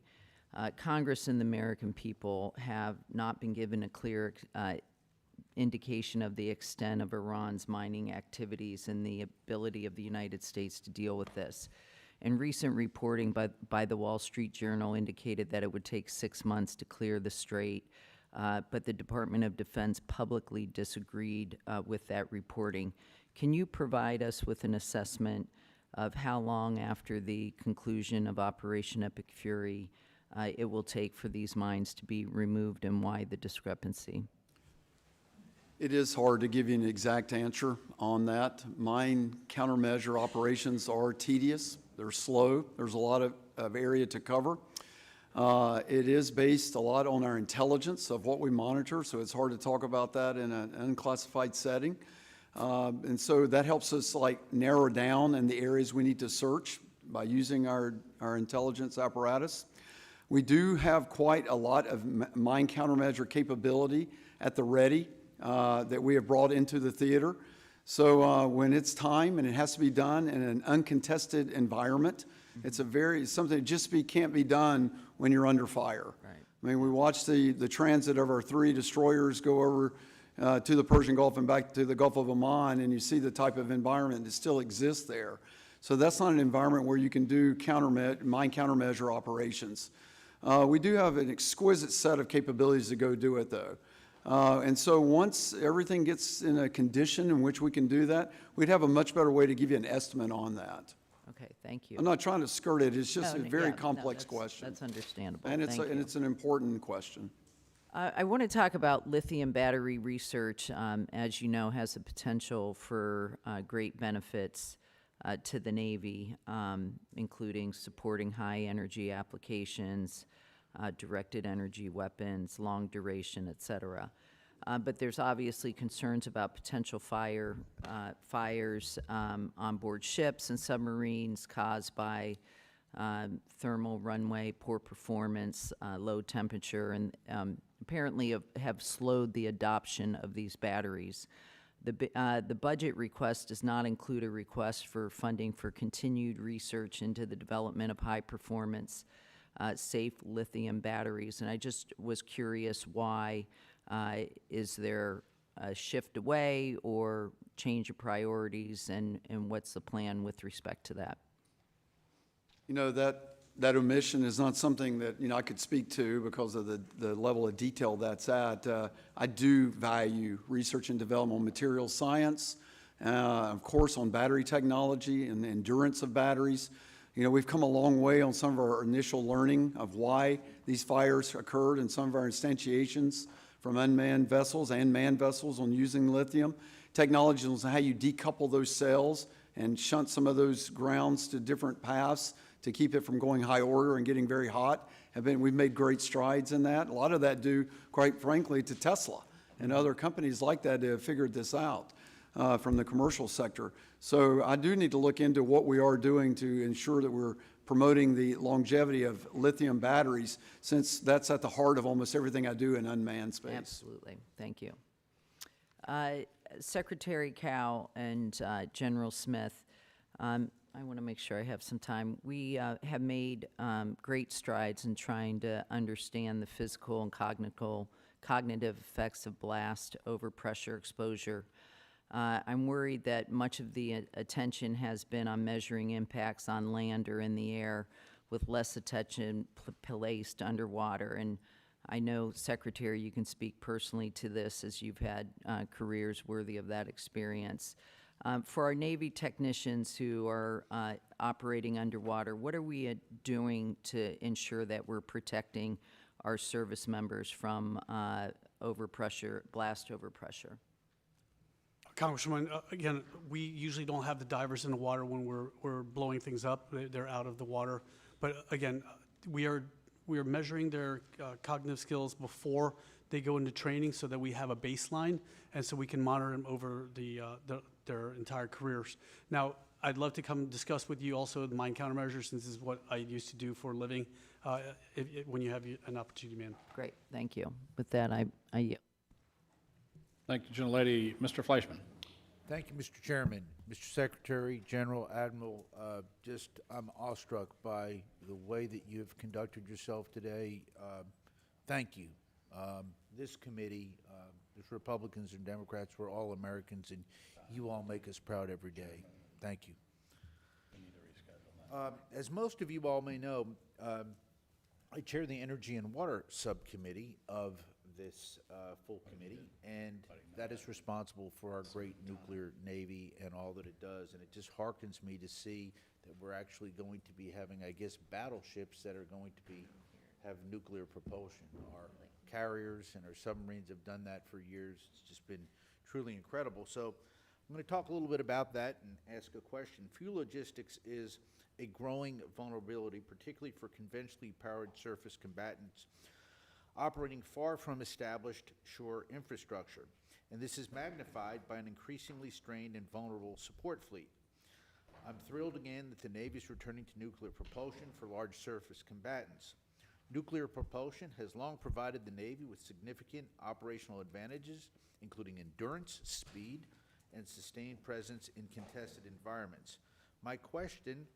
Speaker 13: Congress and the American people have not been given a clear indication of the extent of Iran's mining activities and the ability of the United States to deal with this. And recent reporting by the Wall Street Journal indicated that it would take 6 months to clear the strait, but the Department of Defense publicly disagreed with that reporting. Can you provide us with an assessment of how long after the conclusion of Operation Epic Fury it will take for these mines to be removed, and why the discrepancy?
Speaker 4: It is hard to give you an exact answer on that. Mine countermeasure operations are tedious. They're slow. There's a lot of area to cover. It is based a lot on our intelligence of what we monitor, so it's hard to talk about that in an unclassified setting. And so that helps us like narrow down in the areas we need to search by using our intelligence apparatus. We do have quite a lot of mine countermeasure capability at the ready that we have brought into the theater. So when it's time and it has to be done in an uncontested environment, it's something that just can't be done when you're under fire.
Speaker 13: Right.
Speaker 4: I mean, we watched the transit of our 3 destroyers go over to the Persian Gulf and back to the Gulf of Oman, and you see the type of environment that still exists there. So that's not an environment where you can do mine countermeasure operations. We do have an exquisite set of capabilities to go do it, though. And so once everything gets in a condition in which we can do that, we'd have a much better way to give you an estimate on that.
Speaker 13: Okay, thank you.
Speaker 4: I'm not trying to skirt it, it's just
Speaker 13: No,
Speaker 4: a
Speaker 13: no,
Speaker 4: very
Speaker 13: yeah, no,
Speaker 4: complex
Speaker 13: that's-
Speaker 4: question.
Speaker 13: That's understandable.
Speaker 4: And
Speaker 13: Thank you.
Speaker 4: it's an important question.
Speaker 13: I want to talk about lithium battery research. As you know, has the potential for great benefits to the Navy, including supporting high energy applications, directed energy weapons, long duration, et cetera. But there's obviously concerns about potential fires on board ships and submarines caused by thermal runway, poor performance, low temperature, and apparently have slowed the adoption of these batteries. The budget request does not include a request for funding for continued research into the development of high-performance, safe lithium batteries. And I just was curious why. Is there a shift away or change of priorities, and what's the plan with respect to that?
Speaker 4: You know, that omission is not something that, I could speak to because of the level of detail that's at. I do value research and development on materials science, of course on battery technology and the endurance of batteries. We've come a long way on some of our initial learning of why these fires occurred in some of our instantiations from unmanned vessels and manned vessels on using lithium. Technology on how you decouple those cells and shunt some of those grounds to different paths to keep it from going high order and getting very hot. We've made great strides in that. A lot of that due, quite frankly, to Tesla and other companies like that have figured this out from the commercial sector. So I do need to look into what we are doing to ensure that we're promoting the longevity of lithium batteries, since that's at the heart of almost everything I do in unmanned space.
Speaker 13: Absolutely. Thank you. Secretary Cow and General Smith, I want to make sure I have some time. We have made great strides in trying to understand the physical and cognitive effects of blast, overpressure exposure. I'm worried that much of the attention has been on measuring impacts on land or in the air, with less attention placed underwater. And I know, Secretary, you can speak personally to this, as you've had careers worthy of that experience. For our Navy technicians who are operating underwater, what are we doing to ensure that we're protecting our service members from overpressure, blast overpressure?
Speaker 3: Congresswoman, again, we usually don't have the divers in the water when we're blowing things up. They're out of the water. But again, we are measuring their cognitive skills before they go into training, so that we have a baseline, and so we can monitor them over their entire careers. Now, I'd love to come discuss with you also the mine countermeasures, since this is what I used to do for a living, when you have an opportunity, ma'am.
Speaker 13: Great, thank you. With that, I yield.
Speaker 2: Thank you, gentlelady. Mr. Fleischman.
Speaker 14: Thank you, Mr. Chairman. Mr. Secretary, General, Admiral, I'm awestruck by the way that you have conducted yourself today. Thank you. This committee, there's Republicans and Democrats, we're all Americans, and you all make us proud every day. Thank you. As most of you all may know, I chair the Energy and Water Subcommittee of this full committee, and that is responsible for our great nuclear Navy and all that it does. And it just hearkens me to see that we're actually going to be having, I guess, battleships that are going to have nuclear propulsion. Our carriers and our submarines have done that for years. It's just been truly incredible. So I'm going to talk a little bit about that and ask a question. Fuel logistics is a growing vulnerability, particularly for conventionally powered surface combatants operating far from established shore infrastructure. and this is magnified by an increasingly strained and vulnerable support fleet. I'm thrilled again that the Navy is returning to nuclear propulsion for large surface combatants. Nuclear propulsion has long provided the Navy with significant operational advantages, including endurance, speed, and sustained presence in contested environments. My question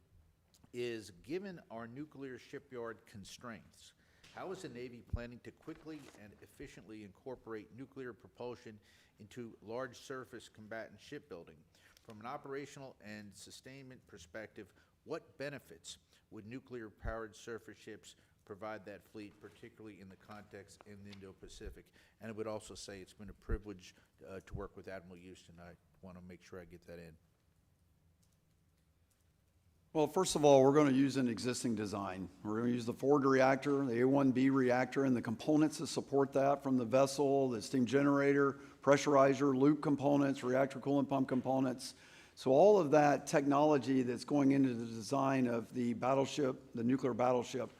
Speaker 14: is, given our nuclear shipyard constraints, how is the Navy planning to quickly and efficiently incorporate nuclear propulsion into large surface combatant shipbuilding? From an operational and sustainment perspective, what benefits would nuclear-powered surface ships provide that fleet, particularly in the context in the Indo-Pacific? And I would also say it's been a privilege to work with Admiral Houston. I want to make sure I get that in.
Speaker 4: Well, first of all, we're going to use an existing design. We're going to use the Ford reactor, the A1B reactor, and the components that support that, from the vessel, the steam generator, pressurizer, loop components, reactor coolant pump components. So all of that technology that's going into the design of the battleship, the nuclear battleship,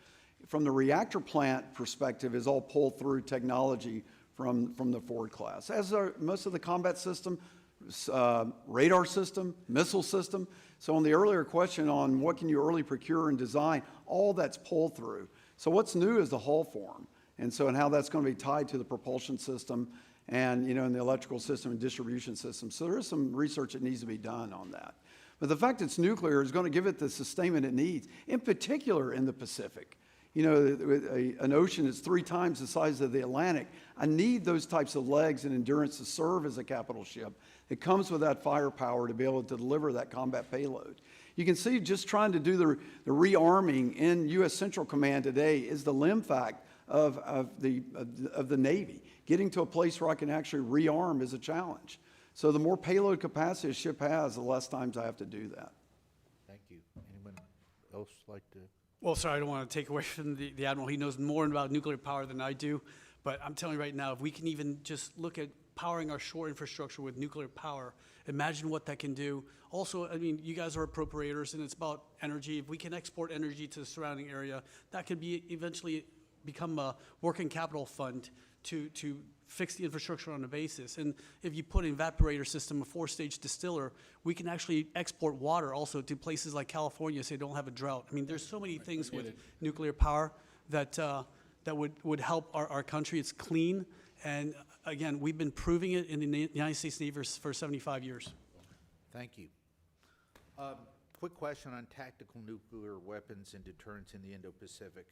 Speaker 4: from the reactor plant perspective, is all pulled through technology from the Ford class. As are most of the combat system, radar system, missile system. So on the earlier question on what can you early procure and design, all that's pulled through. So what's new is the hull form, and how that's going to be tied to the propulsion system and, in the electrical system and distribution system. So there is some research that needs to be done on that. But the fact it's nuclear is going to give it the sustainment it needs, in particular in the Pacific. An ocean is 3 times the size of the Atlantic. I need those types of legs and endurance to serve as a capital ship. It comes with that firepower to be able to deliver that combat payload. You can see just trying to do the rearming in U.S. Central Command today is the limb fact of the Navy. Getting to a place where I can actually rearm is a challenge. So the more payload capacity a ship has, the less times I have to do that.
Speaker 14: Thank you. Anyone else like to?
Speaker 3: Well, sorry, I don't want to take away from the Admiral. He knows more about nuclear power than I do. But I'm telling you right now, if we can even just look at powering our shore infrastructure with nuclear power, imagine what that can do. Also, I mean, you guys are appropriators, and it's about energy. If we can export energy to the surrounding area, that could be eventually become a working capital fund to fix the infrastructure on a basis. And if you put an evaporator system, a 4-stage distiller, we can actually export water also to places like California so they don't have a drought. I mean, there's so many things with nuclear power that would help our country. It's clean, and again, we've been proving it in the United States Navy for 75 years.
Speaker 14: Thank you. Quick question on tactical nuclear weapons and deterrence in the Indo-Pacific.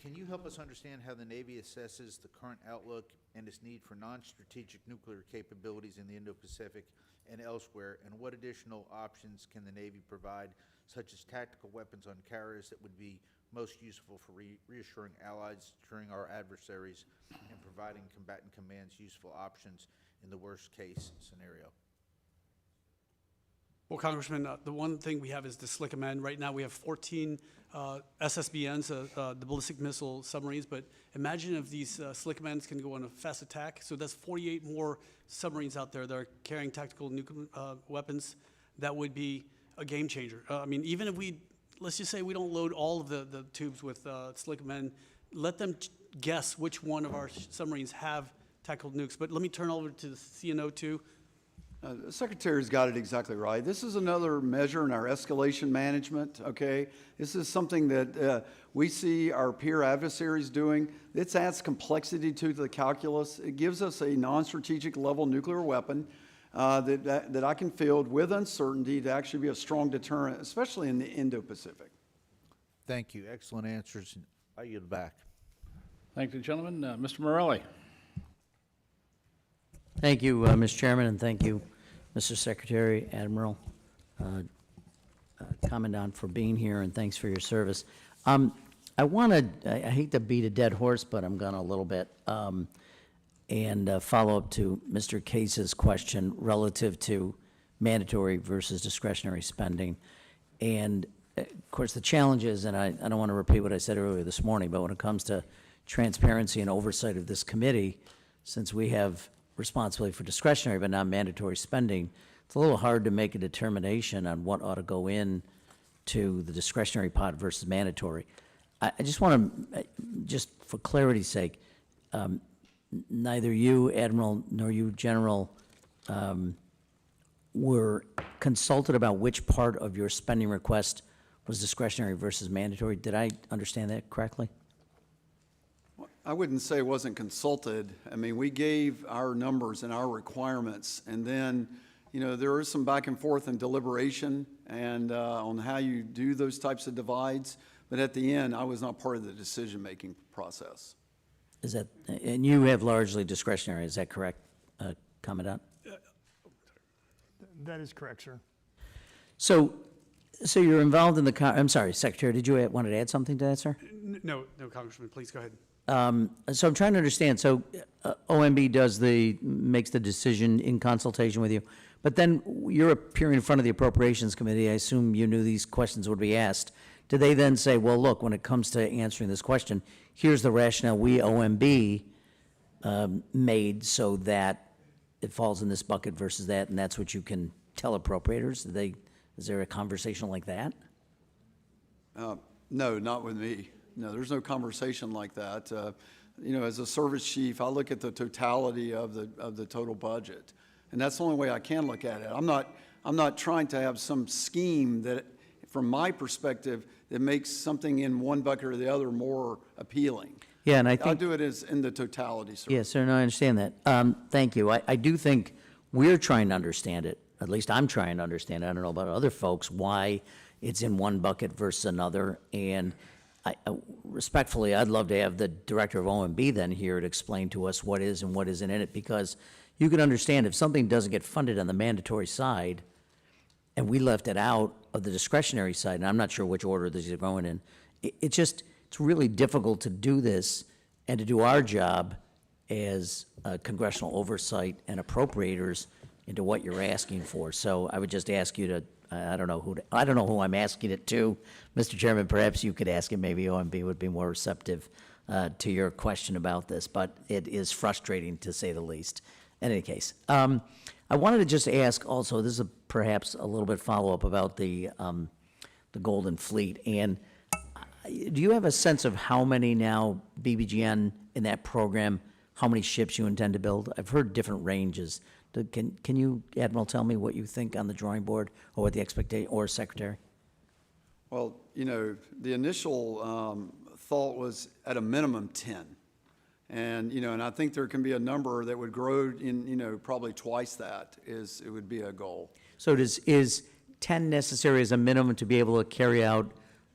Speaker 14: Can you help us understand how the Navy assesses the current outlook and its need for non-strategic nuclear capabilities in the Indo-Pacific and elsewhere, and what additional options can the Navy provide, such as tactical weapons on carriers, that would be most useful for reassuring allies during our adversaries and providing combatant commands useful options in the worst-case scenario?
Speaker 3: Well, Congressman, the one thing we have is the Slick Amend. Right now, we have 14 SSBNs, the ballistic missile submarines, but imagine if these Slick Amends can go on a fast attack. So that's 48 more submarines out there that are carrying tactical nuclear weapons. That would be a game changer. I mean, even if let's just say we don't load all of the tubes with Slick Amend, let them guess which one of our submarines have tactical nukes. But let me turn over to the CNO too.
Speaker 4: The Secretary's got it exactly right. This is another measure in our escalation management, okay? This is something that we see our peer adversaries doing. It adds complexity to the calculus. It gives us a non-strategic level nuclear weapon that I can field with uncertainty to actually be a strong deterrent, especially in the Indo-Pacific.
Speaker 14: Thank you. Excellent answers. I yield back.
Speaker 2: Thank you, gentlemen. Mr. Morelli.
Speaker 15: Thank you, Mr. Chairman, and thank you, Mr. Secretary, Admiral, Commandant, for being here, and thanks for your service. I hate to beat a dead horse, but I'm going to a little bit, and follow up to Mr. Case's question relative to mandatory versus discretionary spending. And, of course, the challenge is, and I don't want to repeat what I said earlier this morning, but when it comes to transparency and oversight of this committee, since we have responsibility for discretionary but not mandatory spending, it's a little hard to make a determination on what ought to go in to the discretionary pot versus mandatory. I just want to, just for clarity's sake, neither you, Admiral, nor you, General, were consulted about which part of your spending request was discretionary versus mandatory. Did I understand that correctly?
Speaker 4: I wouldn't say it wasn't consulted. I mean, we gave our numbers and our requirements, and then, there is some back and forth and deliberation and on how you do those types of divides. But at the end, I was not part of the decision-making process.
Speaker 15: Is that, and you have largely discretionary, is that correct, Commandant?
Speaker 5: That is correct, sir.
Speaker 15: So you're involved in I'm sorry, Secretary, did you want to add something to that, sir?
Speaker 3: No, Congressman, please go ahead.
Speaker 15: So I'm trying to understand, so OMB makes the decision in consultation with you, but then you're appearing in front of the Appropriations Committee, I assume you knew these questions would be asked. Do they then say, well, look, when it comes to answering this question, here's the rationale we, OMB, made so that it falls in this bucket versus that, and that's what you can tell appropriators? Is there a conversation like that?
Speaker 4: No, not with me. No, there's no conversation like that. As a service chief, I look at the totality of the total budget, and that's the only way I can look at it. I'm not trying to have some scheme that, from my perspective, that makes something in one bucket or the other more appealing.
Speaker 15: Yeah, and I think
Speaker 4: I'll do it as in the totality, sir.
Speaker 15: Yes, sir, no, I understand that. Thank you. I do think we're trying to understand it, at least I'm trying to understand it. I don't know about other folks, why it's in one bucket versus another. And respectfully, I'd love to have the director of OMB then here to explain to us what is and what isn't in it, because you can understand if something doesn't get funded on the mandatory side, and we left it out of the discretionary side, and I'm not sure which order these are going in, it's really difficult to do this and to do our job as congressional oversight and appropriators into what you're asking for. So I would just ask you to, I don't know who I'm asking it to. Mr. Chairman, perhaps you could ask him, maybe OMB would be more receptive to your question about this, but it is frustrating to say the least. In any case, I wanted to just ask also, this is perhaps a little bit follow-up about the Golden Fleet, and do you have a sense of how many now BBGN in that program, how many ships you intend to build? I've heard different ranges. Can you, Admiral, tell me what you think on the drawing board, or what the expectation, or Secretary?
Speaker 4: Well, the initial thought was at a minimum 10. And, and I think there can be a number that would grow in, probably twice that it would be a goal.
Speaker 15: So is 10 necessary as a minimum to be able to carry out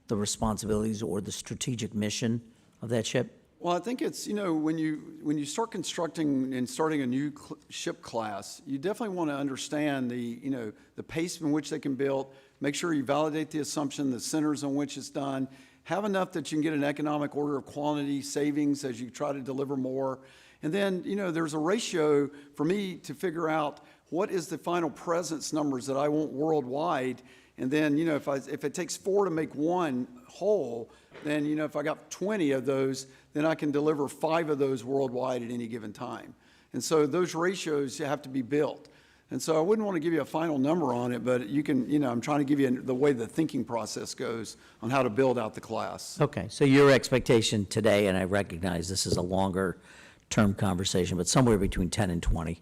Speaker 15: the responsibilities or the strategic mission of that ship?
Speaker 4: Well, I think it's, when you start constructing and starting a new ship class, you definitely want to understand the pace in which they can build, make sure you validate the assumption, the centers on which it's done, have enough that you can get an economic order of quantity savings as you try to deliver more. And then, there's a ratio for me to figure out what is the final presence numbers that I want worldwide. And then, if it takes 4 to make one whole, then, if I got 20 of those, then I can deliver 5 of those worldwide at any given time. And so those ratios have to be built. And so I wouldn't want to give you a final number on it, but you can, I'm trying to give you the way the thinking process goes on how to build out the class.
Speaker 15: Okay, so your expectation today, and I recognize this is a longer-term conversation, but somewhere between 10 and 20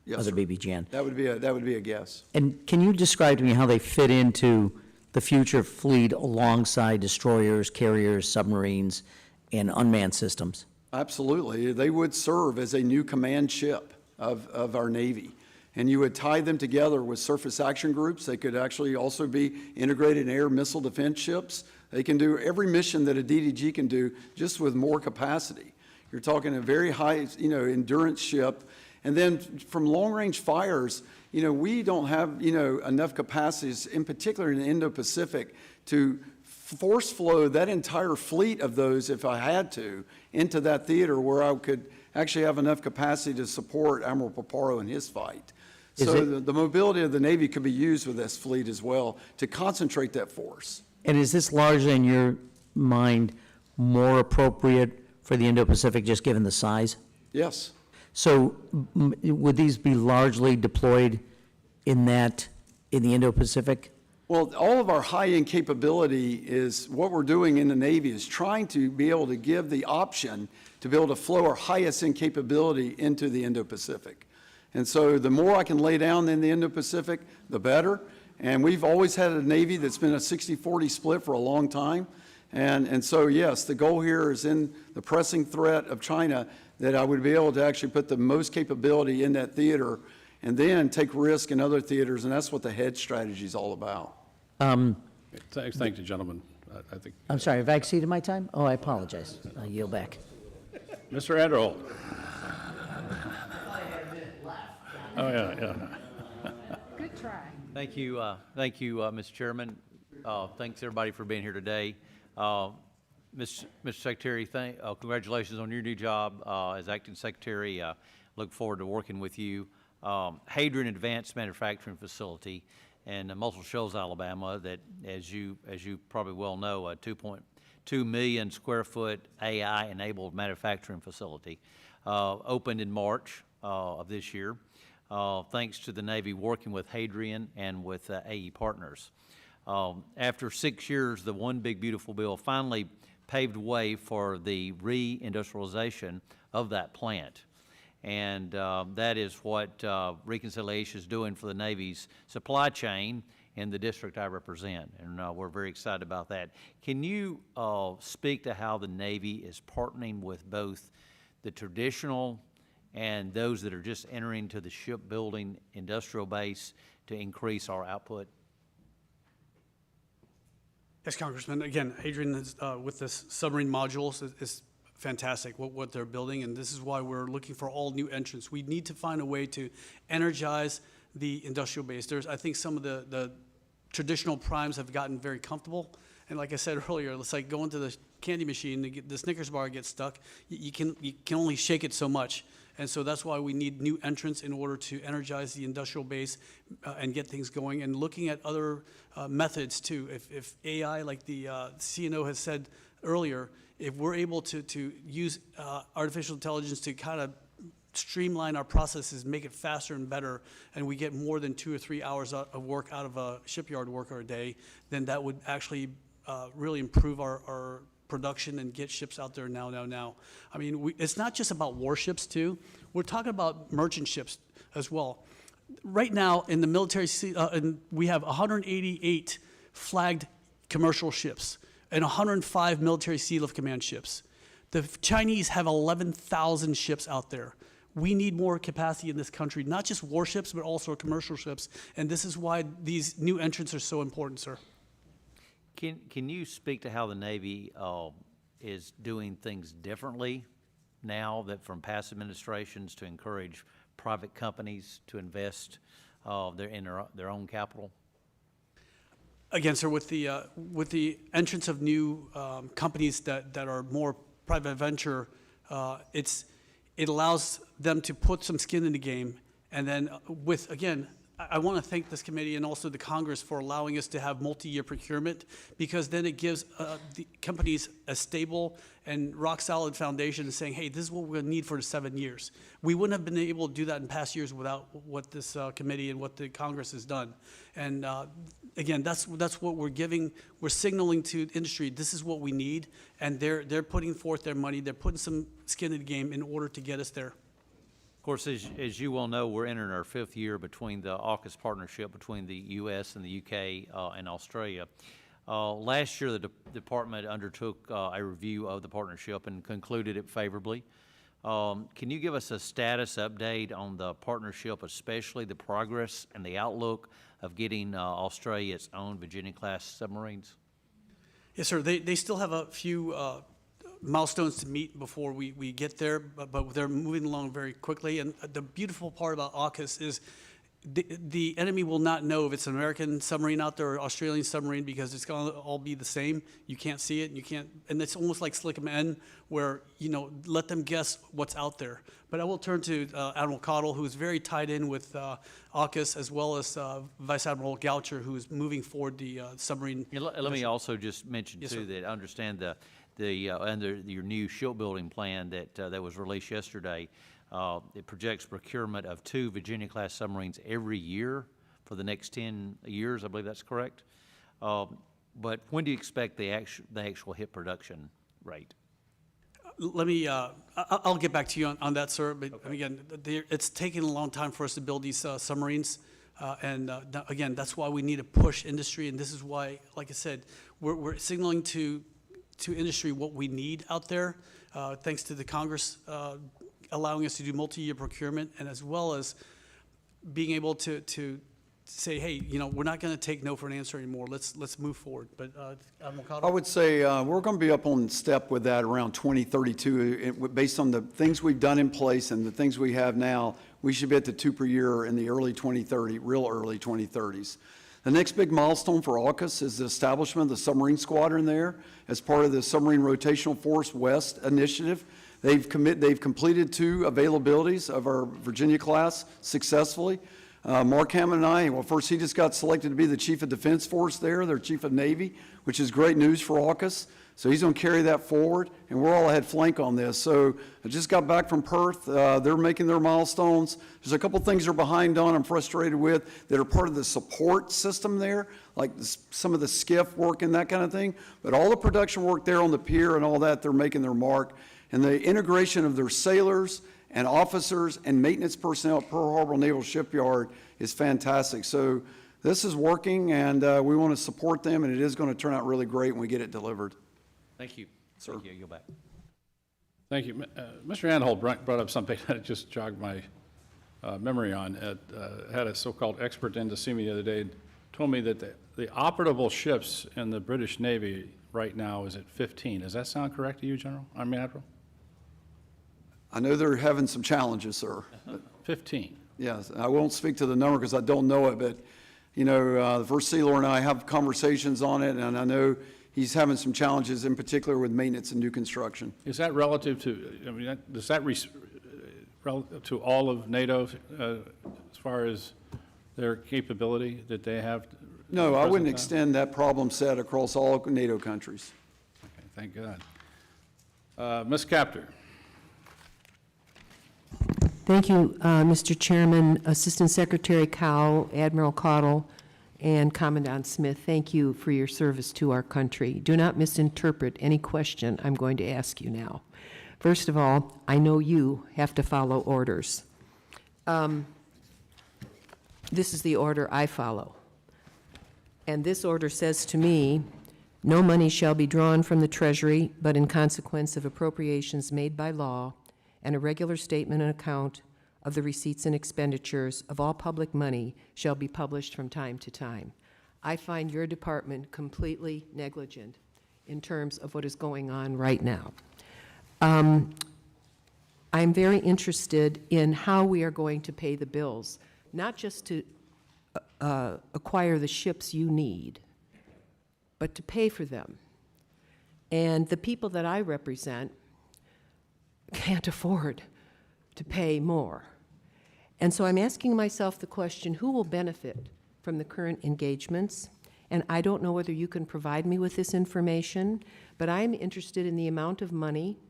Speaker 4: Yes,
Speaker 15: of the
Speaker 4: sir.
Speaker 15: BBGN.
Speaker 4: That would be a guess.
Speaker 15: And can you describe to me how they fit into the future fleet alongside destroyers, carriers, submarines, and unmanned systems?
Speaker 4: Absolutely. They would serve as a new command ship of our Navy. And you would tie them together with surface action groups. They could actually also be integrated air missile defense ships. They can do every mission that a DDG can do, just with more capacity. You're talking a very high, endurance ship. And then from long-range fires, we don't have, enough capacities, in particular in the Indo-Pacific, to force flow that entire fleet of those, if I had to, into that theater where I could actually have enough capacity to support Admiral Paparo in his fight. So the mobility of the Navy could be used with this fleet as well to concentrate that force.
Speaker 15: And is this largely, in your mind, more appropriate for the Indo-Pacific, just given the size?
Speaker 4: Yes.
Speaker 15: So would these be largely deployed in the Indo-Pacific?
Speaker 4: Well, all of our high-end capability is what we're doing in the Navy is trying to be able to give the option to to be able to flow our highest end capability into the Indo-Pacific. And so the more I can lay down in the Indo-Pacific, the better. And we've always had a Navy that's been a 60-40 split for a long time. And so, yes, the goal here is in the pressing threat of China that I would be able to actually put the most capability in that theater and then take risk in other theaters, and that's what the hedge strategy is all about.
Speaker 2: Thank you, gentlemen. I think.
Speaker 15: I'm sorry, have I exceeded my time? Oh, I apologize. I yield back.
Speaker 2: Mr. Admiral. Oh, yeah.
Speaker 1: Good try.
Speaker 16: Thank you, Mr. Chairman. Thanks, everybody, for being here today. Mr. Secretary, congratulations on your new job as Acting Secretary. Look forward to working with you. Hadrian Advanced Manufacturing Facility in Muscle Shoals, Alabama, that, as you probably well know, a 2.2 million square foot AI-enabled manufacturing facility, opened in March of this year, thanks to the Navy working with Hadrian and with AE Partners. After 6 years, the One Big Beautiful Bill finally paved way for the re-industrialization of that plant. And that is what Reconciliation is doing for the Navy's supply chain in the district I represent. And we're very excited about that. Can you speak to how the Navy is partnering with both the traditional and those that are just entering to the shipbuilding industrial base to increase our output?
Speaker 3: Yes, Congressman. Again, Hadrian is, with this submarine modules is fantastic, what they're building, and this is why we're looking for all new entrants. We need to find a way to energize the industrial base. I think some of the traditional primes have gotten very comfortable, and like I said earlier, it's like going to the candy machine, the Snickers bar gets stuck. You can only shake it so much. And so that's why we need new entrants in order to energize the industrial base and get things going, and looking at other methods too. If AI, like the CNO has said earlier, if we're able to use artificial intelligence to kind of streamline our processes, make it faster and better, and we get more than 2 or 3 hours of work out of a shipyard worker a day, then that would actually really improve our production and get ships out there now. I mean, it's not just about warships too. We're talking about merchant ships as well. Right now in the military, we have 188 flagged commercial ships and 105 military Sea Lift Command ships. The Chinese have 11,000 ships out there. We need more capacity in this country, not just warships, but also commercial ships. And this is why these new entrants are so important, sir.
Speaker 16: Can you speak to how the Navy is doing things differently now that from past administrations to encourage private companies to invest in their own capital?
Speaker 3: Again, sir, with the entrance of new companies that are more private venture, it allows them to put some skin in the game. And then I want to thank this committee and also the Congress for allowing us to have multi-year procurement, because then it gives the companies a stable and rock-solid foundation, saying, hey, this is what we're going to need for the 7 years. We wouldn't have been able to do that in past years without what this committee and what the Congress has done. And again, that's what we're giving. We're signaling to industry, this is what we need, and they're putting forth their money. They're putting some skin in the game in order to get us there.
Speaker 16: Of course, as you well know, we're entering our 5th year between the AUKUS partnership between the U.S. and the UK and Australia. Last year, the department undertook a review of the partnership and concluded it favorably. Can you give us a status update on the partnership, especially the progress and the outlook of getting Australia its own Virginia-class submarines?
Speaker 3: Yes, sir. They still have a few milestones to meet before we get there, but they're moving along very quickly. And the beautiful part about AUKUS is the enemy will not know if it's an American submarine out there or Australian submarine, because it's going to all be the same. You can't see it, and it's almost like Slick 'em in, where, let them guess what's out there. But I will turn to Admiral Caudle, who's very tied in with AUKUS, as well as Vice Admiral Goucher, who is moving forward the submarine.
Speaker 16: Let me also just mention,
Speaker 3: Yes,
Speaker 16: too,
Speaker 3: sir.
Speaker 16: that I understand under your new shipbuilding plan that was released yesterday, it projects procurement of 2 Virginia-class submarines every year for the next 10 years. I believe that's correct. But when do you expect the actual hit production rate?
Speaker 3: Let me, I'll get back to you on that, sir, but again, it's taken a long time for us to build these submarines. Again, that's why we need to push industry, and this is why, like I said, we're signaling to industry what we need out there, thanks to the Congress allowing us to do multi-year procurement, and as well as being able to say, hey, you know, we're not going to take no for an answer anymore. Let's move forward. But Admiral Caudle?
Speaker 4: I would say we're going to be up on step with that around 2032. Based on the things we've done in place and the things we have now, we should be at the 2 per year in the early 2030, real early 2030s. The next big milestone for AUKUS is the establishment of the submarine squadron there as part of the Submarine Rotational Force West initiative. They've completed 2 availabilities of our Virginia class successfully. Mark Hammond and I, well, first he just got selected to be the Chief of Defense Force there, their Chief of Navy, which is great news for AUKUS. So he's going to carry that forward, and we're all ahead flank on this. So I just got back from Perth. They're making their milestones. There's a couple things they're behind on I'm frustrated with that are part of the support system there, like some of the skiff work and that kind of thing. But all the production work there on the pier and all that, they're making their mark. And the integration of their sailors and officers and maintenance personnel at Pearl Harbor Naval Shipyard is fantastic. So this is working, and we want to support them, and it is going to turn out really great when we get it delivered.
Speaker 16: Thank you.
Speaker 4: Sir.
Speaker 16: Thank you. Go back.
Speaker 2: Thank you. Mr. Anhold brought up something that just jogged my memory on. Had a so-called expert in to see me the other day, told me that the operable ships in the British Navy right now is at 15. Does that sound correct to you, General? I'm Admiral?
Speaker 4: I know they're having some challenges, sir.
Speaker 2: 15.
Speaker 4: Yes, I won't speak to the number because I don't know it, but, you know, the First Sea Lord and I have conversations on it, and I know he's having some challenges, in particular with maintenance and new construction.
Speaker 2: Is that relative to, I mean, does that relative to all of NATO as far as their capability that they have?
Speaker 4: No, I wouldn't extend that problem set across all NATO countries.
Speaker 2: Okay, thank God. Ms. Capter.
Speaker 17: Thank you, Mr. Chairman, Assistant Secretary Cow, Admiral Caudle, and Commandant Smith. Thank you for your service to our country. Do not misinterpret any question I'm going to ask you now. First of all, I know you have to follow orders. This is the order I follow. And this order says to me, no money shall be drawn from the Treasury, but in consequence of appropriations made by law, and a regular statement and account of the receipts and expenditures of all public money shall be published from time to time. I find your department completely negligent in terms of what is going on right now. I'm very interested in how we are going to pay the bills, not just to acquire the ships you need, but to pay for them. And the people that I represent can't afford to pay more. And so I'm asking myself the question, who will benefit from the current engagements? And I don't know whether you can provide me with this information, but I'm interested in the amount of money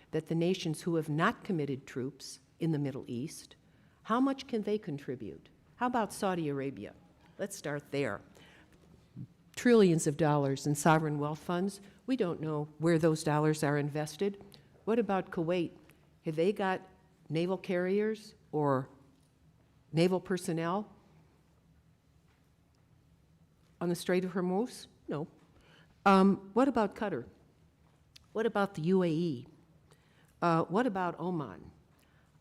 Speaker 17: that the nations who have not committed troops in the Middle East, how much can they contribute? How about Saudi Arabia? Let's start there. Trillions of dollars in sovereign wealth funds. We don't know where those dollars are invested. What about Kuwait? Have they got naval carriers or naval personnel on the Strait of Hormuz? No. What about Qatar? What about the UAE? What about Oman?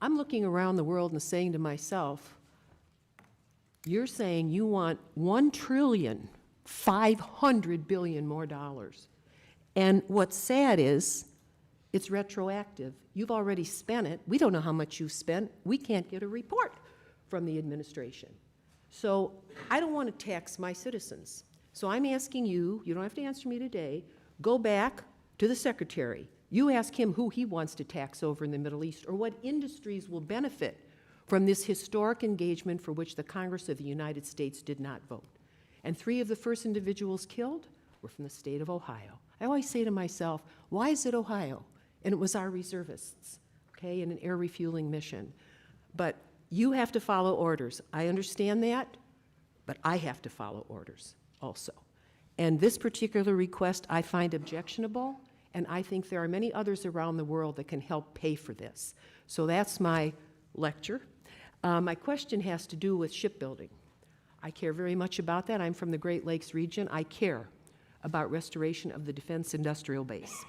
Speaker 17: I'm looking around the world and saying to myself, you're saying you want $1,500 billion more dollars. And what's sad is it's retroactive. You've already spent it. We don't know how much you've spent. We can't get a report from the administration. So I don't want to tax my citizens. So I'm asking you, you don't have to answer me today, go back to the Secretary. You ask him who he wants to tax over in the Middle East or what industries will benefit from this historic engagement for which the Congress of the United States did not vote. And 3 of the first individuals killed were from the state of Ohio. I always say to myself, why is it Ohio? And it was our reservists, okay, in an air refueling mission. But you have to follow orders. I understand that, but I have to follow orders also. And this particular request I find objectionable, and I think there are many others around the world that can help pay for this. So that's my lecture. My question has to do with shipbuilding. I care very much about that. I'm from the Great Lakes region. I care about restoration of the Defense Industrial Base.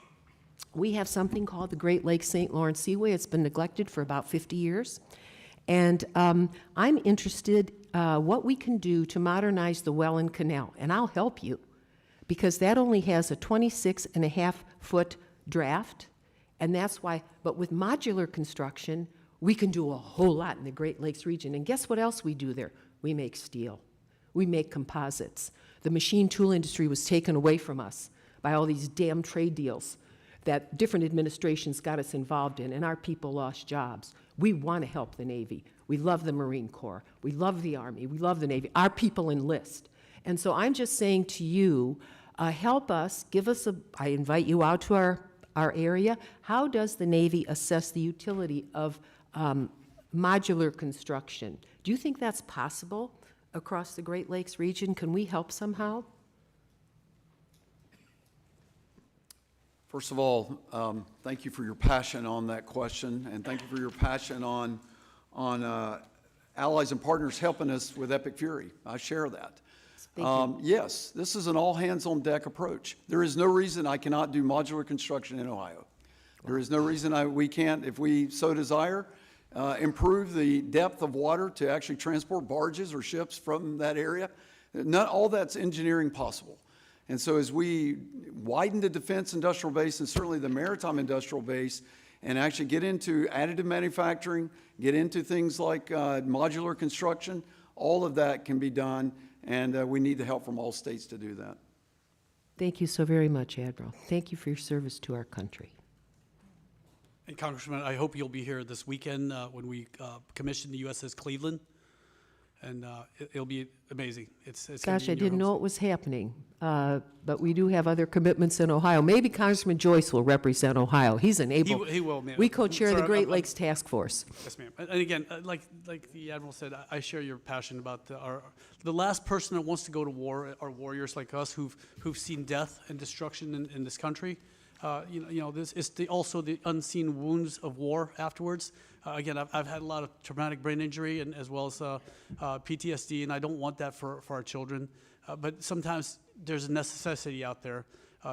Speaker 17: We have something called the Great Lakes St. Lawrence Seaway. It's been neglected for about 50 years. And I'm interested what we can do to modernize the Welland Canal, and I'll help you, because that only has a 26.5-foot draft, and that's why, but with modular construction, we can do a whole lot in the Great Lakes region. And guess what else we do there? We make steel. We make composites. The machine tool industry was taken away from us by all these damn trade deals that different administrations got us involved in, and our people lost jobs. We want to help the Navy. We love the Marine Corps. We love the Army. We love the Navy. Our people enlist. And so I'm just saying to you, help us, give us I invite you out to our area. How does the Navy assess the utility of modular construction? Do you think that's possible across the Great Lakes region? Can we help somehow?
Speaker 4: First of all, thank you for your passion on that question, and thank you for your passion on allies and partners helping us with Epic Fury. I share that. Yes, this is an all-hands-on-deck approach. There is no reason I cannot do modular construction in Ohio. There is no reason we can't, if we so desire, improve the depth of water to actually transport barges or ships from that area. Not all that's engineering possible. And so as we widen the defense industrial base and certainly the maritime industrial base and actually get into additive manufacturing, get into things like modular construction, all of that can be done, and we need the help from all states to do that.
Speaker 17: Thank you so very much, Admiral. Thank you for your service to our country.
Speaker 3: And Congressman, I hope you'll be here this weekend when we commission the USS Cleveland, and it'll be amazing. It's
Speaker 17: Gosh, I didn't know it was happening, but we do have other commitments in Ohio. Maybe Congressman Joyce will represent Ohio. He's unable.
Speaker 3: He will, ma'am.
Speaker 17: We co-chair the
Speaker 3: Sorry,
Speaker 17: Great Lakes Task Force.
Speaker 3: Yes, ma'am. And again, like the Admiral said, I share your passion about the last person that wants to go to war are warriors like us who've seen death and destruction in this country. This is also the unseen wounds of war afterwards. Again, I've had a lot of traumatic brain injury and as well as PTSD, and I don't want that for our children. But sometimes there's a necessity out there.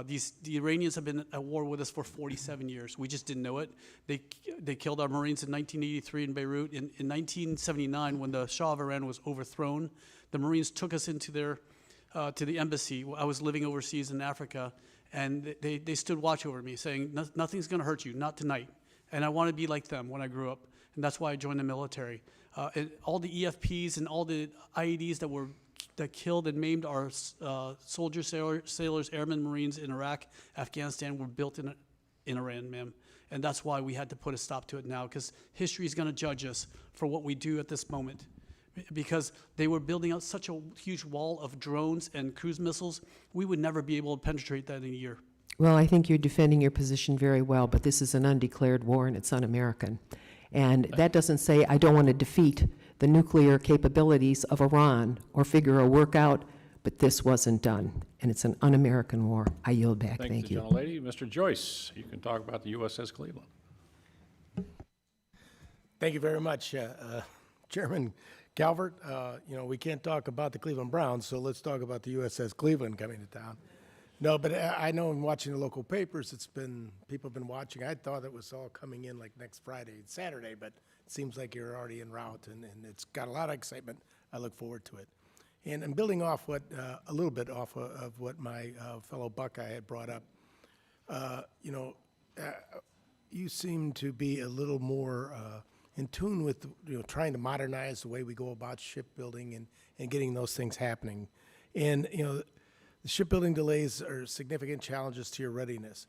Speaker 3: The Iranians have been at war with us for 47 years. We just didn't know it. They killed our Marines in 1983 in Beirut. In 1979, when the Shah of Iran was overthrown, the Marines took us into to the embassy. I was living overseas in Africa, and they stood watch over me, saying, nothing's going to hurt you, not tonight. And I want to be like them when I grew up, and that's why I joined the military. And all the EFPs and all the IEDs that killed and maimed our soldiers, sailors, airmen, Marines in Iraq, Afghanistan were built in Iran, ma'am. And that's why we had to put a stop to it now, because history is going to judge us for what we do at this moment. Because they were building out such a huge wall of drones and cruise missiles, we would never be able to penetrate that in a year.
Speaker 17: Well, I think you're defending your position very well, but this is an undeclared war and it's un-American. And that doesn't say I don't want to defeat the nuclear capabilities of Iran or figure a work out, but this wasn't done, and it's an un-American war. I yield back. Thank you.
Speaker 2: Gentlelady. Mr. Joyce, you can talk about the USS Cleveland.
Speaker 18: Thank you very much, Chairman Calvert. We can't talk about the Cleveland Browns, so let's talk about the USS Cleveland coming to town. No, but I know in watching the local papers, people have been watching. I thought it was all coming in like next Friday and Saturday, but it seems like you're already en route, and it's got a lot of excitement. I look forward to it. And I'm building off a little bit off of what my fellow Buckeye had brought up. You seem to be a little more in tune with trying to modernize the way we go about shipbuilding and getting those things happening. And the shipbuilding delays are significant challenges to your readiness.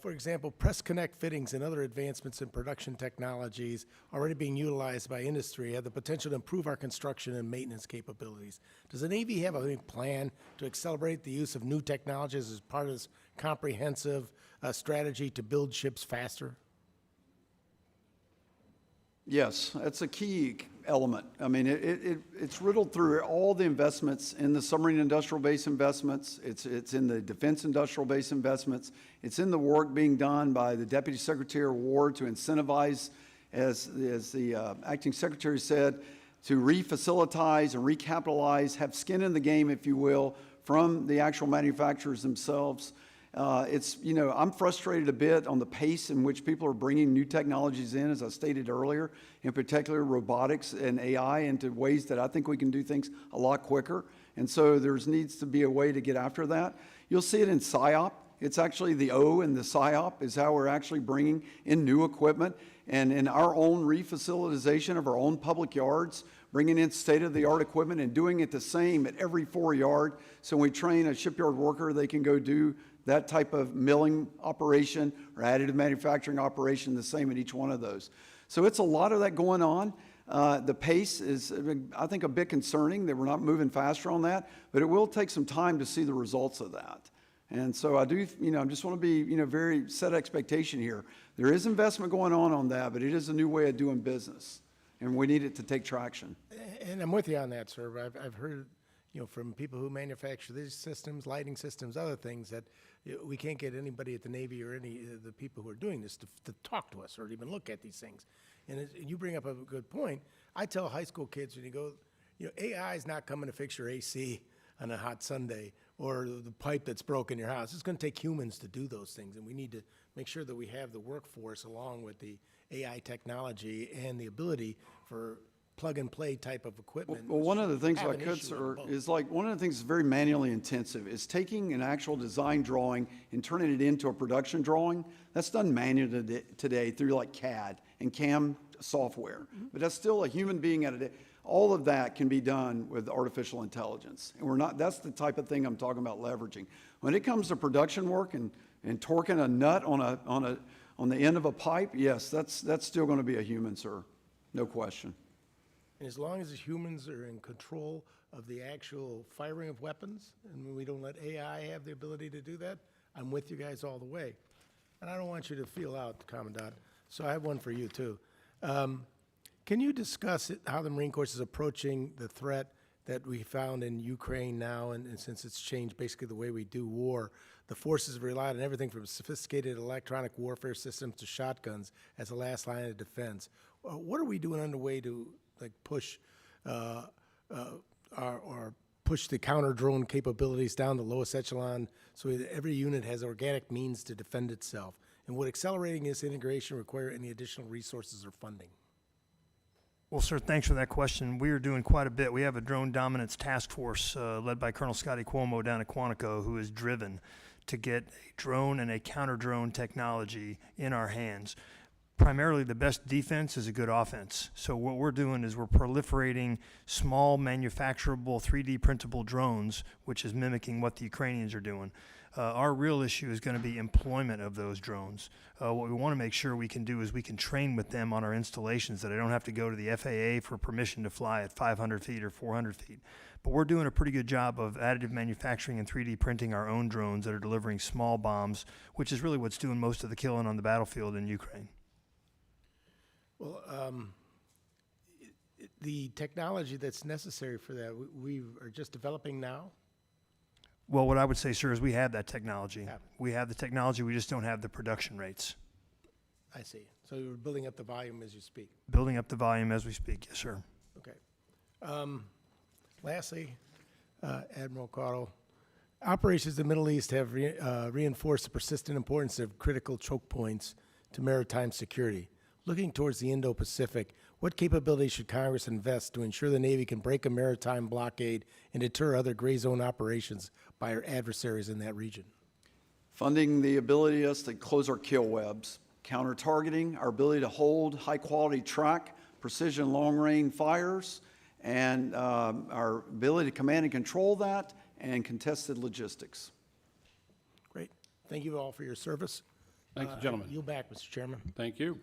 Speaker 18: For example, press connect fittings and other advancements in production technologies already being utilized by industry have the potential to improve our construction and maintenance capabilities. Does the Navy have a plan to accelerate the use of new technologies as part of this comprehensive strategy to build ships faster?
Speaker 4: Yes, that's a key element. I mean, it's riddled through all the investments in the submarine industrial base investments. It's in the defense industrial base investments. It's in the work being done by the Deputy Secretary of War to incentivize, as the acting secretary said, to refacilitize and recapitalize, have skin in the game, if you will, from the actual manufacturers themselves. I'm frustrated a bit on the pace in which people are bringing new technologies in, as I stated earlier, in particular robotics and AI, into ways that I think we can do things a lot quicker. And so there needs to be a way to get after that. You'll see it in PSYOP. It's actually the O in the PSYOP is how we're actually bringing in new equipment. And in our own refacilitization of our own public yards, bringing in state-of-the-art equipment and doing it the same at every 4-yard. So when we train a shipyard worker, they can go do that type of milling operation or additive manufacturing operation the same at each one of those. So it's a lot of that going on. The pace is, I think, a bit concerning that we're not moving faster on that, but it will take some time to see the results of that. And so I do, just want to be, very set expectation here. There is investment going on that, but it is a new way of doing business, and we need it to take traction.
Speaker 18: And I'm with you on that, sir. I've heard, from people who manufacture these systems, lighting systems, other things, that we can't get anybody at the Navy or any of the people who are doing this to talk to us or even look at these things. And you bring up a good point. I tell high school kids when you go, AI is not coming to fix your AC on a hot Sunday or the pipe that's broke in your house. It's going to take humans to do those things, and we need to make sure that we have the workforce along with the AI technology and the ability for plug-and-play type of equipment.
Speaker 4: Well, one of the things I could, sir, is like, one of the things that's very manually intensive is taking an actual design drawing and turning it into a production drawing. That's done manually today through like CAD and CAM software. But that's still a human being at a all of that can be done with artificial intelligence. And that's the type of thing I'm talking about leveraging. When it comes to production work and torquing a nut on the end of a pipe, yes, that's still going to be a human, sir. No question.
Speaker 18: And as long as the humans are in control of the actual firing of weapons, and we don't let AI have the ability to do that, I'm with you guys all the way. And I don't want you to feel out, Commandant, so I have one for you, too. Can you discuss how the Marine Corps is approaching the threat that we found in Ukraine now, and since it's changed basically the way we do war? The forces have relied on everything from sophisticated electronic warfare systems to shotguns as a last line of defense. What are we doing underway to push push the counter-drone capabilities down the lowest echelon so that every unit has organic means to defend itself? And would accelerating this integration require any additional resources or funding?
Speaker 5: Well, sir, thanks for that question. We are doing quite a bit. We have a drone dominance task force led by Colonel Scotty Cuomo down at Quantico, who is driven to get a drone and a counter-drone technology in our hands. Primarily, the best defense is a good offense. So what we're doing is we're proliferating small manufacturable 3D printable drones, which is mimicking what the Ukrainians are doing. Our real issue is going to be employment of those drones. What we want to make sure we can do is we can train with them on our installations, that I don't have to go to the FAA for permission to fly at 500 feet or 400 feet. But we're doing a pretty good job of additive manufacturing and 3D printing our own drones that are delivering small bombs, which is really what's doing most of the killing on the battlefield in Ukraine.
Speaker 18: Well, the technology that's necessary for that, we are just developing now?
Speaker 5: Well, what I would say, sir, is we have that technology. We have the technology, we just don't have the production rates.
Speaker 18: I see. So you're building up the volume as you speak?
Speaker 5: Building up the volume as we speak, yes, sir.
Speaker 18: Okay. Lastly, Admiral Caudle, operations in the Middle East have reinforced the persistent importance of critical choke points to maritime security. Looking towards the Indo-Pacific, what capabilities should Congress invest to ensure the Navy can break a maritime blockade and deter other gray zone operations by our adversaries in that region?
Speaker 4: Funding the ability of us to close our kill webs, counter-targeting, our ability to hold high-quality track, precision long-range fires, and our ability to command and control that, and contested logistics.
Speaker 18: Great. Thank you all for your service.
Speaker 2: Thank you, gentlemen.
Speaker 18: Yield back, Mr. Chairman.
Speaker 2: Thank you.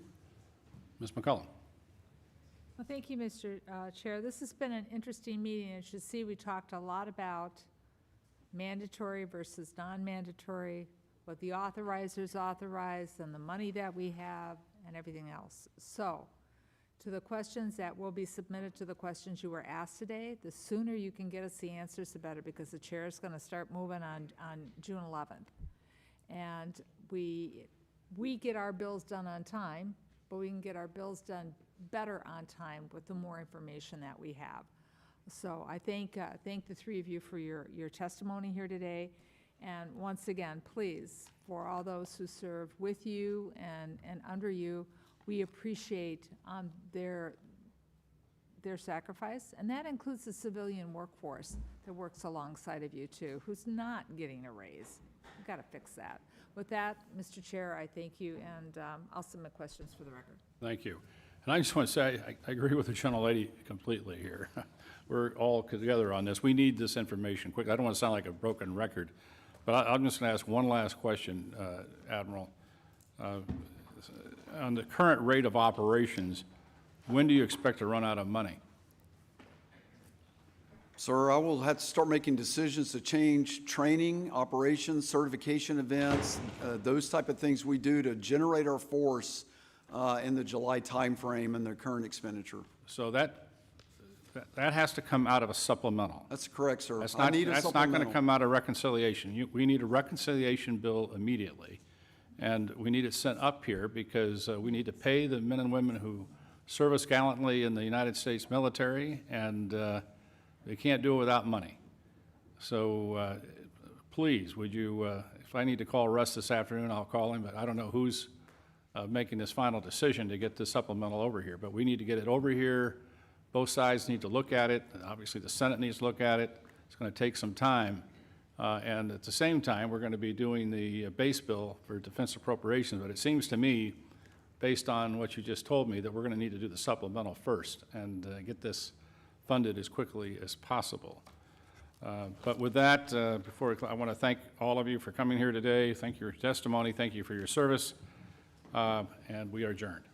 Speaker 2: Ms. McCullough.
Speaker 1: Well, thank you, Mr. Chair. This has been an interesting meeting. As you see, we talked a lot about mandatory versus non-mandatory, what the authorizers authorize, and the money that we have, and everything else. So, to the questions that will be submitted to the questions you were asked today. The sooner you can get us the answers, the better, because the chair is going to start moving on June 11th. And we get our bills done on time, but we can get our bills done better on time with the more information that we have. So I thank the three of you for your testimony here today. And once again, please, for all those who serve with you and under you, we appreciate their sacrifice, and that includes the civilian workforce that works alongside of you too, who's not getting a raise. We've got to fix that. With that, Mr. Chair, I thank you, and I'll submit questions for the record.
Speaker 2: Thank you. And I just want to say, I agree with the gentlelady completely here. We're all together on this. We need this information quick. I don't want to sound like a broken record, but I'm just going to ask one last question, Admiral. On the current rate of operations, when do you expect to run out of money?
Speaker 4: Sir, I will have to start making decisions to change training, operations, certification events, those type of things we do to generate our force in the July timeframe and the current expenditure.
Speaker 2: So that has to come out of a supplemental.
Speaker 4: That's correct, sir.
Speaker 2: That's
Speaker 4: I
Speaker 2: not,
Speaker 4: need a
Speaker 2: that's not
Speaker 4: supplemental.
Speaker 2: going to come out of reconciliation. We need a reconciliation bill immediately, and we need it sent up here because we need to pay the men and women who service gallantly in the United States military, and they can't do it without money. So please, would you, if I need to call Russ this afternoon, I'll call him, but I don't know who's making this final decision to get this supplemental over here. But we need to get it over here. Both sides need to look at it. Obviously, the Senate needs to look at it. It's going to take some time. And at the same time, we're going to be doing the base bill for defense appropriations. But it seems to me, based on what you just told me, that we're going to need to do the supplemental first and get this funded as quickly as possible. But with that, I want to thank all of you for coming here today. Thank you for your testimony. Thank you for your service. And we are adjourned.